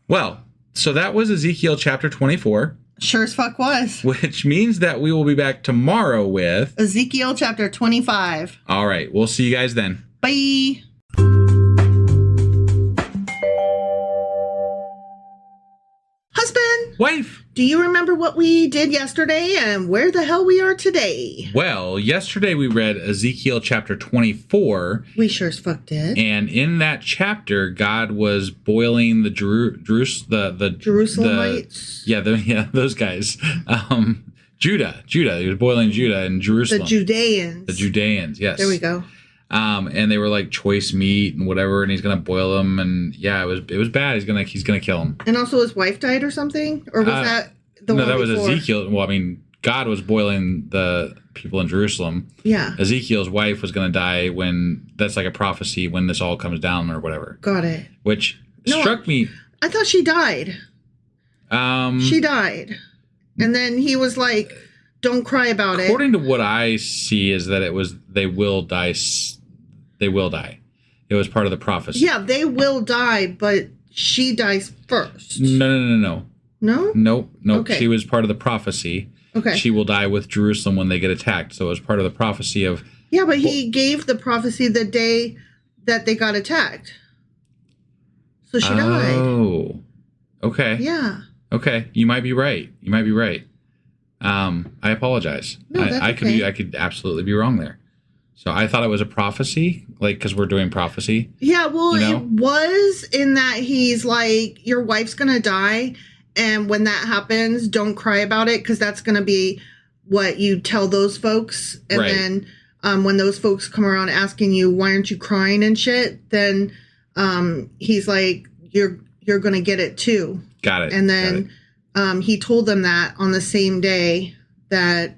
Well, so that was Ezekiel chapter 24.
Sure as fuck was.
Which means that we will be back tomorrow with
Ezekiel chapter 25.
All right. We'll see you guys then.
Bye. Husband.
Wife.
Do you remember what we did yesterday and where the hell we are today?
Well, yesterday we read Ezekiel chapter 24.
We sure as fuck did.
And in that chapter, God was boiling the Jerusalemites. Those guys. Judah. He was boiling Judah and Jerusalem.
The
Judeans, yes.
There we go.
And they were like choice meat and whatever, and he's gonna boil them, and yeah, it was bad. He's gonna kill them.
And also his wife died or something, or was that the one before?
No, that was Ezekiel. Well, I mean, God was boiling the people in Jerusalem.
Yeah.
Ezekiel's wife was gonna die that's like a prophecy when this all comes down or whatever.
Got it.
Which struck me.
I thought she died. She died, and then he was like, "Don't cry about it."
According to what I see, is that it was they will die. They will die. It was part of the prophecy.
Yeah, they will die, but she dies first.
No.
No?
Nope.
Okay.
She was part of the prophecy.
Okay.
She will die with Jerusalem when they get attacked. So it was part of the prophecy of...
Yeah, but he gave the prophecy the day that they got attacked. So she died.
Oh. Okay.
Yeah.
Okay. You might be right. I apologize.
No, that's okay.
I could absolutely be wrong there. So I thought it was a prophecy, like, because we're doing prophecy.
Yeah, well,
you know?
It was in that he's like, your wife's going to die. And when that happens, don't cry about it, because that's going to be what you tell those folks. And
right.
Then when those folks come around asking you, why aren't you crying and shit? Then he's like, you're going to get it too.
Got it.
And then he told them that on the same day that...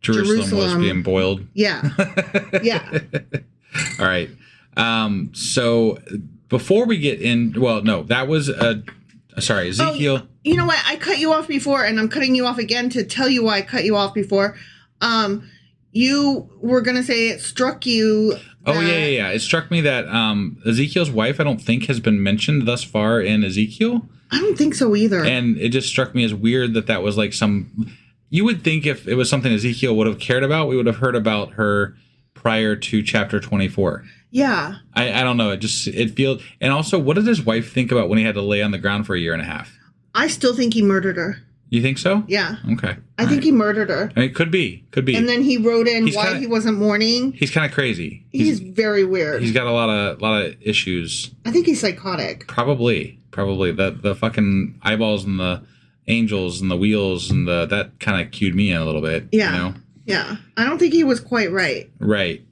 Jerusalem was being boiled.
Yeah. Yeah.
All right. So before we get in, well, no, that was Ezekiel.
Oh, you know what? I cut you off before, and I'm cutting you off again to tell you why I cut you off before. You were going to say it struck you.
Oh, yeah. It struck me that Ezekiel's wife, I don't think, has been mentioned thus far in Ezekiel.
I don't think so either.
And it just struck me as weird that was like you would think if it was something Ezekiel would have cared about, we would have heard about her prior to chapter 24.
Yeah.
I don't know. It feels... And also, what did his wife think about when he had to lay on the ground for a year and a half?
I still think he murdered her.
You think so?
Yeah.
Okay.
I think he murdered her.
I mean, could be.
And then he wrote in why he wasn't mourning.
He's kind of crazy.
He's very weird.
He's got a lot of issues.
I think he's psychotic.
Probably. The fucking eyeballs and the angels and the wheels and that kind of cued me in a little bit.
Yeah.
You know?
Yeah. I don't think he was quite right.
Right.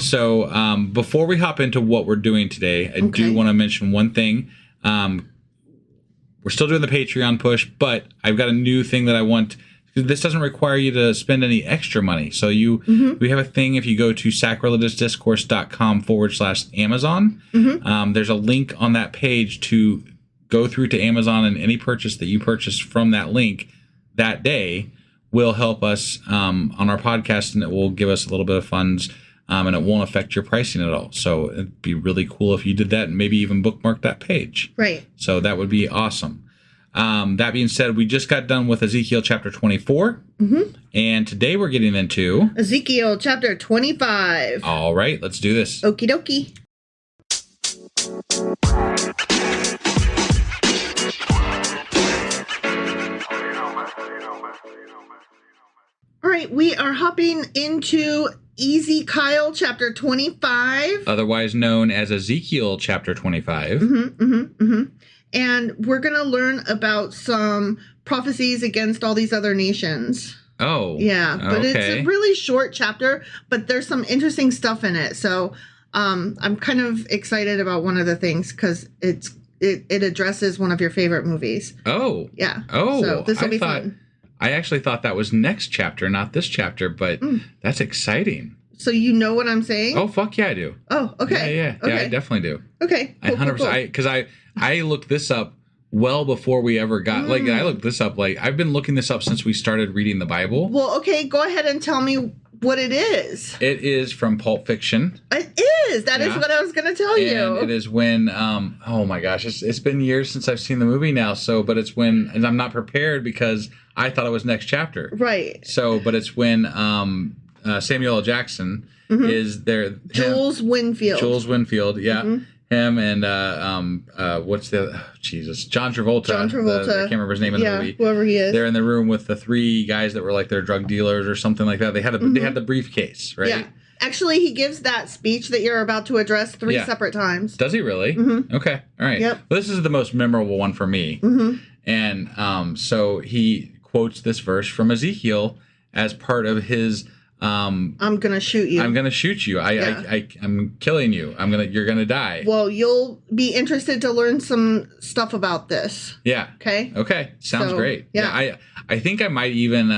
So before we hop into what we're doing today, I do want to mention one thing. We're still doing the Patreon push, but I've got a new thing that I want. This doesn't require you to spend any extra money. So we have a thing if you go to sacrilegiousdiscourse.com/Amazon. There's a link on that page to go through to Amazon, and any purchase that you purchase from that link that day will help us on our podcast, and it will give us a little bit of funds, and it won't affect your pricing at all. So it'd be really cool if you did that and maybe even bookmark that page.
Right.
So that would be awesome. That being said, we just got done with Ezekiel chapter 24. And today we're getting into
Ezekiel chapter 25.
All right, let's do this.
Okie dokie. All right, we are hopping into Ezekiel chapter 25.
Otherwise known as Ezekiel chapter 25.
And we're going to learn about some prophecies against all these other nations.
Oh.
Yeah, but
okay.
It's a really short chapter, but there's some interesting stuff in it. So I'm kind of excited about one of the things because it addresses one of your favorite movies.
Oh.
Yeah.
Oh.
So this will be fun.
I actually thought that was next chapter, not this chapter, but that's exciting.
So you know what I'm saying?
Oh, fuck yeah, I do.
Oh, okay.
Yeah,
okay.
I definitely do.
Okay.
Cool, 100%. Because I looked this up well before we ever got, I looked this up, I've been looking this up since we started reading the Bible.
Well, okay, go ahead and tell me what it is.
It is from Pulp Fiction.
It is. That is what I was going to tell you.
And it is when, oh my gosh, it's been years since I've seen the movie now. So, but it's when, and I'm not prepared because I thought it was next chapter.
Right.
So, but it's when Samuel L. Jackson is there.
Jules Winfield.
Yeah. Him and what's the Jesus? John Travolta. I can't remember his name in the movie.
Whoever he is.
They're in the room with the three guys that were like their drug dealers or something like that. They had they had the briefcase, right? Yeah.
Actually, he gives that speech that you're about to address three separate times.
Does he really? Okay. All right.
Yep.
Well, this is the most memorable one for me. And so he quotes this verse from Ezekiel as part of his I'm gonna shoot you. I'm gonna shoot you. I'm killing you. You're gonna die.
Well, you'll be interested to learn some stuff about this.
Yeah. Okay. Sounds great.
Yeah.
I think I might even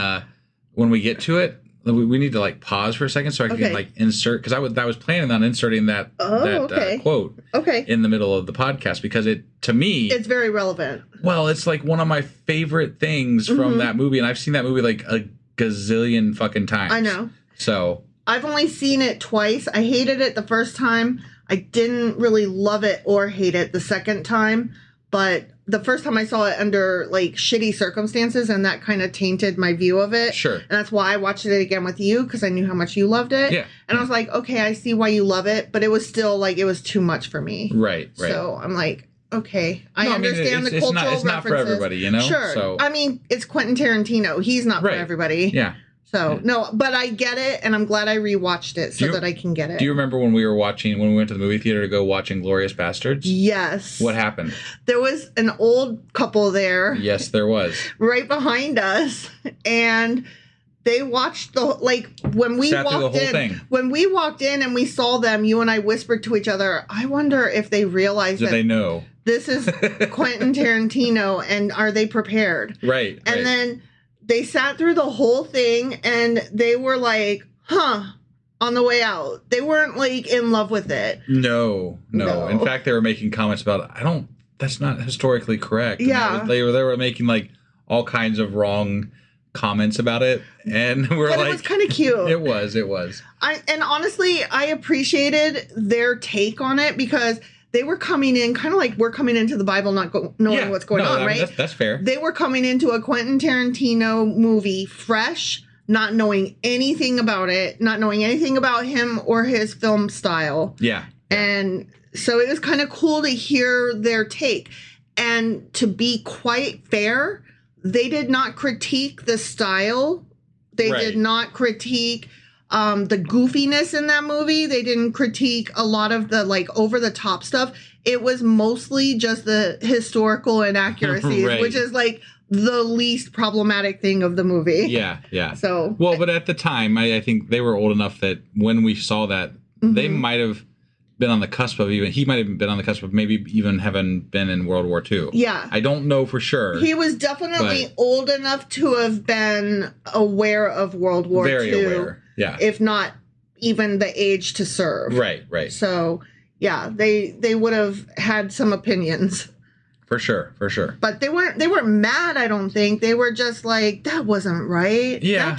when we get to it, we need to pause for a second so I can insert, because I was planning on inserting that quote in the middle of the podcast, because to me
it's very relevant.
Well, it's one of my favorite things from that movie, and I've seen that movie a gazillion fucking times.
I know.
So
I've only seen it twice. I hated it the first time. I didn't really love it or hate it the second time. But the first time I saw it under shitty circumstances, and that kind of tainted my view of it.
Sure.
And that's why I watched it again with you, because I knew how much you loved it.
Yeah.
And I was like, okay, I see why you love it, but it was still it was too much for me.
Right.
So I'm like, okay, I understand the cultural references.
It's not for everybody, you know?
Sure.
So.
I mean, it's Quentin Tarantino. He's not for everybody.
Yeah.
So, no, but I get it, and I'm glad I rewatched it so that I can get it.
Do you remember when we went to the movie theater to go watch Inglourious Bastards?
Yes.
What happened?
There was an old couple there.
Yes, there was.
Right behind us, and they watched when we walked in and we saw them, you and I whispered to each other, I wonder if they realize that
they know
this is Quentin Tarantino, and are they prepared?
Right.
And then they sat through the whole thing, and they were like, on the way out. They weren't in love with it. No. In fact, they were making comments about, that's not historically correct.
Yeah. They were making all kinds of wrong comments about it, and we're
but it was kind of cute.
It was.
And honestly, I appreciated their take on it, because they were coming in kind of like we're coming into the Bible not knowing what's going on, right?
That's fair.
They were coming into a Quentin Tarantino movie fresh, not knowing anything about it, not knowing anything about him or his film style.
Yeah.
And so it was kind of cool to hear their take. And to be quite fair, they did not critique the style. They did not critique the goofiness in that movie. They didn't critique a lot of the over the top stuff. It was mostly just the historical inaccuracies, which is the least problematic thing of the movie.
Yeah.
So
but at the time, I think they were old enough that when we saw that, they might have been on the cusp of he might have been on the cusp of maybe even having been in World War II.
Yeah.
I don't know for sure.
He was definitely old enough to have been aware of World War II.
Very aware. Yeah.
If not even the age to serve.
Right.
So, yeah, they would have had some opinions.
For sure.
But they weren't mad, I don't think. They were just like, that wasn't right.
Yeah.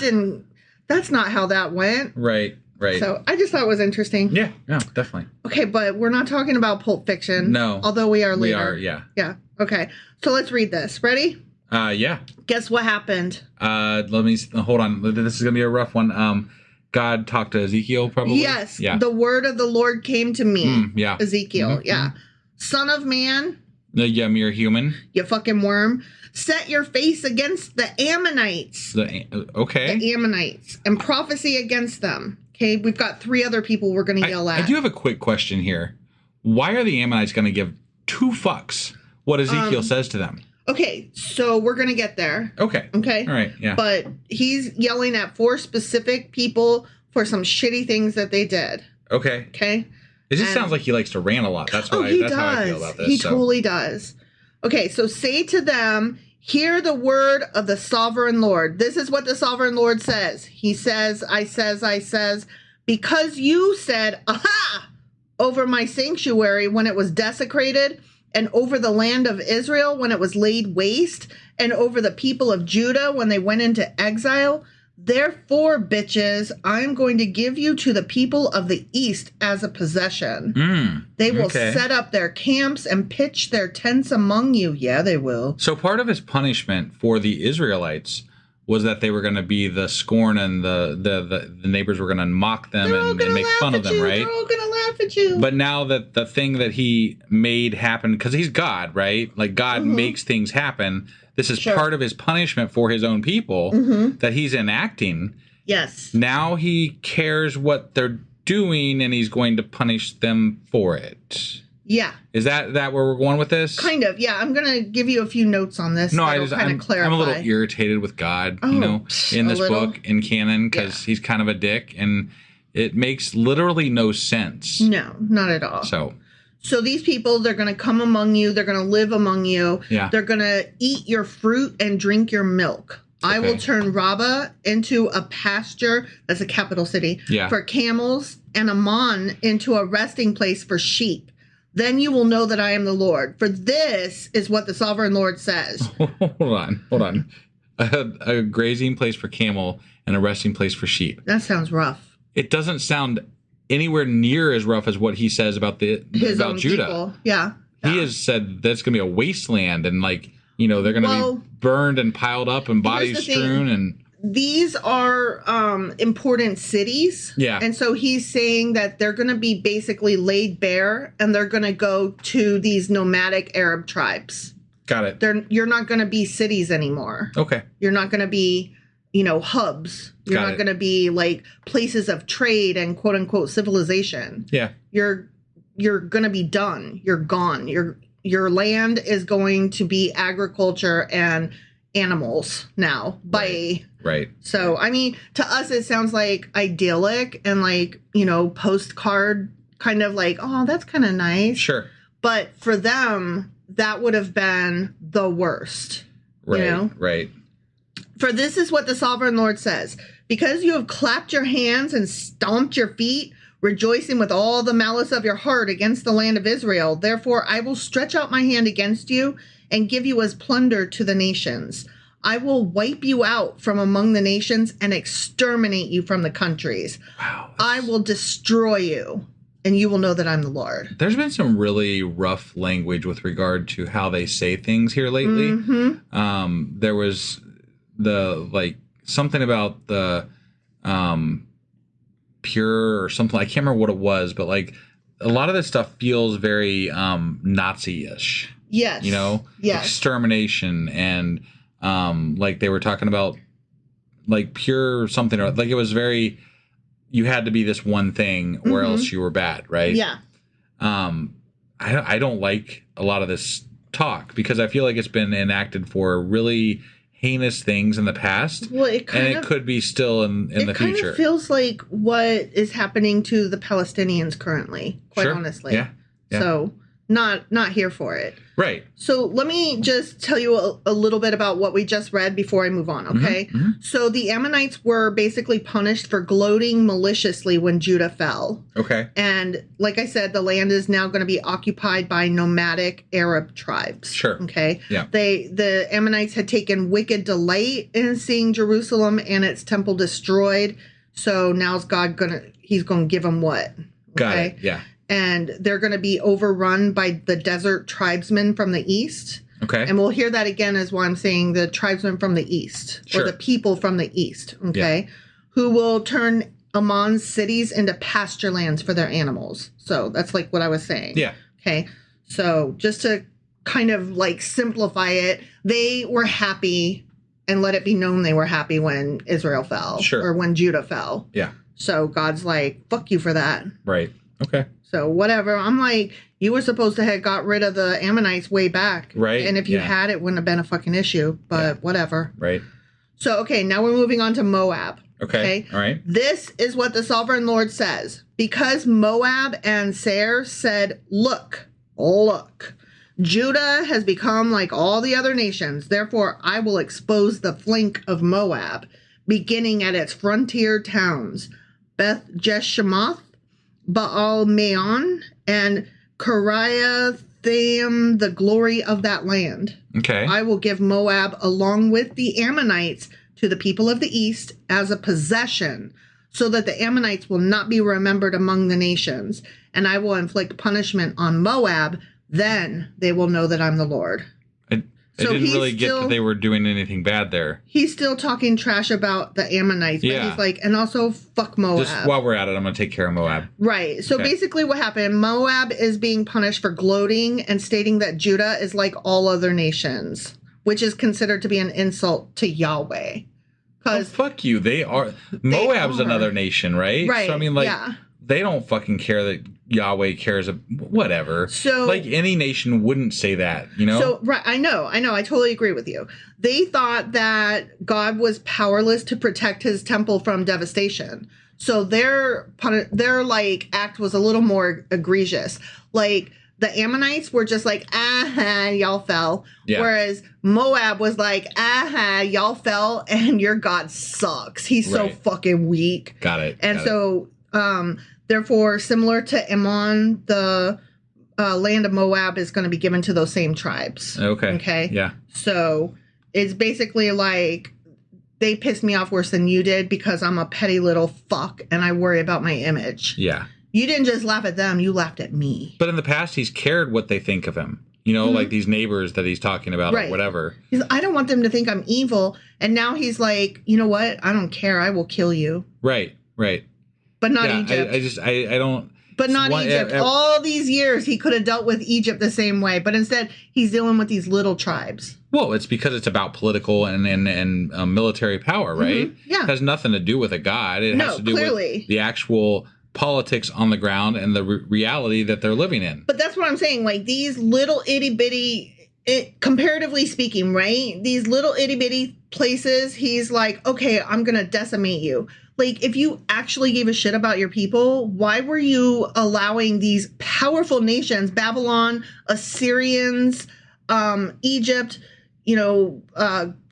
That's not how that went.
Right.
So I just thought it was interesting.
Yeah, definitely.
Okay, but we're not talking about Pulp Fiction.
No.
Although we are later.
We are, yeah.
Yeah. Okay. So let's read this. Ready?
Yeah.
Guess what happened?
Let me hold on. This is gonna be a rough one. God talked to Ezekiel, probably.
Yes.
Yeah.
The word of the Lord came to me.
Yeah.
Ezekiel.
Mm-hmm.
Yeah. Son of man.
Yeah, mere human.
You fucking worm. Set your face against the Ammonites.
Okay.
The Ammonites. And prophecy against them. Okay. We've got 3 other people we're going to yell at.
I do have a quick question here. Why are the Ammonites going to give 2 fucks what Ezekiel says to them?
Okay, so we're going to get there.
Okay.
All
right, yeah.
But he's yelling at 4 specific people for some shitty things that they did.
Okay. It just sounds like he likes to rant a lot. That's how I feel about this.
He totally does. Okay, so say to them, hear the word of the sovereign Lord. This is what the sovereign Lord says. He says, I says, because you said, aha, over my sanctuary when it was desecrated, and over the land of Israel when it was laid waste, and over the people of Judah when they went into exile. Therefore, bitches, I'm going to give you to the people of the east as a possession. They will set up their camps and pitch their tents among you. Yeah, they will.
So part of his punishment for the Israelites was that they were going to be the scorn, and the neighbors were going to mock them and make fun of them, right?
They're all going to laugh at you.
But now that the thing that he made happen, because he's God, right? Like God makes things happen. This is part of his punishment for his own people that he's enacting.
Yes.
Now he cares what they're doing, and he's going to punish them for it.
Yeah.
Is that where we're going with this?
Kind of, yeah. I'm going to give you a few notes on this.
No,
I'm
a little irritated with God, in this book, in canon, because he's kind of a dick, and it makes literally no sense.
No, not at all. So these people, they're going to come among you. They're going to live among you.
Yeah.
They're going to eat your fruit and drink your milk. Okay. I will turn Rabbah into a pasture, that's a capital city, for camels, and Ammon into a resting place for sheep. Then you will know that I am the Lord. For this is what the sovereign Lord says.
Hold on. A grazing place for camel and a resting place for sheep.
That sounds rough.
It doesn't sound anywhere near as rough as what he says about
his own
Judah.
People. Yeah.
He has said that's going to be a wasteland, and they're going to be burned and piled up and bodies strewn. And
these are important cities.
Yeah.
And so he's saying that they're going to be basically laid bare, and they're going to go to these nomadic Arab tribes.
Got it.
You're not going to be cities anymore.
Okay.
You're not going to be, hubs. You're not going to be like places of trade and quote unquote civilization.
Yeah.
You're going to be done. You're gone. Your land is going to be agriculture and animals now.
Right.
So, I mean, to us, it sounds like idyllic and postcard kind of like, oh, that's kind of nice.
Sure.
But for them, that would have been the worst.
Right. Right.
For this is what the sovereign Lord says. Because you have clapped your hands and stomped your feet, rejoicing with all the malice of your heart against the land of Israel, therefore I will stretch out my hand against you and give you as plunder to the nations. I will wipe you out from among the nations and exterminate you from the countries.
Wow.
I will destroy you, and you will know that I'm the Lord.
There's been some really rough language with regard to how they say things here lately.
Mm-hmm.
There was something about the pure or something. I can't remember what it was, but a lot of this stuff feels very Nazi-ish.
Yes. Yes.
Extermination, and they were talking about pure something, or it was very, you had to be this one thing or else you were bad, right?
Yeah.
I don't like a lot of this talk because I feel like it's been enacted for really heinous things in the past.
Well, it
could be still in the future. It kind of
feels like what is happening to the Palestinians currently, quite honestly.
Yeah.
So not here for it.
Right.
So let me just tell you a little bit about what we just read before I move on, okay?
Mm-hmm.
So the Ammonites were basically punished for gloating maliciously when Judah fell.
Okay.
And like I said, the land is now going to be occupied by nomadic Arab tribes.
Sure.
Okay.
Yeah.
The Ammonites had taken wicked delight in seeing Jerusalem and its temple destroyed. So now's God he's going to give them what?
Got it. Yeah.
And they're going to be overrun by the desert tribesmen from the east.
Okay.
And we'll hear that again as why I'm saying the tribesmen from the east,
Sure.
or the people from the east, okay, who will turn Ammon's cities into pasture lands for their animals. So that's like what I was saying.
Yeah.
Okay. So just to kind of like simplify it, they were happy, and let it be known they were happy when Israel fell.
Sure.
Or when Judah fell.
Yeah.
So God's like, fuck you for that.
Right. Okay.
So whatever. I'm like, you were supposed to have got rid of the Ammonites way back.
Right.
And if you had, it wouldn't have been a fucking issue. But whatever.
Right.
So, okay, now we're moving on to Moab.
Okay. All right.
This is what the sovereign Lord says. Because Moab and Seir said, look, Judah has become like all the other nations. Therefore, I will expose the flank of Moab, beginning at its frontier towns, Beth Jeshimoth, Baal Meon, and Kiriathaim, the glory of that land.
Okay.
I will give Moab along with the Ammonites to the people of the east as a possession, so that the Ammonites will not be remembered among the nations, and I will inflict punishment on Moab. Then they will know that I'm the Lord.
I didn't really get that they were doing anything bad there.
He's still talking trash about the Ammonites, but he's like, and also fuck Moab.
Just while we're at it, I'm going to take care of Moab.
Right. So basically what happened, Moab is being punished for gloating and stating that Judah is like all other nations, which is considered to be an insult to Yahweh.
Oh, fuck you. Moab's another nation, right?
Right.
So, I mean, they don't fucking care that Yahweh cares. Whatever. So, like, any nation wouldn't say that, you know?
So, right. I know. I totally agree with you. They thought that God was powerless to protect his temple from devastation. So their like act was a little more egregious. Like, the Ammonites were just like, y'all fell. Yeah. Whereas Moab was like, y'all fell and your God sucks. He's so fucking weak.
Got it.
And therefore, similar to Ammon, the land of Moab is going to be given to those same tribes. Okay.
Yeah.
So it's basically like, they pissed me off worse than you did because I'm a petty little fuck and I worry about my image.
Yeah.
You didn't just laugh at them, you laughed at me.
But in the past, he's cared what they think of him. You know, like these neighbors that he's talking about or whatever.
I don't want them to think I'm evil. And now he's like, you know what? I don't care. I will kill you.
Right.
But not Egypt.
I don't.
But not Egypt. All these years, he could have dealt with Egypt the same way. But instead, he's dealing with these little tribes.
Well, it's because it's about political and military power, right?
Yeah.
It has nothing to do with a god. It has to do with the actual politics on the ground and the reality that they're living in.
But that's what I'm saying. Like, these little itty bitty, comparatively speaking, right? These little itty bitty places, he's like, okay, I'm going to decimate you. Like, if you actually gave a shit about your people, why were you allowing these powerful nations, Babylon, Assyrians, Egypt,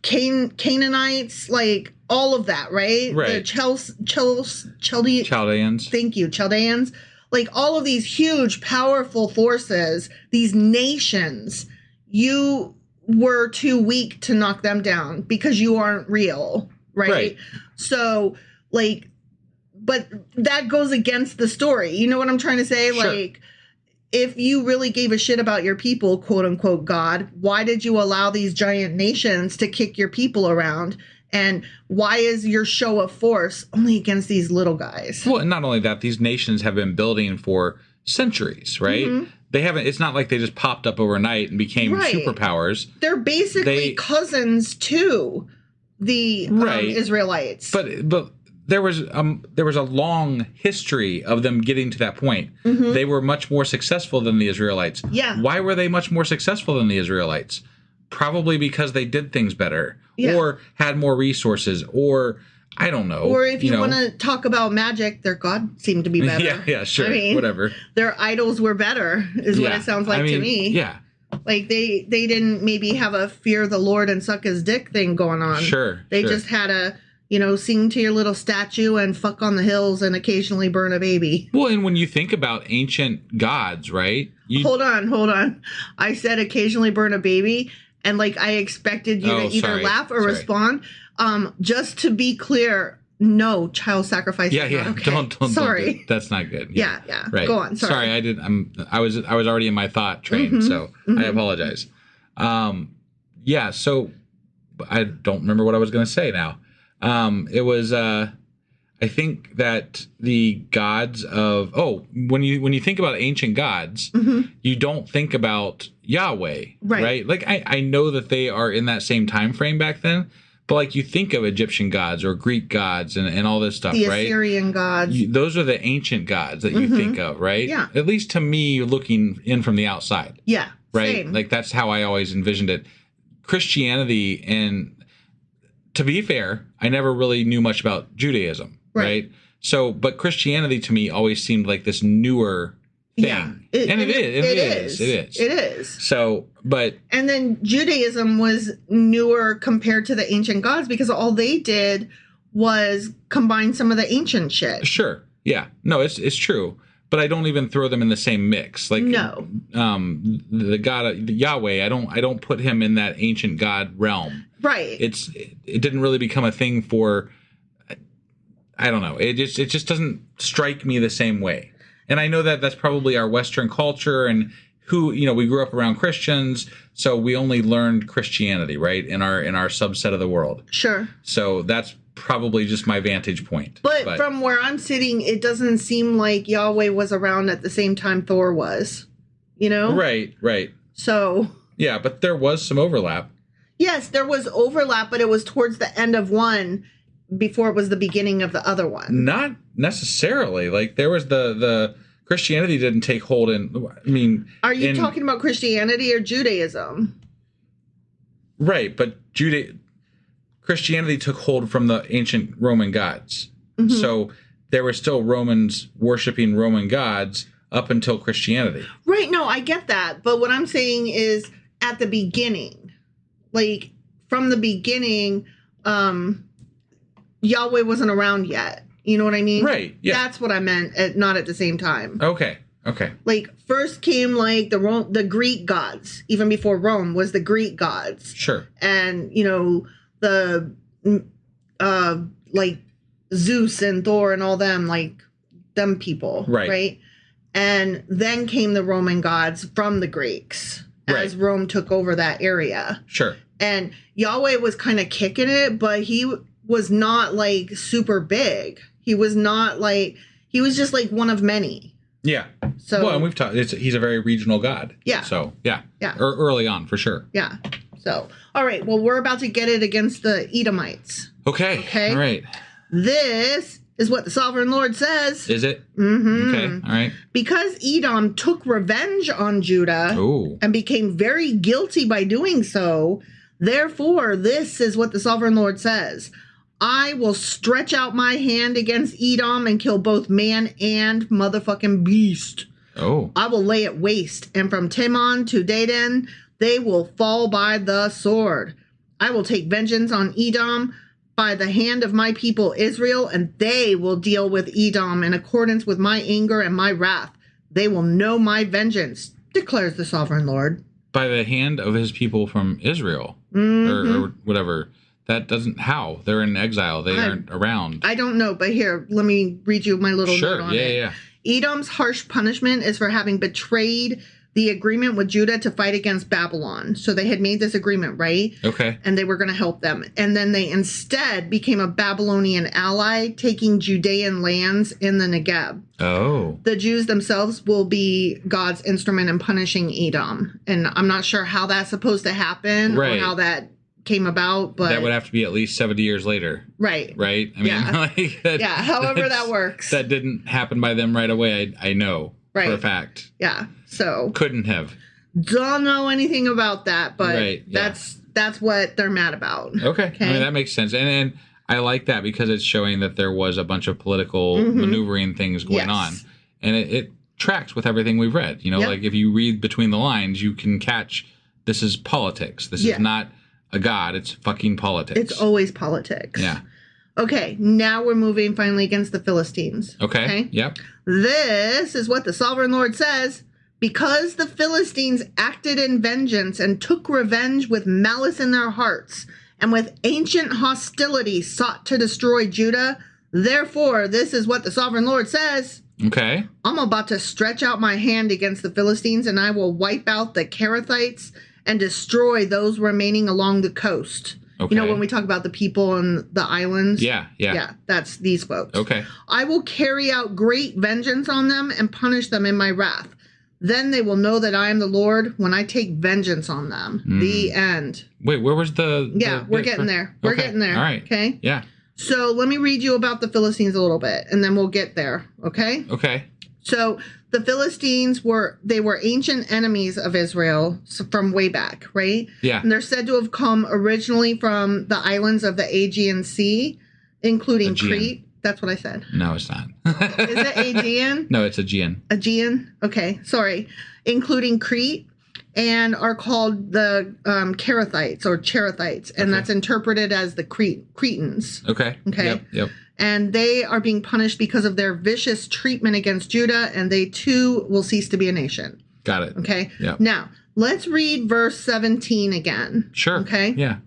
Canaanites, like all of that, right?
Right.
The
Chaldeans.
Thank you, Chaldeans. Like all of these huge, powerful forces, these nations, you were too weak to knock them down because you aren't real, right? So, like, but that goes against the story. You know what I'm trying to say?
Sure.
Like, if you really gave a shit about your people, quote unquote, God, why did you allow these giant nations to kick your people around? And why is your show of force only against these little guys?
Well, and not only that, these nations have been building for centuries, right? Mm-hmm. They haven't, it's not like they just popped up overnight and became superpowers.
They're basically cousins to the Israelites.
But there was a long history of them getting to that point. Mm-hmm. They were much more successful than the Israelites.
Yeah.
Why were they much more successful than the Israelites? Probably because they did things better or had more resources or I don't know.
Or if you
know.
want to talk about magic, their god seemed to be better.
Yeah, sure.
I mean,
whatever.
Their idols were better, is what it sounds like to me.
Yeah.
Like they didn't maybe have a fear the Lord and suck his dick thing going on.
Sure.
They just had a, sing to your little statue and fuck on the hills and occasionally burn a baby.
Well, and when you think about ancient gods, right?
Hold on. I said occasionally burn a baby, and like I expected you to either laugh or respond. Just to be clear, no child sacrifice.
Yeah.
Okay.
Don't.
Sorry.
That's not good.
Yeah.
Right.
Go on. Sorry.
I was already in my thought train, so I apologize. So I don't remember what I was going to say now. It was I think that the gods of when you think about ancient gods, you don't think about Yahweh, right? Like I know that they are in that same time frame back then, but like you think of Egyptian gods or Greek gods and all this stuff,
the
right?
Assyrian gods.
Those are the ancient gods that you think of, right?
Yeah.
At least to me, looking in from the outside.
Yeah.
Right.
Same.
Like that's how I always envisioned it. Christianity, and to be fair, I never really knew much about Judaism. Right. So, but Christianity to me always seemed like this newer thing.
Yeah.
It is. So,
and then Judaism was newer compared to the ancient gods because all they did was combine some of the ancient shit.
Sure. Yeah. No, it's true. But I don't even throw them in the same mix. Like
no.
The God Yahweh, I don't put him in that ancient God realm.
Right.
It didn't really become a thing for, I don't know. It just doesn't strike me the same way. And I know that that's probably our Western culture and we grew up around Christians, so we only learned Christianity, right? In our subset of the world. Sure. So that's probably just my vantage point.
But from where I'm sitting, it doesn't seem like Yahweh was around at the same time Thor was.
Right.
So.
Yeah, but there was some overlap.
Yes, there was overlap, but it was towards the end of one before it was the beginning of the other one.
Not necessarily. Like there was the Christianity didn't take hold
Are you talking about Christianity or Judaism?
Right, but Christianity took hold from the ancient Roman gods. So there were still Romans worshiping Roman gods up until Christianity.
Right, no, I get that. But what I'm saying is at the beginning, like from the beginning, Yahweh wasn't around yet. You know what I mean?
Right, yeah.
That's what I meant, not at the same time.
Okay.
Like first came like the Greek gods, even before Rome was the Greek gods.
Sure.
And, the like Zeus and Thor and all them, like them people. Right. And then came the Roman gods from the Greeks as Rome took over that area.
Sure.
And Yahweh was kind of kicking it, but he was not like super big. He was just like one of many.
Yeah.
So,
well, and we've talked, he's a very regional god.
Yeah.
So, yeah.
Yeah.
Early on, for sure.
Yeah. So, all right. Well, we're about to get it against the Edomites.
Okay. All right.
This is what the sovereign Lord says.
Is it? Mm-hmm. Okay. All right.
Because Edom took revenge on Judah and became very guilty by doing so, therefore, this is what the sovereign Lord says. I will stretch out my hand against Edom and kill both man and motherfucking beast.
Oh.
I will lay it waste, and from Timon to Dedan, they will fall by the sword. I will take vengeance on Edom by the hand of my people Israel, and they will deal with Edom in accordance with my anger and my wrath. They will know my vengeance, declares the sovereign Lord.
By the hand of his people from Israel, or whatever. That doesn't, how? They're in exile. They aren't around.
I don't know, but here, let me read you my little note on it.
Sure, yeah.
Edom's harsh punishment is for having betrayed the agreement with Judah to fight against Babylon. So they had made this agreement, right?
Okay.
And they were going to help them. And then they instead became a Babylonian ally, taking Judean lands in the Negev.
Oh.
The Jews themselves will be God's instrument in punishing Edom. And I'm not sure how that's supposed to happen or how that came about, but
that would have to be at least 70 years later.
Right.
I mean,
however that works.
That didn't happen by them right away. I know for a fact.
Yeah. So
couldn't have.
Don't know anything about that, but that's what they're mad about.
Okay. I mean, that makes sense. And I like that because it's showing that there was a bunch of political maneuvering things going on. And it tracks with everything we've read. You know, like if you read between the lines, you can catch this is politics. This is not a god. It's fucking politics.
It's always politics.
Yeah.
Okay, now we're moving finally against the Philistines.
Okay. Yep.
This is what the Sovereign Lord says. Because the Philistines acted in vengeance and took revenge with malice in their hearts, and with ancient hostility sought to destroy Judah, therefore, this is what the Sovereign Lord says.
Okay.
I'm about to stretch out my hand against the Philistines, and I will wipe out the Kerethites and destroy those remaining along the coast.
Okay.
You know, when we talk about the people on the islands?
Yeah.
Yeah, that's these folks.
Okay.
I will carry out great vengeance on them and punish them in my wrath. Then they will know that I am the Lord when I take vengeance on them. The end.
Wait, where was the...
Yeah, we're getting there. We're getting there.
All right.
Okay?
Yeah.
So let me read you about the Philistines a little bit, and then we'll get there. Okay?
Okay.
So the Philistines were ancient enemies of Israel from way back, right?
Yeah.
And they're said to have come originally from the islands of the Aegean Sea, including Crete. That's what I said.
No, it's not.
Is it Aegean?
No, it's Aegean.
Aegean? Okay, sorry. Including Crete, and are called the Kerethites or Cherethites, and that's interpreted as the Cretans.
Okay.
Okay.
Yep.
And they are being punished because of their vicious treatment against Judah, and they too will cease to be a nation.
Got it.
Okay?
Yep.
Now, let's read verse 17 again.
Sure.
Okay?
Yeah.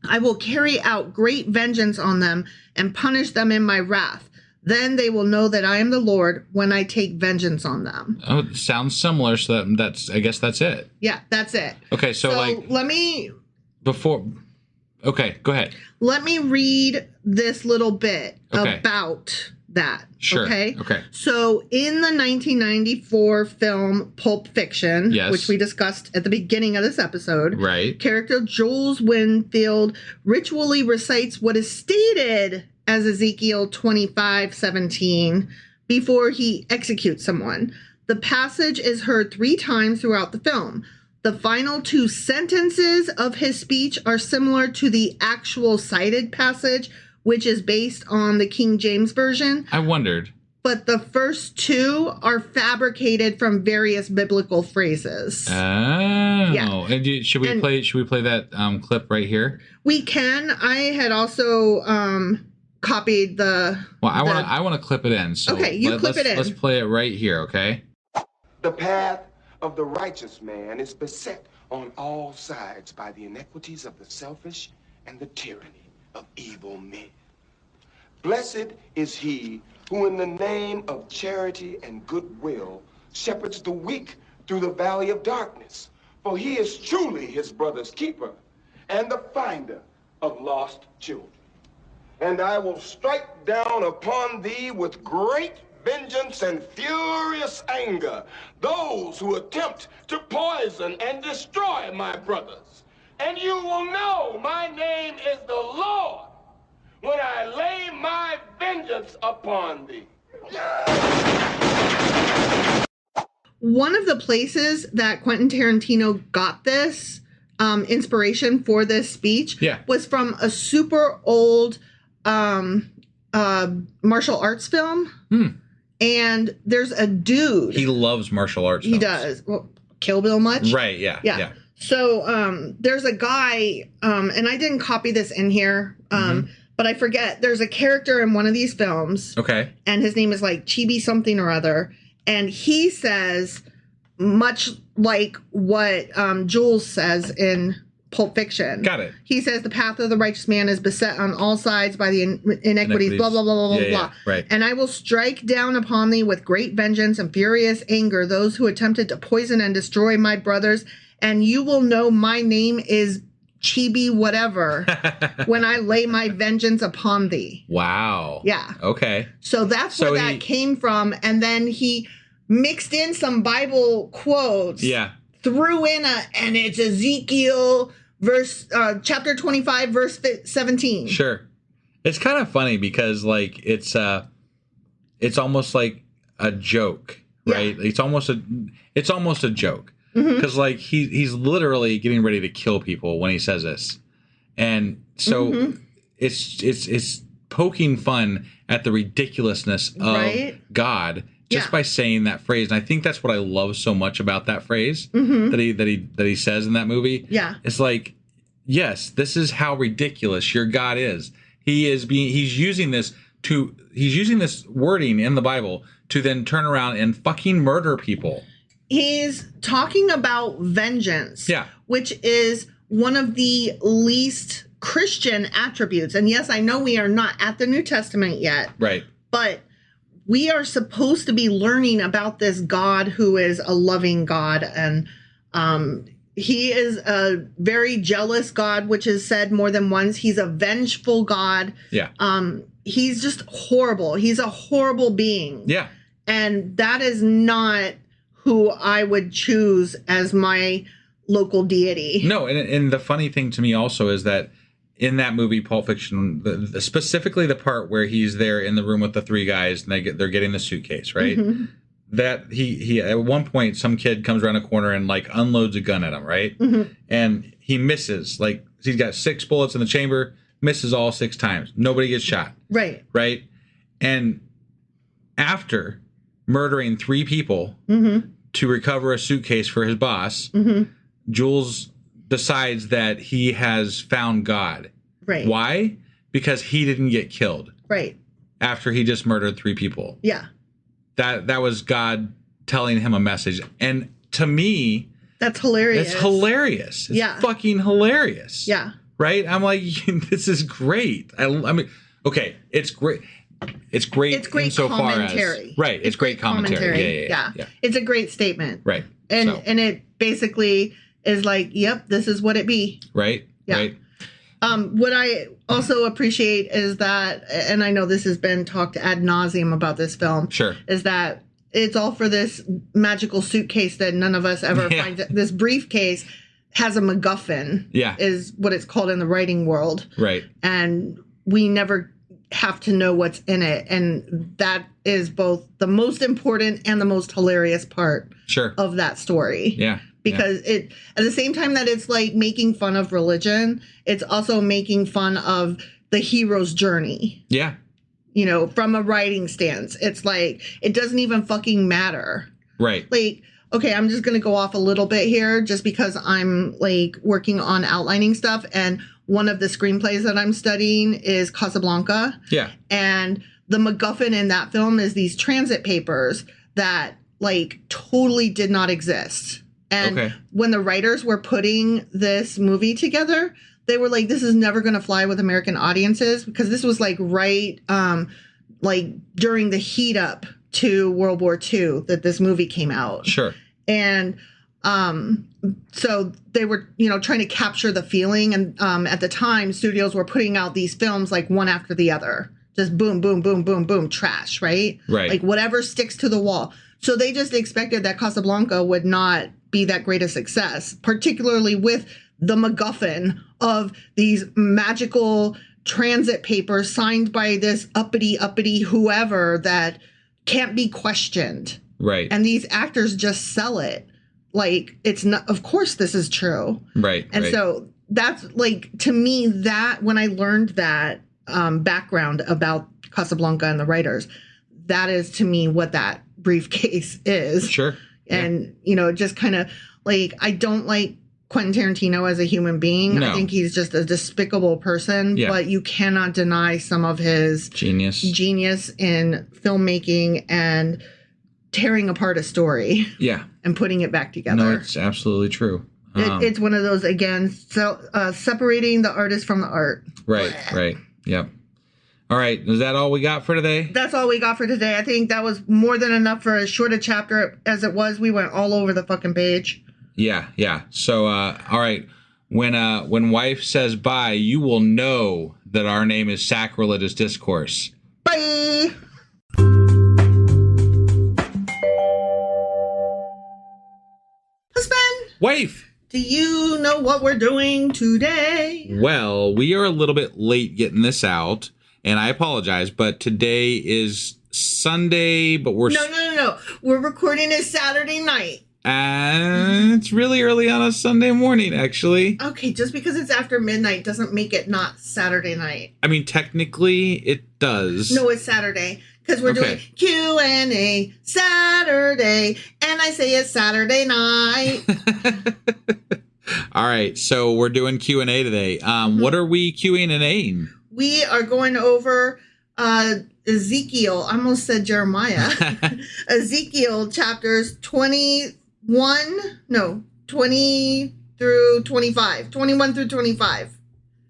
I will carry out great vengeance on them and punish them in my wrath. Then they will know that I am the Lord when I take vengeance on them.
Oh, it sounds similar. So that's I guess that's it.
Yeah, that's it.
Okay, so like
let me
Okay, go ahead.
Let me read this little bit about that.
Sure.
Okay.
Okay.
So in the 1994 film Pulp Fiction, which we discussed at the beginning of this episode,
right,
character Jules Winfield ritually recites what is stated as Ezekiel 25:17 before he executes someone. The passage is heard 3 times throughout the film. The final 2 sentences of his speech are similar to the actual cited passage, which is based on the King James Version.
I wondered.
But the first 2 are fabricated from various biblical phrases.
Oh. Yeah. And should we play that clip right here?
We can. I had also copied the...
Well, I want to clip it in. So
okay, you clip it in.
Let's play it right here, okay?
The path of the righteous man is beset on all sides by the iniquities of the selfish and the tyranny of evil men. Blessed is he who in the name of charity and goodwill shepherds the weak through the valley of darkness, for he is truly his brother's keeper and the finder of lost children. And I will strike down upon thee with great vengeance and furious anger those who attempt to poison and destroy my brothers. And you will know my name is the Lord when I lay my vengeance upon thee.
One of the places that Quentin Tarantino got this inspiration for this speech was from a super old martial arts film. And there's a dude.
He loves martial arts films.
He does. Well, Kill Bill much?
Right, yeah.
So there's a guy, and I didn't copy this in here, but I forget. There's a character in one of these films.
Okay.
And his name is like Chibi something or other. And he says, much like what Jules says in Pulp Fiction.
Got it.
He says the path of the righteous man is beset on all sides by the inequities, blah, blah, blah, blah, blah, blah.
Right.
And I will strike down upon thee with great vengeance and furious anger those who attempted to poison and destroy my brothers. And you will know my name is Chibi whatever when I lay my vengeance upon thee.
Wow.
Yeah.
Okay.
So that's where that came from. And then he mixed in some Bible quotes.
Yeah.
Threw in and it's Ezekiel chapter 25 verse 17.
Sure. It's kind of funny because like it's almost like a joke, right? Yeah. It's almost a joke because like he's literally getting ready to kill people when he says this, and so it's poking fun at the ridiculousness of God just by saying that phrase. And I think that's what I love so much about that phrase that he says in that movie.
Yeah.
It's like, yes, this is how ridiculous your God is. He's using this wording in the Bible to then turn around and fucking murder people.
He's talking about vengeance,
yeah,
which is one of the least Christian attributes. And yes, I know we are not at the New Testament yet.
Right.
But we are supposed to be learning about this God who is a loving God. And he is a very jealous God, which is said more than once. He's a vengeful God.
Yeah.
He's just horrible. He's a horrible being.
Yeah.
And that is not who I would choose as my local deity.
No, and the funny thing to me also is that in that movie, Pulp Fiction, specifically the part where he's there in the room with the three guys and they're getting the suitcase, right? Mm-hmm. That he at one point, some kid comes around a corner and like unloads a gun at him, right? Mm-hmm. And he misses. Like, he's got 6 bullets in the chamber, misses all 6 times. Nobody gets shot.
Right.
Right? And after murdering 3 people to recover a suitcase for his boss, Jules decides that he has found God.
Right.
Why? Because he didn't get killed.
Right.
After he just murdered 3 people.
Yeah.
That was God telling him a message. And to me,
that's hilarious.
It's hilarious. It's fucking hilarious.
Yeah.
Right? I'm like, this is great. I mean, okay, it's great. It's great.
It's great commentary.
Right. It's great commentary. Yeah.
It's a great statement.
Right.
And it basically is like, yep, this is what it be.
Right.
Yeah.
Right.
What I also appreciate is that, and I know this has been talked ad nauseum about this film.
Sure.
Is that it's all for this magical suitcase that none of us ever find. This briefcase has a MacGuffin.
Yeah.
Is what it's called in the writing world.
Right.
And we never have to know what's in it. And that is both the most important and the most hilarious part of that story.
Yeah.
Because it, at the same time that it's like making fun of religion, it's also making fun of the hero's journey.
Yeah.
You know, from a writing stance, it's like, it doesn't even fucking matter.
Right.
Like, okay, I'm just going to go off a little bit here just because I'm like working on outlining stuff. And one of the screenplays that I'm studying is Casablanca.
Yeah.
And the MacGuffin in that film is these transit papers that like totally did not exist. And when the writers were putting this movie together, they were like, this is never going to fly with American audiences, because this was like like during the heat up to World War II that this movie came out.
Sure.
And so they were, trying to capture the feeling. And at the time, studios were putting out these films like one after the other. Just boom, boom, boom, boom, boom, trash, right?
Right.
Like whatever sticks to the wall. So they just expected that Casablanca would not be that great a success, particularly with the MacGuffin of these magical transit papers signed by this uppity whoever that can't be questioned.
Right.
And these actors just sell it like it's not, of course this is true.
Right.
And so that's like, to me, that when I learned that background about Casablanca and the writers, that is to me what that briefcase is.
Sure.
And, just kind of like, I don't like Quentin Tarantino as a human being.
No.
I think he's just a despicable person, but you cannot deny some of his genius in filmmaking and tearing apart a story.
Yeah.
And putting it back together.
No, it's absolutely true.
It's one of those, again, separating the artist from the art.
Right. Right. Yep. All right. Is that all we got for today?
That's all we got for today. I think that was more than enough for as short a chapter as it was. We went all over the fucking page.
Yeah. Yeah. So, all right. When wife says bye, you will know that our name is Sacrilegious Discourse.
Bye. Husband.
Wife.
Do you know what we're doing today?
Well, we are a little bit late getting this out. And I apologize, but today is Sunday, but we're...
No. We're recording it Saturday night.
It's It's really early on a Sunday morning, actually.
Okay, just because it's after midnight doesn't make it not Saturday night.
I mean, technically, it does.
No, it's Saturday. Because we're doing Q&A Saturday, and I say it's Saturday night.
All right, so we're doing Q&A today. What are we Q&Aing?
We are going over Ezekiel. I almost said Jeremiah. Ezekiel chapters 20 through 25. 21 through 25.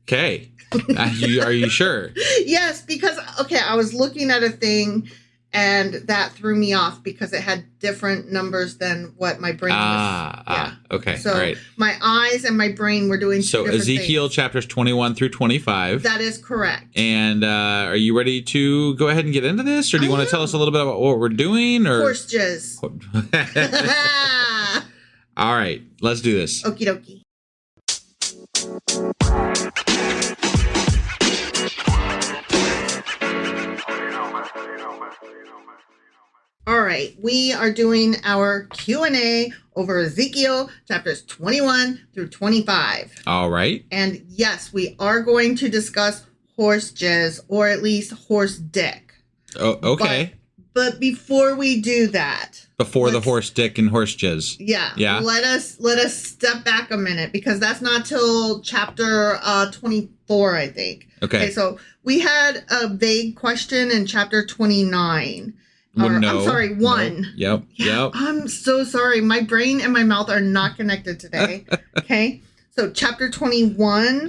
Okay. Are you sure?
Yes, because, I was looking at a thing and that threw me off because it had different numbers than what my brain was.
Okay.
So
all right.
My eyes and my brain were doing two different
Ezekiel
things.
chapters 21 through 25.
That is correct.
And are you ready to go ahead and get into this? Or do you want to tell us a little bit about what we're doing? Or
horse jizz.
All right. Let's do this.
Okie dokie. All right, we are doing our Q&A over Ezekiel chapters 21 through 25.
All right.
And yes, we are going to discuss horse jizz, or at least horse dick.
Oh, okay.
But before we do that,
before the horse dick and horse jizz.
Yeah.
Let
us step back a minute, because that's not till chapter 24, I think.
Okay.
So we had a vague question in chapter 29.
No.
I'm sorry, 1.
No. Yep.
Yeah,
Yep.
I'm so sorry. My brain and my mouth are not connected today. Okay. So chapter 21,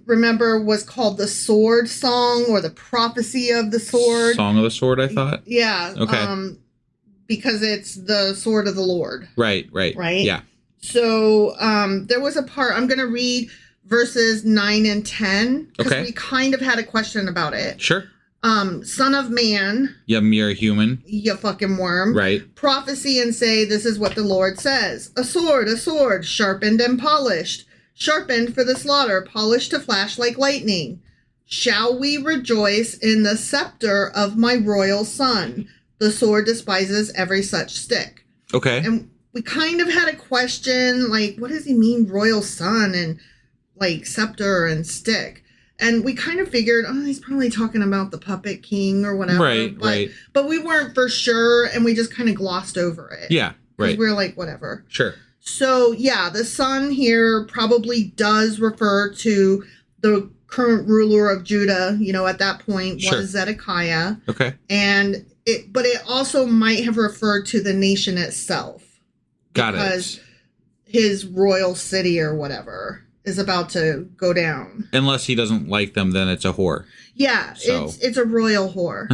remember, was called the Sword Song, or the Prophecy of the Sword.
Song of the Sword, I thought.
Yeah.
Okay.
Because it's the sword of the Lord.
Right. Yeah.
So there was a part, I'm going to read verses 9 and 10. Because we kind of had a question about it.
Sure.
Son of man.
You mere human.
You fucking worm.
Right.
Prophecy and say, this is what the Lord says. A sword, sharpened and polished. Sharpened for the slaughter, polished to flash like lightning. Shall we rejoice in the scepter of my royal son? The sword despises every such stick.
Okay.
And we kind of had a question, like, what does he mean, royal son, and, like, scepter and stick? And we kind of figured, he's probably talking about the puppet king or whatever.
Right.
But we weren't for sure, and we just kind of glossed over it.
Yeah, right.
We were like, whatever.
Sure.
So, yeah, the son here probably does refer to the current ruler of Judah, at that point was Zedekiah.
Okay.
And but it also might have referred to the nation itself.
Got it.
Because his royal city or whatever is about to go down.
Unless he doesn't like them, then it's a whore.
Yeah, so. It's a royal whore.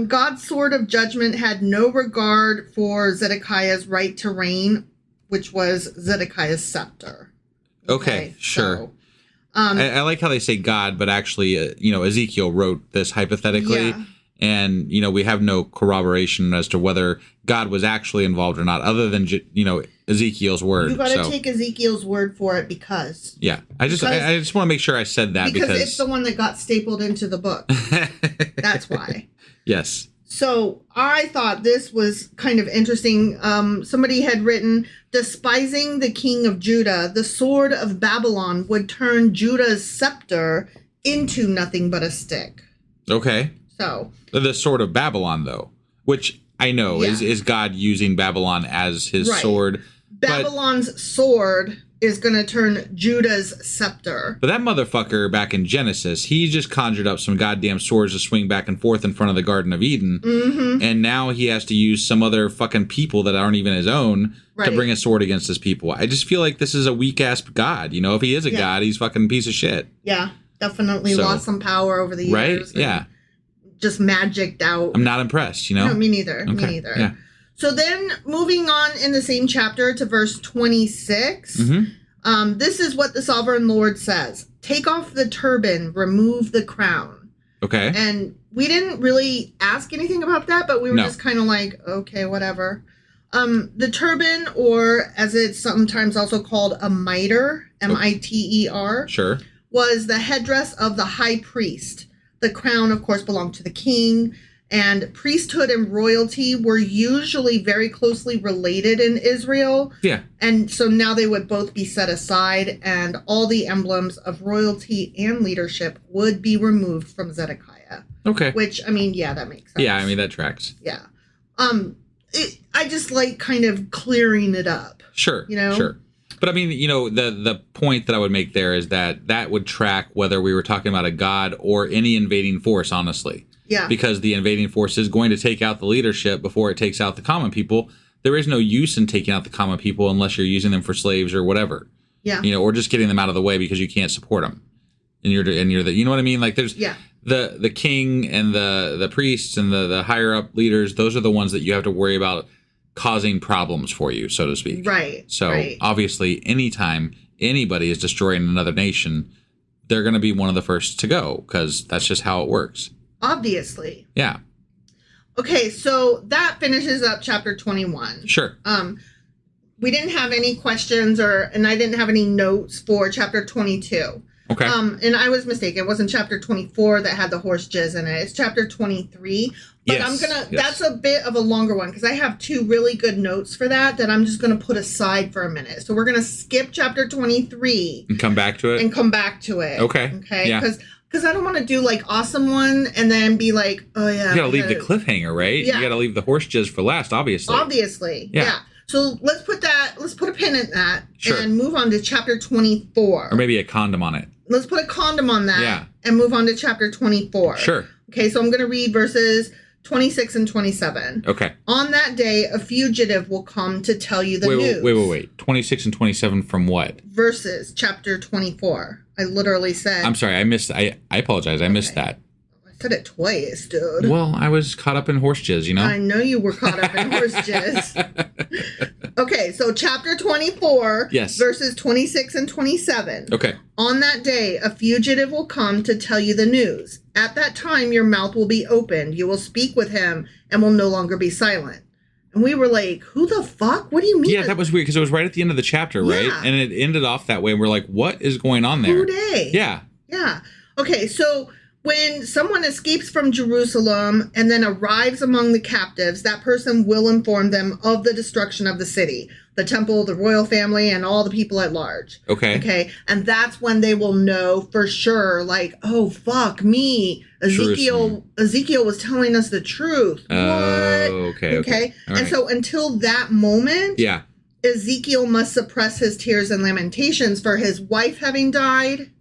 God's sword of judgment had no regard for Zedekiah's right to reign, which was Zedekiah's scepter.
Okay, sure.
So,
I like how they say God, but actually, Ezekiel wrote this hypothetically.
Yeah.
And, we have no corroboration as to whether God was actually involved or not, other than, Ezekiel's word.
You got to take Ezekiel's word for it because.
Yeah. I just want to make sure I said that because
it's the one that got stapled into the book. That's why.
Yes.
So I thought this was kind of interesting. Somebody had written, despising the king of Judah, the sword of Babylon would turn Judah's scepter into nothing but a stick.
Okay.
So
the sword of Babylon, though, which I know is God using Babylon as his sword.
Babylon's sword is going to turn Judah's scepter.
But that motherfucker back in Genesis, he just conjured up some goddamn swords to swing back and forth in front of the Garden of Eden. Mm-hmm. And now he has to use some other fucking people that aren't even his own to bring a sword against his people. I just feel like this is a weak-ass God. If he is a god, he's fucking piece of shit.
Yeah, definitely lost some power over the years.
Right? Yeah.
Just magicked out.
I'm not impressed,
No, me neither.
Okay.
Me neither.
Yeah.
So then moving on in the same chapter to verse 26, this is what the sovereign Lord says. Take off the turban, remove the crown.
Okay.
And we didn't really ask anything about that, but we were just kind of like, okay, whatever. The turban, or as it's sometimes also called a mitre, M-I-T-E-R,
sure,
was the headdress of the high priest. The crown, of course, belonged to the king. And priesthood and royalty were usually very closely related in Israel.
Yeah.
And so now they would both be set aside, and all the emblems of royalty and leadership would be removed from Zedekiah.
Okay.
Which, I mean, yeah, that makes sense.
Yeah, I mean, that tracks.
Yeah. I just like kind of clearing it up.
Sure.
You know?
Sure. But I mean, the point that I would make there is that would track whether we were talking about a god or any invading force, honestly.
Yeah.
Because the invading force is going to take out the leadership before it takes out the common people. There is no use in taking out the common people unless you're using them for slaves or whatever.
Yeah.
Or just getting them out of the way because you can't support them. And you're the, you know what I mean? Like there's the king and the priests and the higher up leaders. Those are the ones that you have to worry about causing problems for you, so to speak.
Right.
So obviously, anytime anybody is destroying another nation, they're going to be one of the first to go because that's just how it works.
Obviously.
Yeah.
Okay, so that finishes up chapter 21.
Sure.
We didn't have any questions and I didn't have any notes for chapter 22.
Okay.
And I was mistaken. It wasn't chapter 24 that had the horse jizz in it. It's chapter 23. But
Yes.
That's a bit of a longer one because I have two really good notes for that I'm just going to put aside for a minute. So we're going to skip chapter 23.
And come back to it?
And come back to it.
Okay.
Okay.
Yeah.
Because I don't want to do like awesome one and then be like, oh yeah.
You got to leave the cliffhanger, right?
Yeah.
You got to leave the horse jizz for last, obviously.
Obviously.
Yeah.
So let's put a pin in that
Sure.
and move on to chapter 24.
Or maybe a condom on it.
Let's put a condom on that
Yeah.
and move on to chapter 24.
Sure.
Okay, so I'm going to read verses 26 and 27.
Okay.
On that day, a fugitive will come to tell you the news.
Wait. 26 and 27 from what?
Verses, chapter 24. I literally said...
I'm sorry, I missed... I apologize, I missed that.
I said it twice, dude.
Well, I was caught up in horse jizz,
I know you were caught up in horse jizz. Okay, so chapter 24,
yes.
Verses 26 and 27.
Okay.
On that day, a fugitive will come to tell you the news. At that time, your mouth will be opened. You will speak with him and will no longer be silent. And we were like, who the fuck? What do you mean?
Yeah, that was weird because it was right at the end of the chapter, right?
Yeah.
And it ended off that way. And we're like, what is going on there?
Who day?
Yeah.
Yeah. Okay, so when someone escapes from Jerusalem and then arrives among the captives, that person will inform them of the destruction of the city, the temple, the royal family, and all the people at large.
Okay.
Okay. And that's when they will know for sure, like, oh, fuck me. Ezekiel was telling us the truth. What?
Okay.
Okay.
All
And
right.
so until that moment,
Yeah.
Ezekiel must suppress his tears and lamentations for his wife having died.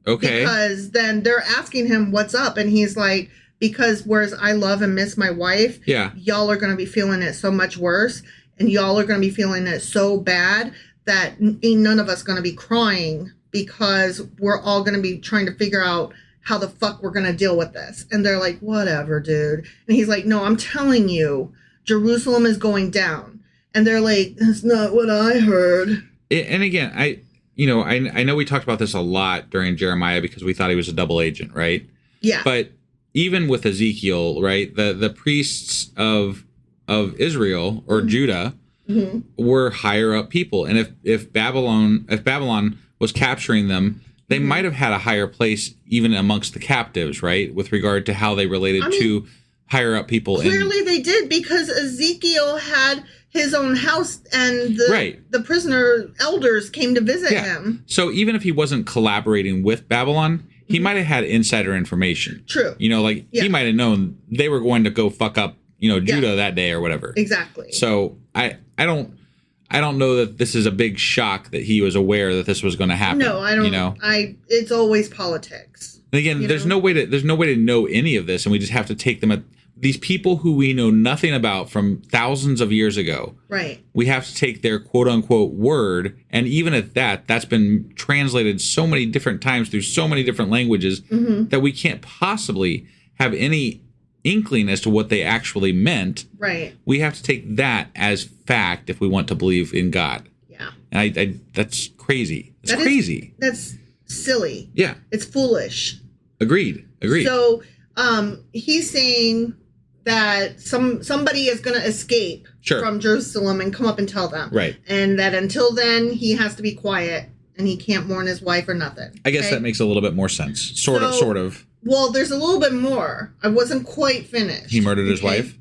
Okay.
Because then they're asking him what's up. And he's like, because whereas I love and miss my wife,
Yeah.
y'all are going to be feeling it so much worse. And y'all are going to be feeling it so bad that ain't none of us going to be crying because we're all going to be trying to figure out how the fuck we're going to deal with this. And they're like, whatever, dude. And he's like, no, I'm telling you, Jerusalem is going down. And they're like, that's not what I heard.
And again, I know we talked about this a lot during Jeremiah because we thought he was a double agent, right?
Yeah.
But even with Ezekiel, right, the priests of Israel or Judah were higher up people, and if Babylon was capturing them, they might have had a higher place even amongst the captives, right, with regard to how they related to higher up people.
Clearly they did, because Ezekiel had his own house and the prisoner elders came to visit him.
So even if he wasn't collaborating with Babylon, he might have had insider information.
True.
He might have known they were going to go fuck up, Judah that day or whatever.
Exactly.
So I don't know that this is a big shock that he was aware that this was going to happen.
No, I don't. It's always politics.
And again, there's no way to know any of this, and we just have to take them at these people who we know nothing about from thousands of years ago.
Right.
We have to take their quote unquote word, and even at that's been translated so many different times through so many different languages that we can't possibly have any inkling as to what they actually meant.
Right.
We have to take that as fact if we want to believe in God.
Yeah.
And I that's crazy. It's crazy.
That's silly.
Yeah.
It's foolish.
Agreed.
So he's saying that somebody is going to escape from Jerusalem and come up and tell them.
Right.
And that until then, he has to be quiet and he can't mourn his wife or nothing.
I guess that makes a little bit more sense. Sort of.
Well, there's a little bit more. I wasn't quite finished.
He murdered his wife?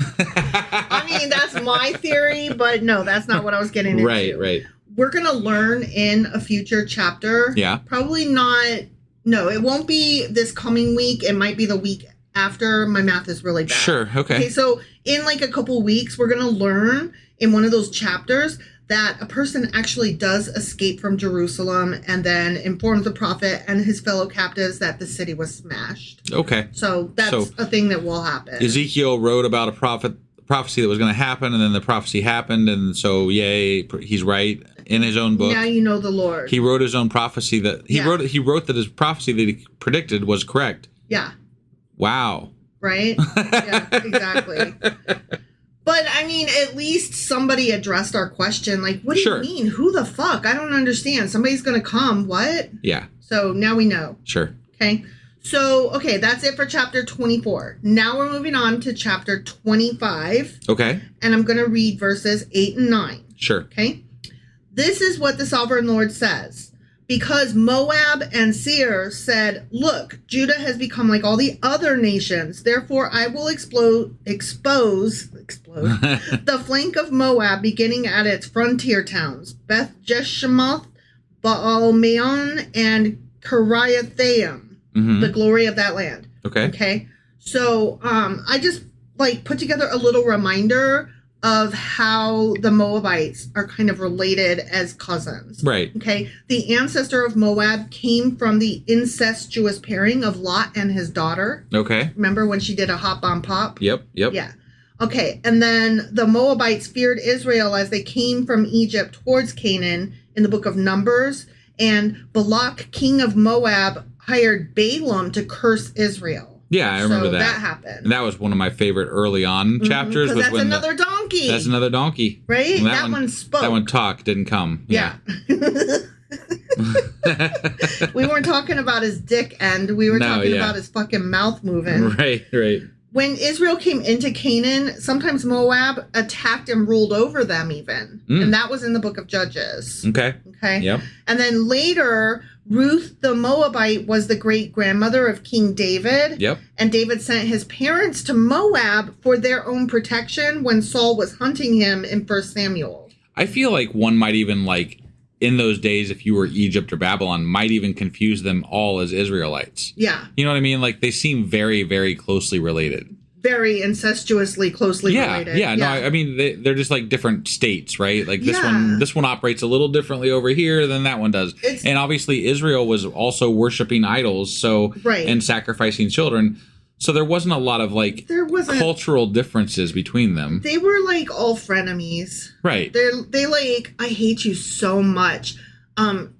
I mean, that's my theory, but no, that's not what I was getting into.
Right.
We're going to learn in a future chapter.
Yeah.
Probably not. No, it won't be this coming week. It might be the week after. My math is really bad.
Sure. Okay.
So in like a couple weeks, we're going to learn in one of those chapters that a person actually does escape from Jerusalem and then informs the prophet and his fellow captives that the city was smashed.
Okay.
So that's a thing that will happen.
Ezekiel wrote about a prophecy that was going to happen, and then the prophecy happened, and so yay, he's right in his own book.
Now you know the Lord.
He wrote his own prophecy that he wrote that his prophecy that he predicted was correct.
Yeah.
Wow.
Right? Yeah, exactly. But, I mean, at least somebody addressed our question. Like, what do you mean? Who the fuck? I don't understand. Somebody's going to come. What?
Yeah.
So now we know.
Sure.
Okay. So, okay, that's it for chapter 24. Now we're moving on to chapter 25.
Okay.
And I'm going to read verses 8 and 9.
Sure.
Okay. This is what the sovereign Lord says. Because Moab and Seir said, look, Judah has become like all the other nations. Therefore, I will expose the flank of Moab, beginning at its frontier towns, Beth Jeshimoth, Baal-Meon, and Kiriathaim, the glory of that land. Okay. So I just put together a little reminder of how the Moabites are kind of related as cousins.
Right.
Okay. The ancestor of Moab came from the incestuous pairing of Lot and his daughter.
Okay.
Remember when she did a hop on pop?
Yep.
Yeah. Okay. And then the Moabites feared Israel as they came from Egypt towards Canaan in the book of Numbers. And Balak, king of Moab, hired Balaam to curse Israel.
Yeah, I remember that.
That happened.
And that was one of my favorite early on chapters.
That's another donkey.
That's another donkey.
Right? That one spoke.
That one talked, didn't come.
Yeah. We weren't talking about his dick end. We were talking about his fucking mouth moving.
Right.
When Israel came into Canaan, sometimes Moab attacked and ruled over them even. And that was in the book of Judges.
Okay. Yep.
And then later, Ruth the Moabite was the great-grandmother of King David.
Yep.
And David sent his parents to Moab for their own protection when Saul was hunting him in 1 Samuel.
I feel like one might even in those days, if you were Egypt or Babylon, might even confuse them all as Israelites.
Yeah.
You know what I mean? Like, they seem very, very closely related.
Very incestuously closely related.
Yeah. No, I mean, they're just like different states, right? Like this one operates a little differently over here than that one does. And obviously Israel was also worshiping idols, and sacrificing children. So there wasn't a lot of cultural differences between them.
They were all frenemies.
Right.
They I hate you so much.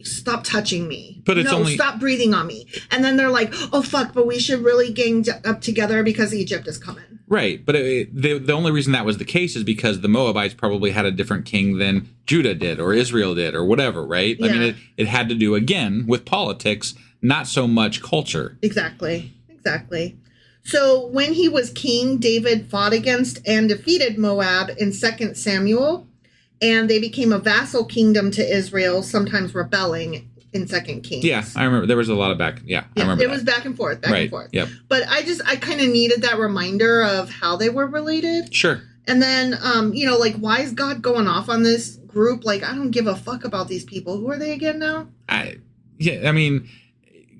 Stop touching me.
But it's only
stop breathing on me. And then they're like, oh fuck, but we should really gang up together because Egypt is coming. Right.
But the only reason that was the case is because the Moabites probably had a different king than Judah did or Israel did or whatever, right?
Yeah.
I mean, it had to do, again, with politics, not so much culture.
Exactly. So when he was king, David fought against and defeated Moab in 2 Samuel. And they became a vassal kingdom to Israel, sometimes rebelling in 2 Kings.
Yeah, I remember. There was a lot of I remember
it was back and forth.
Yep.
But I kind of needed that reminder of how they were related.
Sure.
And then, why is God going off on this group? I don't give a fuck about these people. Who are they again now?
I mean,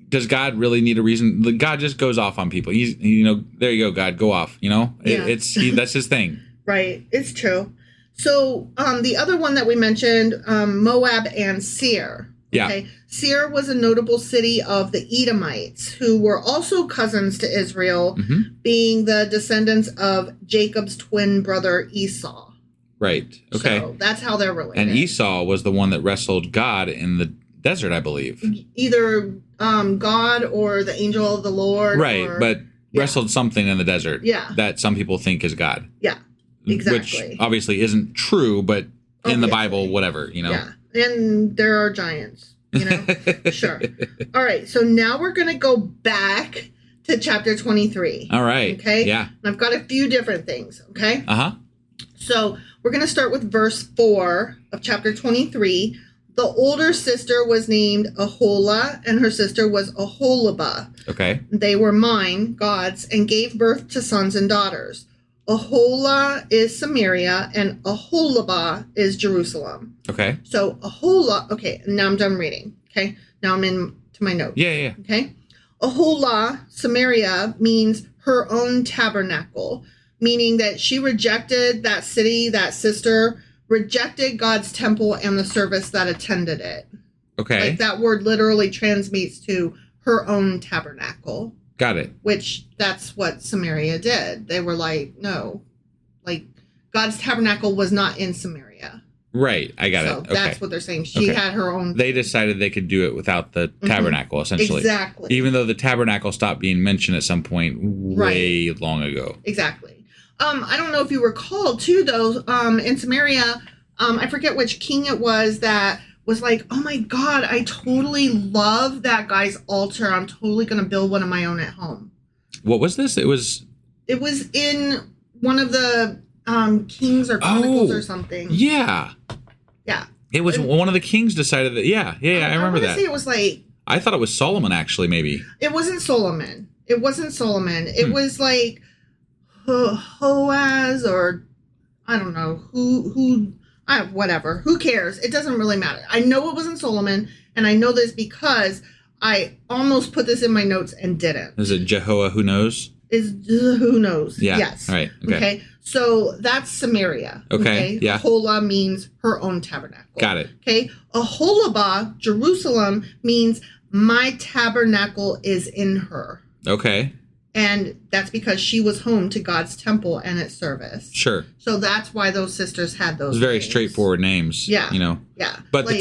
does God really need a reason? God just goes off on people. He's, there you go, God, go off. That's his thing.
Right. It's true. So the other one that we mentioned, Moab and Seir. Okay?
Yeah.
Seir was a notable city of the Edomites, who were also cousins to Israel, being the descendants of Jacob's twin brother Esau.
Right. Okay.
So that's how they're related.
And Esau was the one that wrestled God in the desert, I believe.
Either God or the angel of the Lord.
Right, but wrestled something in the desert.
Yeah.
That some people think is God.
Yeah. Exactly.
Which obviously isn't true, but in the Bible, whatever,
Yeah. And there are giants, Sure. All right. So now we're going to go back to chapter 23.
All right.
Okay.
Yeah.
And I've got a few different things. Okay.
Uh-huh.
So we're going to start with verse 4 of chapter 23. The older sister was named Ahola, and her sister was Aholibah.
Okay.
They were mine, gods, and gave birth to sons and daughters. Ahola is Samaria, and Aholibah is Jerusalem.
Okay.
So Ahola, okay, now I'm done reading. Okay, now I'm into my notes.
Yeah.
Okay. Ahola, Samaria, means her own tabernacle, meaning that she rejected that city, that sister, rejected God's temple and the service that attended it.
Okay.
Like that word literally translates to her own tabernacle.
Got it.
Which that's what Samaria did. They were like, no, like God's tabernacle was not in Samaria.
Right. I got it. Okay.
That's what they're saying. She had her own.
They decided they could do it without the tabernacle, essentially.
Exactly.
Even though the tabernacle stopped being mentioned at some point way long ago.
Exactly. I don't know if you recall too, though, in Samaria, I forget which king it was that was like, oh my God, I totally love that guy's altar. I'm totally going to build one of my own at home.
What was this? It was
in one of the Kings or Chronicles or something.
Yeah.
Yeah.
It was one of the kings decided that. Yeah. I remember that.
Say it was like.
I thought it was Solomon, actually, maybe.
It wasn't Solomon. It was like Boaz or I don't know who. Whatever. Who cares? It doesn't really matter. I know it wasn't Solomon, and I know this because I almost put this in my notes and didn't.
Is it Jehovah who knows?
Who knows?
Yeah.
Yes.
All right. Okay.
So that's Samaria.
Okay. Yeah.
Ahola means her own tabernacle.
Got it.
Okay. Aholibah, Jerusalem, means my tabernacle is in her.
Okay.
And that's because she was home to God's temple and its service.
Sure.
So that's why those sisters had those
very
names.
straightforward names.
Yeah.
You know.
Yeah.
But the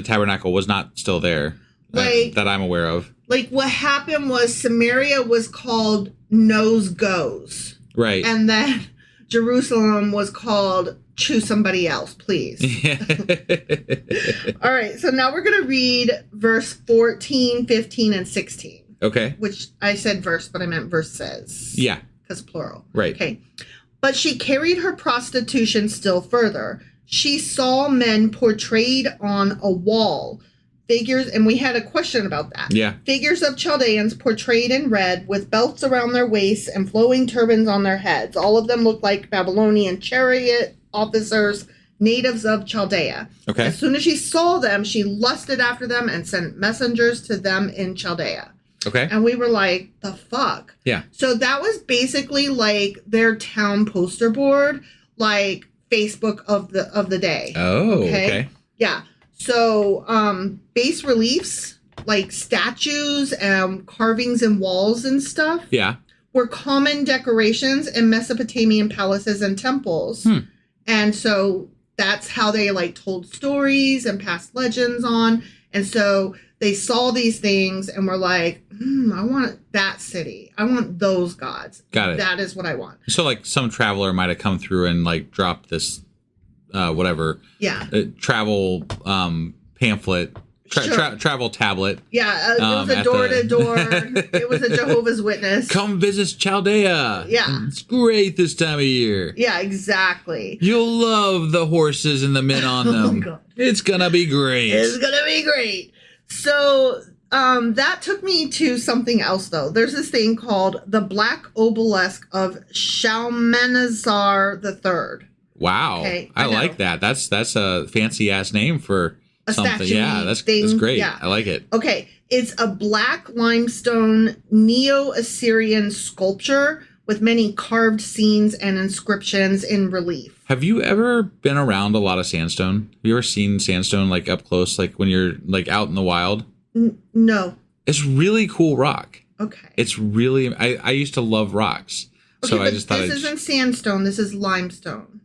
tabernacle was not still there that I'm aware of.
Like what happened was Samaria was called Nose Goes.
Right.
And then Jerusalem was called Choose Somebody Else, please. All right. So now we're going to read verse 14, 15, and 16.
Okay.
Which I said verse, but I meant verses.
Yeah.
Because plural.
Right.
Okay. But she carried her prostitution still further. She saw men portrayed on a wall. Figures, and we had a question about that.
Yeah.
Figures of Chaldeans portrayed in red with belts around their waists and flowing turbans on their heads. All of them looked like Babylonian chariot officers, natives of Chaldea.
Okay.
As soon as she saw them, she lusted after them and sent messengers to them in Chaldea.
Okay.
And we were like, the fuck?
Yeah.
So that was basically like their town poster board, like Facebook of the day.
Oh, okay.
Yeah. So bas reliefs, like statues and carvings in walls and stuff.
Yeah.
Were common decorations in Mesopotamian palaces and temples. And so that's how they like told stories and passed legends on. And so they saw these things and were like, I want that city. I want those gods.
Got it.
That is what I want.
So like some traveler might have come through and like dropped this, whatever.
Yeah.
Travel pamphlet. Travel tablet.
Yeah. It was a door to door. It was a Jehovah's Witness.
Come visit Chaldea.
Yeah.
It's great this time of year.
Yeah, exactly.
You'll love the horses and the men on them.
Oh my God.
It's gonna be great.
It's gonna be great. So that took me to something else, though. There's this thing called the Black Obelisk of Shalmaneser III.
Wow,
Okay,
I like that. That's a fancy ass name for
a
something.
statue
Yeah, that's
thing.
great.
Yeah.
I like it.
Okay, it's a black limestone Neo-Assyrian sculpture with many carved scenes and inscriptions in relief.
Have you ever been around a lot of sandstone? Have you ever seen sandstone like up close, like when you're like out in the wild?
No.
It's really cool rock.
Okay.
It's really. I used to love rocks,
Okay,
so I just thought
this isn't sandstone. This is limestone.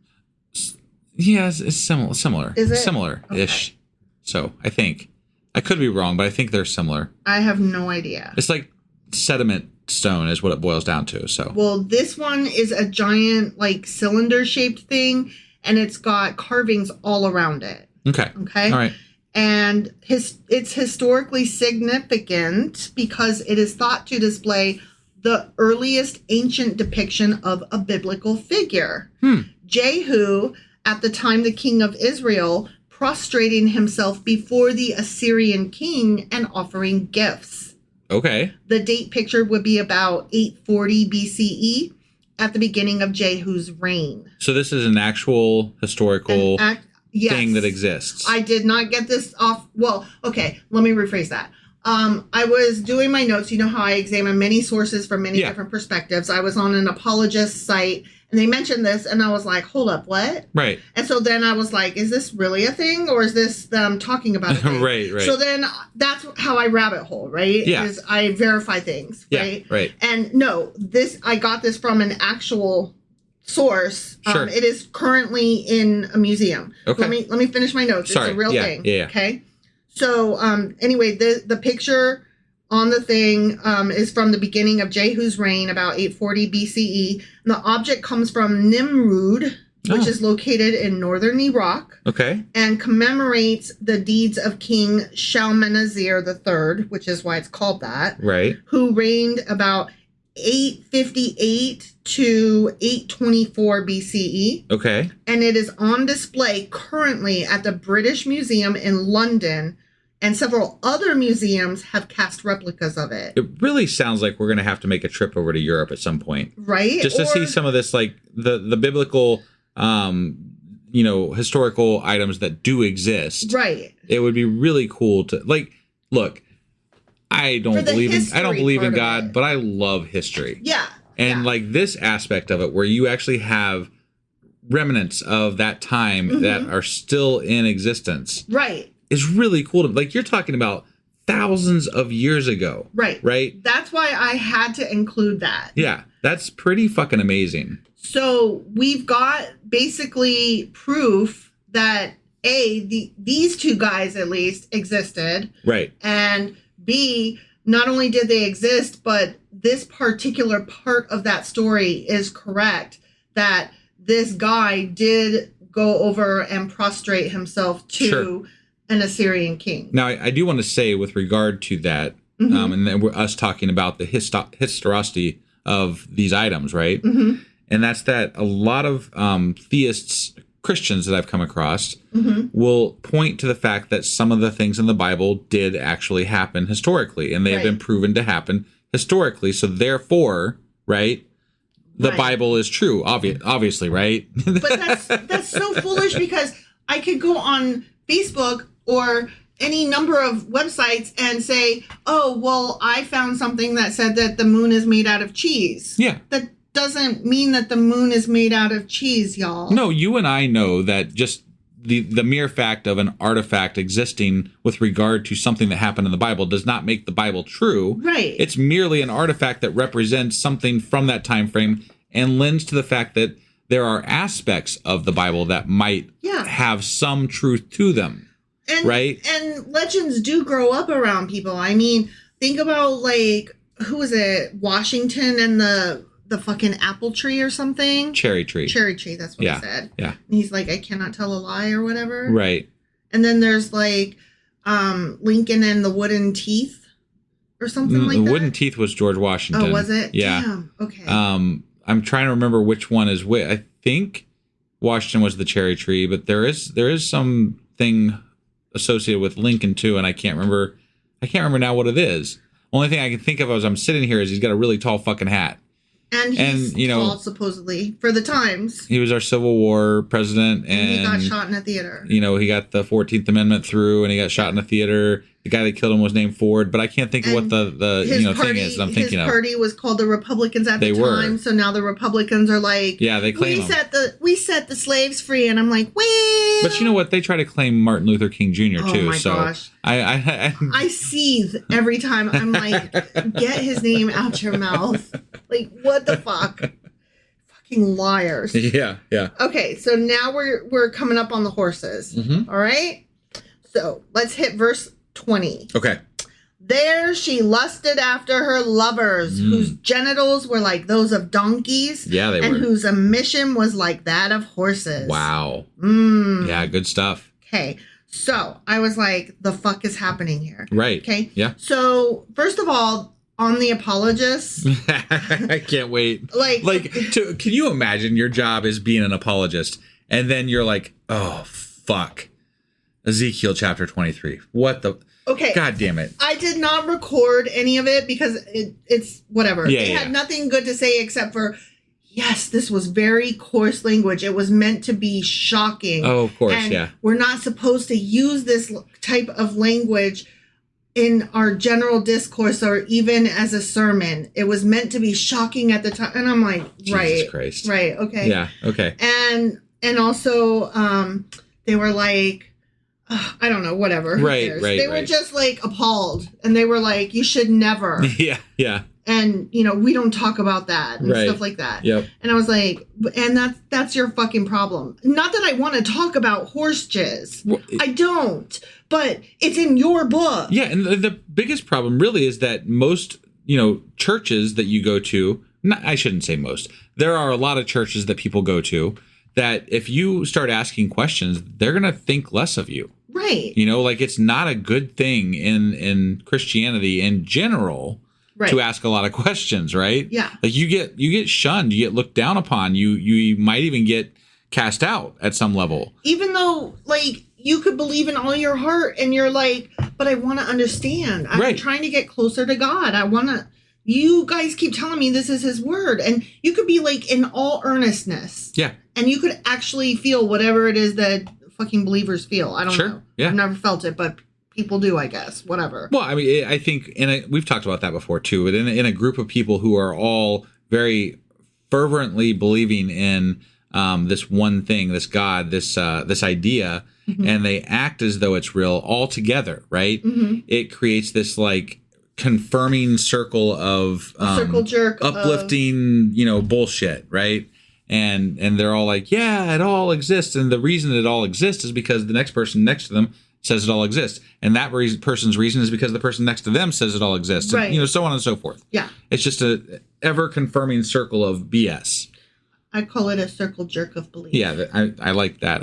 Yeah, it's similar.
Is it?
Similar-ish.
Okay.
So I think I could be wrong, but I think they're similar.
I have no idea.
It's like sediment stone is what it boils down to. So
well, this one is a giant like cylinder shaped thing, and it's got carvings all around it.
Okay.
All right. And it's historically significant because it is thought to display the earliest ancient depiction of a biblical figure. Jehu, at the time the king of Israel, prostrating himself before the Assyrian king and offering gifts.
Okay.
The date pictured would be about 840 BCE at the beginning of Jehu's reign.
So this is an actual historical
Yes.
thing that exists.
I did not get this off. Well, okay, let me rephrase that. I was doing my notes. You know how I examine many sources from many different perspectives. I was on an apologist site and they mentioned this and I was like, hold up, what?
Right.
And so then I was like, is this really a thing or is this them talking about a thing?
Right.
So then that's how I rabbit hole, right?
Yeah.
Is I verify things, right?
Yeah, right.
And no, I got this from an actual source.
Sure.
It is currently in a museum.
Okay.
Let me finish my notes.
Sorry.
It's a real
Yeah,
thing.
yeah.
Okay. So anyway, the picture on the thing is from the beginning of Jehu's reign, about 840 BCE. And the object comes from Nimrud, which is located in northern Iraq.
Okay.
And commemorates the deeds of King Shalmaneser III, which is why it's called that.
Right.
Who reigned about 858 to 824 BCE.
Okay.
And it is on display currently at the British Museum in London, and several other museums have cast replicas of it.
It really sounds like we're going to have to make a trip over to Europe at some point.
Right?
Just to see some of this, like the biblical, historical items that do exist.
Right.
It would be really cool to look. I don't believe in God, but I love history.
Yeah.
And like this aspect of it where you actually have remnants of that time that are still in existence.
Right.
Is really cool to, like, you're talking about thousands of years ago.
Right.
Right.
That's why I had to include that.
Yeah. That's pretty fucking amazing.
So we've got basically proof that these two guys at least existed.
Right.
And B, not only did they exist, but this particular part of that story is correct, that this guy did go over and prostrate himself to an Assyrian king.
Now, I do want to say with regard to that, and then we're us talking about the historicity of these items, right? Mm-hmm. And that's that a lot of theists, Christians that I've come across, will point to the fact that some of the things in the Bible did actually happen historically, and they have been proven to happen historically. So therefore, right, the Bible is true, obviously, right?
But that's so foolish, because I could go on Facebook or any number of websites and say, oh, well, I found something that said that the moon is made out of cheese.
Yeah.
That doesn't mean that the moon is made out of cheese, y'all.
No, you and I know that just the mere fact of an artifact existing with regard to something that happened in the Bible does not make the Bible true.
Right.
It's merely an artifact that represents something from that time frame and lends to the fact that there are aspects of the Bible that might have some truth to them. Right.
And legends do grow up around people. I mean, think about, like, who was it? Washington and the fucking apple tree or something?
Cherry tree.
That's what he said.
Yeah.
And he's like, I cannot tell a lie or whatever.
Right.
And then there's like Lincoln and the wooden teeth or something like that.
The wooden teeth was George Washington.
Oh, was it?
Yeah.
Damn. Okay.
I'm trying to remember which one is which. I think Washington was the cherry tree, but there is something associated with Lincoln too, and I can't remember now what it is. Only thing I can think of as I'm sitting here is he's got a really tall fucking hat.
And he's tall, supposedly, for the times.
He was our Civil War president, and
he got shot in a theater.
He got the 14th Amendment through, and he got shot in a theater. The guy that killed him was named Ford, but I can't think of what the thing is that I'm thinking of.
His party was called the Republicans at the time, so now the Republicans are like,
they claim
we set the slaves free, and I'm like, wait.
But you know what? They try to claim Martin Luther King Jr. too.
Oh my gosh! I seethe every time. I'm like, get his name out your mouth. Like, what the fuck? Fucking liars.
Yeah.
Okay, so now we're coming up on the horses.
Mm-hmm.
All right. So let's hit verse 20.
Okay.
There she lusted after her lovers, whose genitals were like those of donkeys.
Yeah, they were.
And whose emission was like that of horses.
Wow. Yeah, good stuff.
Okay. So I was like, the fuck is happening here?
Right.
Okay.
Yeah.
So first of all, on the apologists.
I can't wait.
Can
you imagine your job is being an apologist, and then you're like, oh, fuck. Ezekiel chapter 23. What the?
Okay.
God damn it.
I did not record any of it because it's whatever.
Yeah,
They
yeah.
had nothing good to say except for, yes, this was very coarse language. It was meant to be shocking.
Oh, of course,
and
yeah.
We're not supposed to use this type of language in our general discourse or even as a sermon. It was meant to be shocking at the time. And I'm like, right.
Jesus Christ.
Right. Okay.
Yeah. Okay.
And also, they were like, I don't know, whatever. Who
Right,
cares?
right,
They were
right.
just like appalled, and they were like, "You should never."
Yeah. Yeah.
And we don't talk about that and
Right.
stuff like that.
Yep.
And I was like, and that's your fucking problem. Not that I want to talk about horse jizz.
Well,
I don't. But it's in your book.
Yeah, and the biggest problem really is that most, churches that you go to, I shouldn't say most, there are a lot of churches that people go to that if you start asking questions, they're going to think less of you.
Right.
It's not a good thing in Christianity in general to ask a lot of questions, right?
Yeah.
Like you get shunned, you get looked down upon, you might even get cast out at some level.
Even though, you could believe in all your heart and you're like, but I want to understand. I'm trying to get closer to God. You guys keep telling me this is his word. And you could be in all earnestness.
Yeah.
And you could actually feel whatever it is that fucking believers feel. I don't know.
Yeah.
I've never felt it, but people do, I guess. Whatever.
Well, I mean, I think, we've talked about that before too, but in a group of people who are all very fervently believing in this one thing, this God, this idea, and they act as though it's real all together, right? Mm-hmm. It creates this confirming circle of
circle jerk,
uplifting, bullshit, right? And they're all like, yeah, it all exists, and the reason it all exists is because the next person next to them says it all exists, and that person's reason is because the person next to them says it all exists,
right?
And, so on and so forth. Yeah, it's just a ever confirming circle of BS.
I call it a circle jerk of belief.
Yeah, I like that.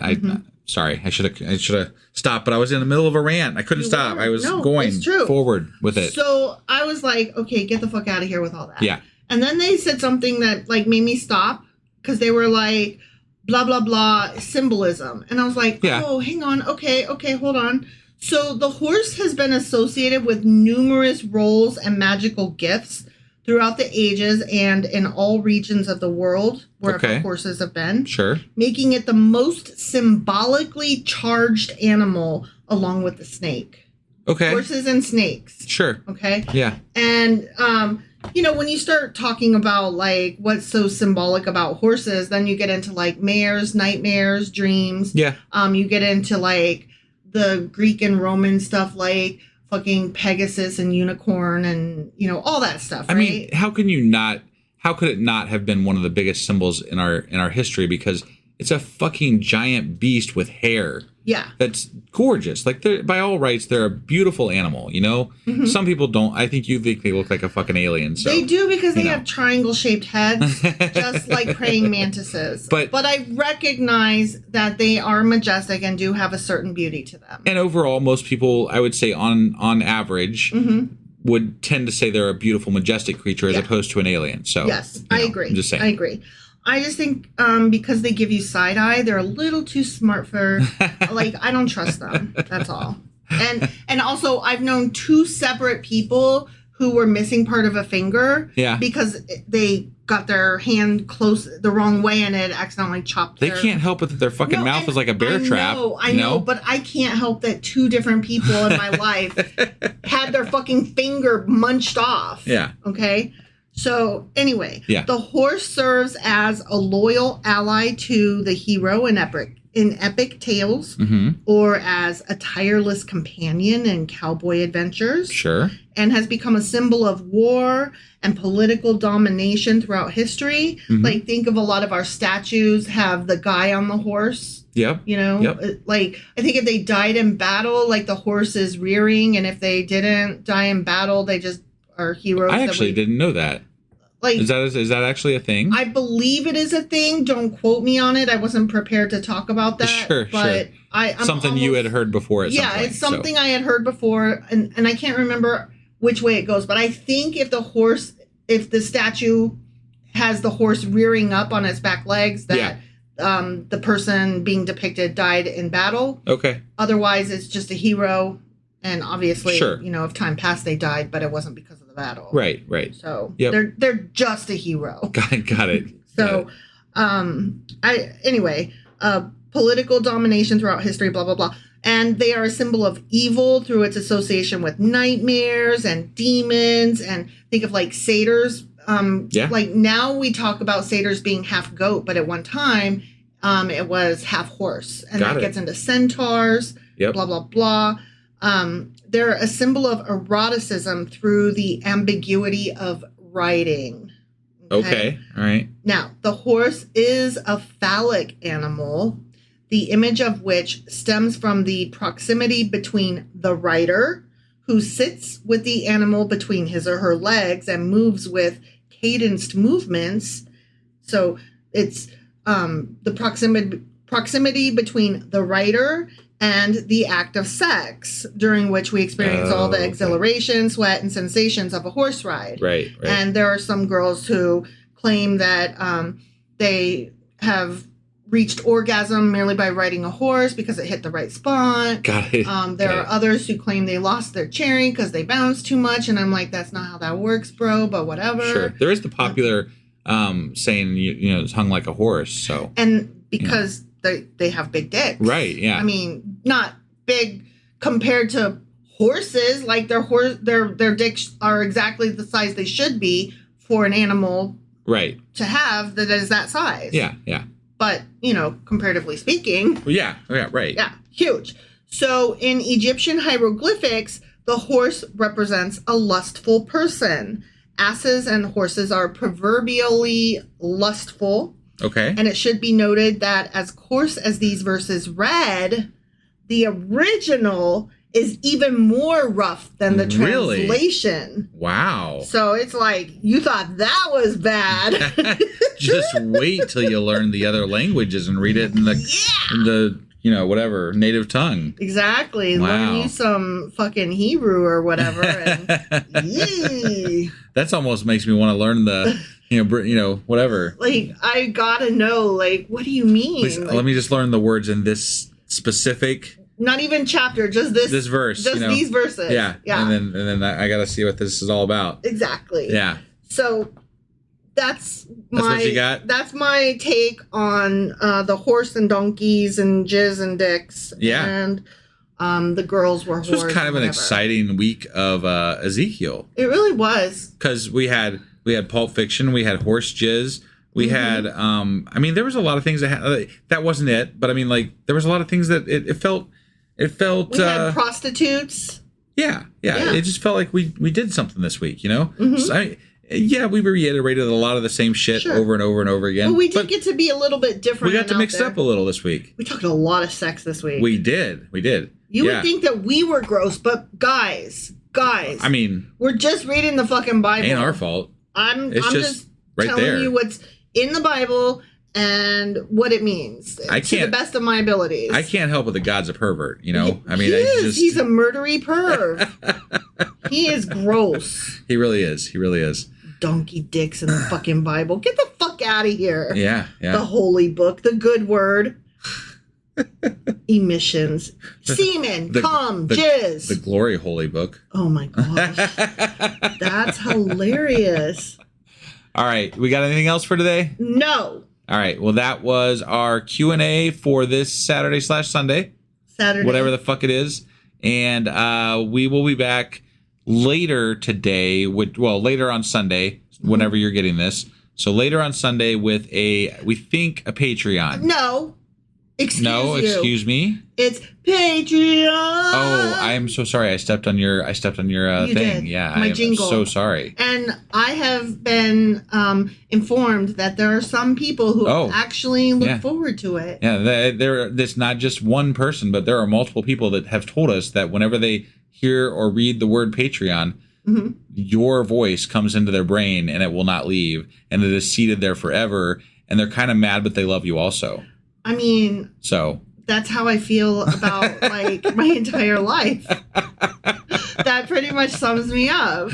Sorry, I should have stopped, but I was in the middle of a rant. I couldn't stop. I was going forward with it.
So I was like, okay, get the fuck out of here with all that.
Yeah.
And then they said something that made me stop because they were like, blah, blah, blah, symbolism. And I was like, oh, hang on. Okay, hold on. So the horse has been associated with numerous roles and magical gifts throughout the ages and in all regions of the world wherever horses have been. Sure. Making it the most symbolically charged animal along with the snake. Okay. Horses and snakes. Sure. Okay. Yeah. And, when you start talking about what's so symbolic about horses, then you get into mares, nightmares, dreams. Yeah. You get into the Greek and Roman stuff fucking Pegasus and unicorn and, all that stuff, right? I mean,
how could it not have been one of the biggest symbols in our history? Because it's a fucking giant beast with hair. Yeah. That's gorgeous. By all rights, they're a beautiful animal, Mm-hmm. Some people don't. I think you think they look like a fucking alien. So,
they do because they have triangle-shaped heads, just like praying mantises. But I recognize that they are majestic and do have a certain beauty to them.
And overall, most people, I would say on average, would tend to say they're a beautiful, majestic creature as opposed to an alien. So
yes, I agree.
I'm just saying.
I agree. I just think because they give you side eye, they're a little too smart for I don't trust them. That's all. And also I've known two separate people who were missing part of a finger. Yeah. Because they got their hand close the wrong way and it accidentally chopped.
They can't help it that their fucking mouth is like a bear trap.
I know, but I can't help that two different people in my life had their fucking finger munched off. Yeah. Okay. So anyway, the horse serves as a loyal ally to the hero in epic tales, or as a tireless companion in cowboy adventures. Sure. And has become a symbol of war and political domination throughout history. Think of a lot of our statues have the guy on the horse. Yep. I think if they died in battle, the horse is rearing, and if they didn't die in battle, they just are heroes.
I actually didn't know that. Is that actually a thing?
I believe it is a thing. Don't quote me on it. I wasn't prepared to talk about that. Sure. I'm
something you had heard before at some point.
Yeah, it's something I had heard before, and I can't remember which way it goes. But I think if the statue has the horse rearing up on its back legs, that the person being depicted died in battle.
Okay.
Otherwise, it's just a hero. And obviously,
Sure.
if time passed, they died, but it wasn't because of the battle.
Right.
So
Yep.
they're just a hero.
Got it.
So, political domination throughout history, blah, blah, blah. And they are a symbol of evil through its association with nightmares and demons. And think of like satyrs. Like now we talk about satyrs being half goat, but at one time it was half horse. And that gets into centaurs, blah, blah, blah. They're a symbol of eroticism through the ambiguity of writing.
Okay. All right.
Now, the horse is a phallic animal, the image of which stems from the proximity between the rider, who sits with the animal between his or her legs and moves with cadenced movements. So it's the proximity between the rider and the act of sex, during which we experience all the exhilaration, sweat, and sensations of a horse ride.
Right.
And there are some girls who claim that they have reached orgasm merely by riding a horse because it hit the right spot.
Got it.
There are others who claim they lost their cherry because they bounced too much. And I'm like, that's not how that works, bro, but whatever.
Sure. There is the popular saying, it's hung like a horse. So.
And because they have big dicks.
Right, yeah.
I mean, not big compared to horses. Like their dicks are exactly the size they should be for an animal to have that is that size.
Yeah.
But, comparatively speaking.
Yeah, right.
Yeah, huge. So in Egyptian hieroglyphics, the horse represents a lustful person. Asses and horses are proverbially lustful.
Okay.
And it should be noted that as coarse as these verses read, the original is even more rough than the translation.
Wow.
So it's like, you thought that was bad.
Just wait till you learn the other languages and read it in the whatever, native tongue.
Exactly.
Wow.
Learn you some fucking Hebrew or whatever. And
That almost makes me want to learn the, whatever.
Like, I gotta know, like, what do you mean?
Please, let me just learn the words in this specific.
Not even chapter, just this
verse.
Just these verses.
Yeah. And then I got to see what this is all about.
Exactly.
Yeah.
So that's
what you got?
That's my take on the horse and donkeys and jizz and dicks.
Yeah.
And the girls were
This was kind of an exciting week of Ezekiel.
It really was.
Because we had Pulp Fiction, we had horse jizz, we had there was a lot of things that wasn't it, but I mean, like, there was a lot of things that it felt we
had prostitutes.
Yeah. It just felt like we did something this week, So we reiterated a lot of the same shit over and over and over again.
But we did get to be a little bit different.
We got to mix it up a little this week.
We talked a lot of sex this week.
We did.
You would think that we were gross, but guys, I mean, we're just reading the fucking Bible.
Ain't our fault.
I'm just right telling you what's in the Bible and what it means to the best of my abilities.
I can't help but the God's a pervert,
He's a murdery perv. He is gross.
He really is.
Donkey dicks in the fucking Bible. Get the fuck out of here.
Yeah.
The holy book, the good word. Emissions. Semen, cum, jizz.
The glory holy book.
Oh my gosh. That's hilarious.
All right. We got anything else for today?
No.
All right. Well, that was our Q&A for this Saturday/Sunday. Whatever the fuck it is. And we will be back later today later on Sunday, whenever you're getting this. So later on Sunday with a Patreon.
No.
Excuse me.
It's Patreon.
Oh, I am so sorry. I stepped on your thing.
Did.
Yeah,
my jingle.
I'm so sorry.
And I have been informed that there are some people who actually look forward to it.
Yeah, there's not just one person, but there are multiple people that have told us that whenever they hear or read the word Patreon, your voice comes into their brain and it will not leave, and it is seated there forever. And they're kind of mad, but they love you also.
I mean, that's how I feel about like my entire life. That pretty much sums me up.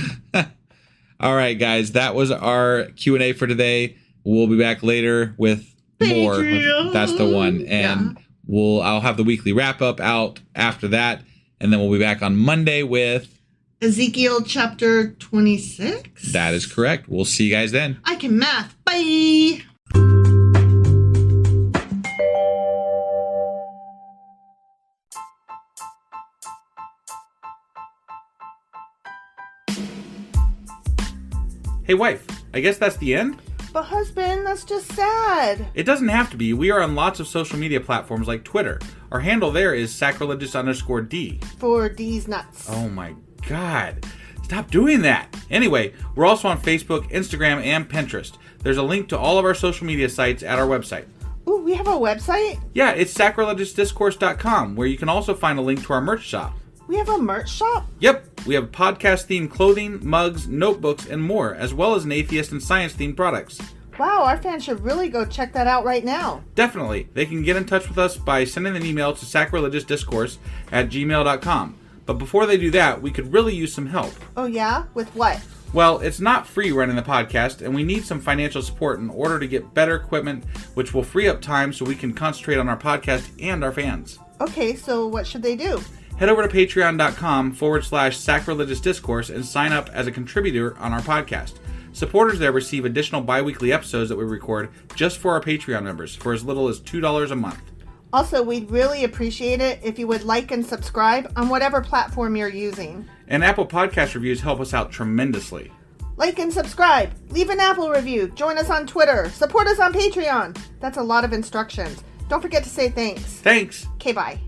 All right, guys, that was our Q&A for today. We'll be back later with more.
Patreon.
That's the one. And I'll have the weekly wrap up out after that. And then we'll be back on Monday with
Ezekiel chapter 26.
That is correct. We'll see you guys then.
I can math. Bye.
Hey, wife, I guess that's the end?
But husband, that's just sad.
It doesn't have to be. We are on lots of social media platforms like Twitter. Our handle there is sacrilegious_D.
For D's nuts.
Oh my God. Stop doing that. Anyway, we're also on Facebook, Instagram, and Pinterest. There's a link to all of our social media sites at our website.
Ooh, we have a website?
Yeah, it's sacrilegiousdiscourse.com, where you can also find a link to our merch shop.
We have a merch shop?
Yep, we have podcast-themed clothing, mugs, notebooks, and more, as well as an atheist and science-themed products.
Wow, our fans should really go check that out right now.
Definitely. They can get in touch with us by sending an email to sacrilegiousdiscourse@gmail.com. But before they do that, we could really use some help.
Oh yeah? With what?
Well, it's not free running the podcast, and we need some financial support in order to get better equipment, which will free up time so we can concentrate on our podcast and our fans.
Okay, so what should they do?
Head over to patreon.com/sacrilegious discourse and sign up as a contributor on our podcast. Supporters there receive additional bi-weekly episodes that we record just for our Patreon members for as little as $2 a month.
Also, we'd really appreciate it if you would like and subscribe on whatever platform you're using.
And Apple Podcast reviews help us out tremendously.
Like and subscribe. Leave an Apple review. Join us on Twitter. Support us on Patreon. That's a lot of instructions. Don't forget to say thanks.
Thanks.
Okay, bye.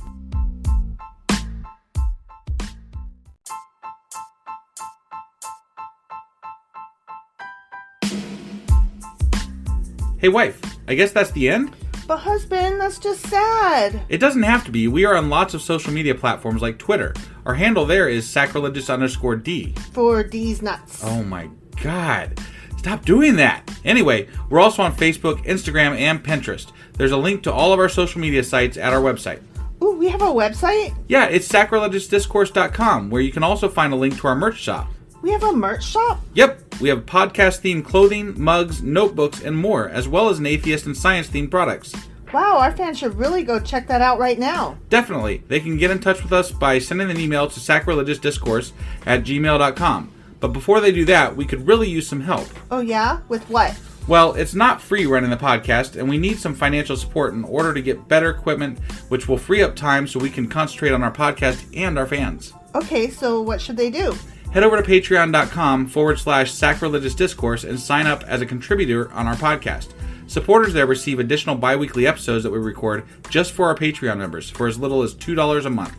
Hey, wife, I guess that's the end?
But husband, that's just sad.
It doesn't have to be. We are on lots of social media platforms like Twitter. Our handle there is sacrilegious_D.
For D's nuts.
Oh my God. Stop doing that. Anyway, we're also on Facebook, Instagram, and Pinterest. There's a link to all of our social media sites at our website.
Ooh, we have a website?
Yeah, it's sacrilegiousdiscourse.com, where you can also find a link to our merch shop.
We have a merch shop?
Yep, we have podcast-themed clothing, mugs, notebooks, and more, as well as an atheist and science-themed products.
Wow, our fans should really go check that out right now.
Definitely. They can get in touch with us by sending an email to sacrilegiousdiscourse@gmail.com. But before they do that, we could really use some help.
Oh yeah? With what?
Well, it's not free running the podcast, and we need some financial support in order to get better equipment, which will free up time so we can concentrate on our podcast and our fans.
Okay, so what should they do?
Head over to patreon.com/sacrilegious discourse and sign up as a contributor on our podcast. Supporters there receive additional bi-weekly episodes that we record just for our Patreon members for as little as $2 a month.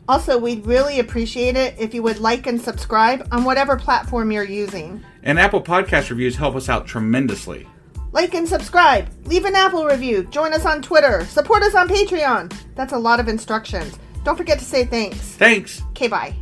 Also, we'd really appreciate it if you would like and subscribe on whatever platform you're using.
And Apple Podcast reviews help us out tremendously.
Like and subscribe. Leave an Apple review. Join us on Twitter. Support us on Patreon. That's a lot of instructions. Don't forget to say thanks.
Thanks.
Okay, bye.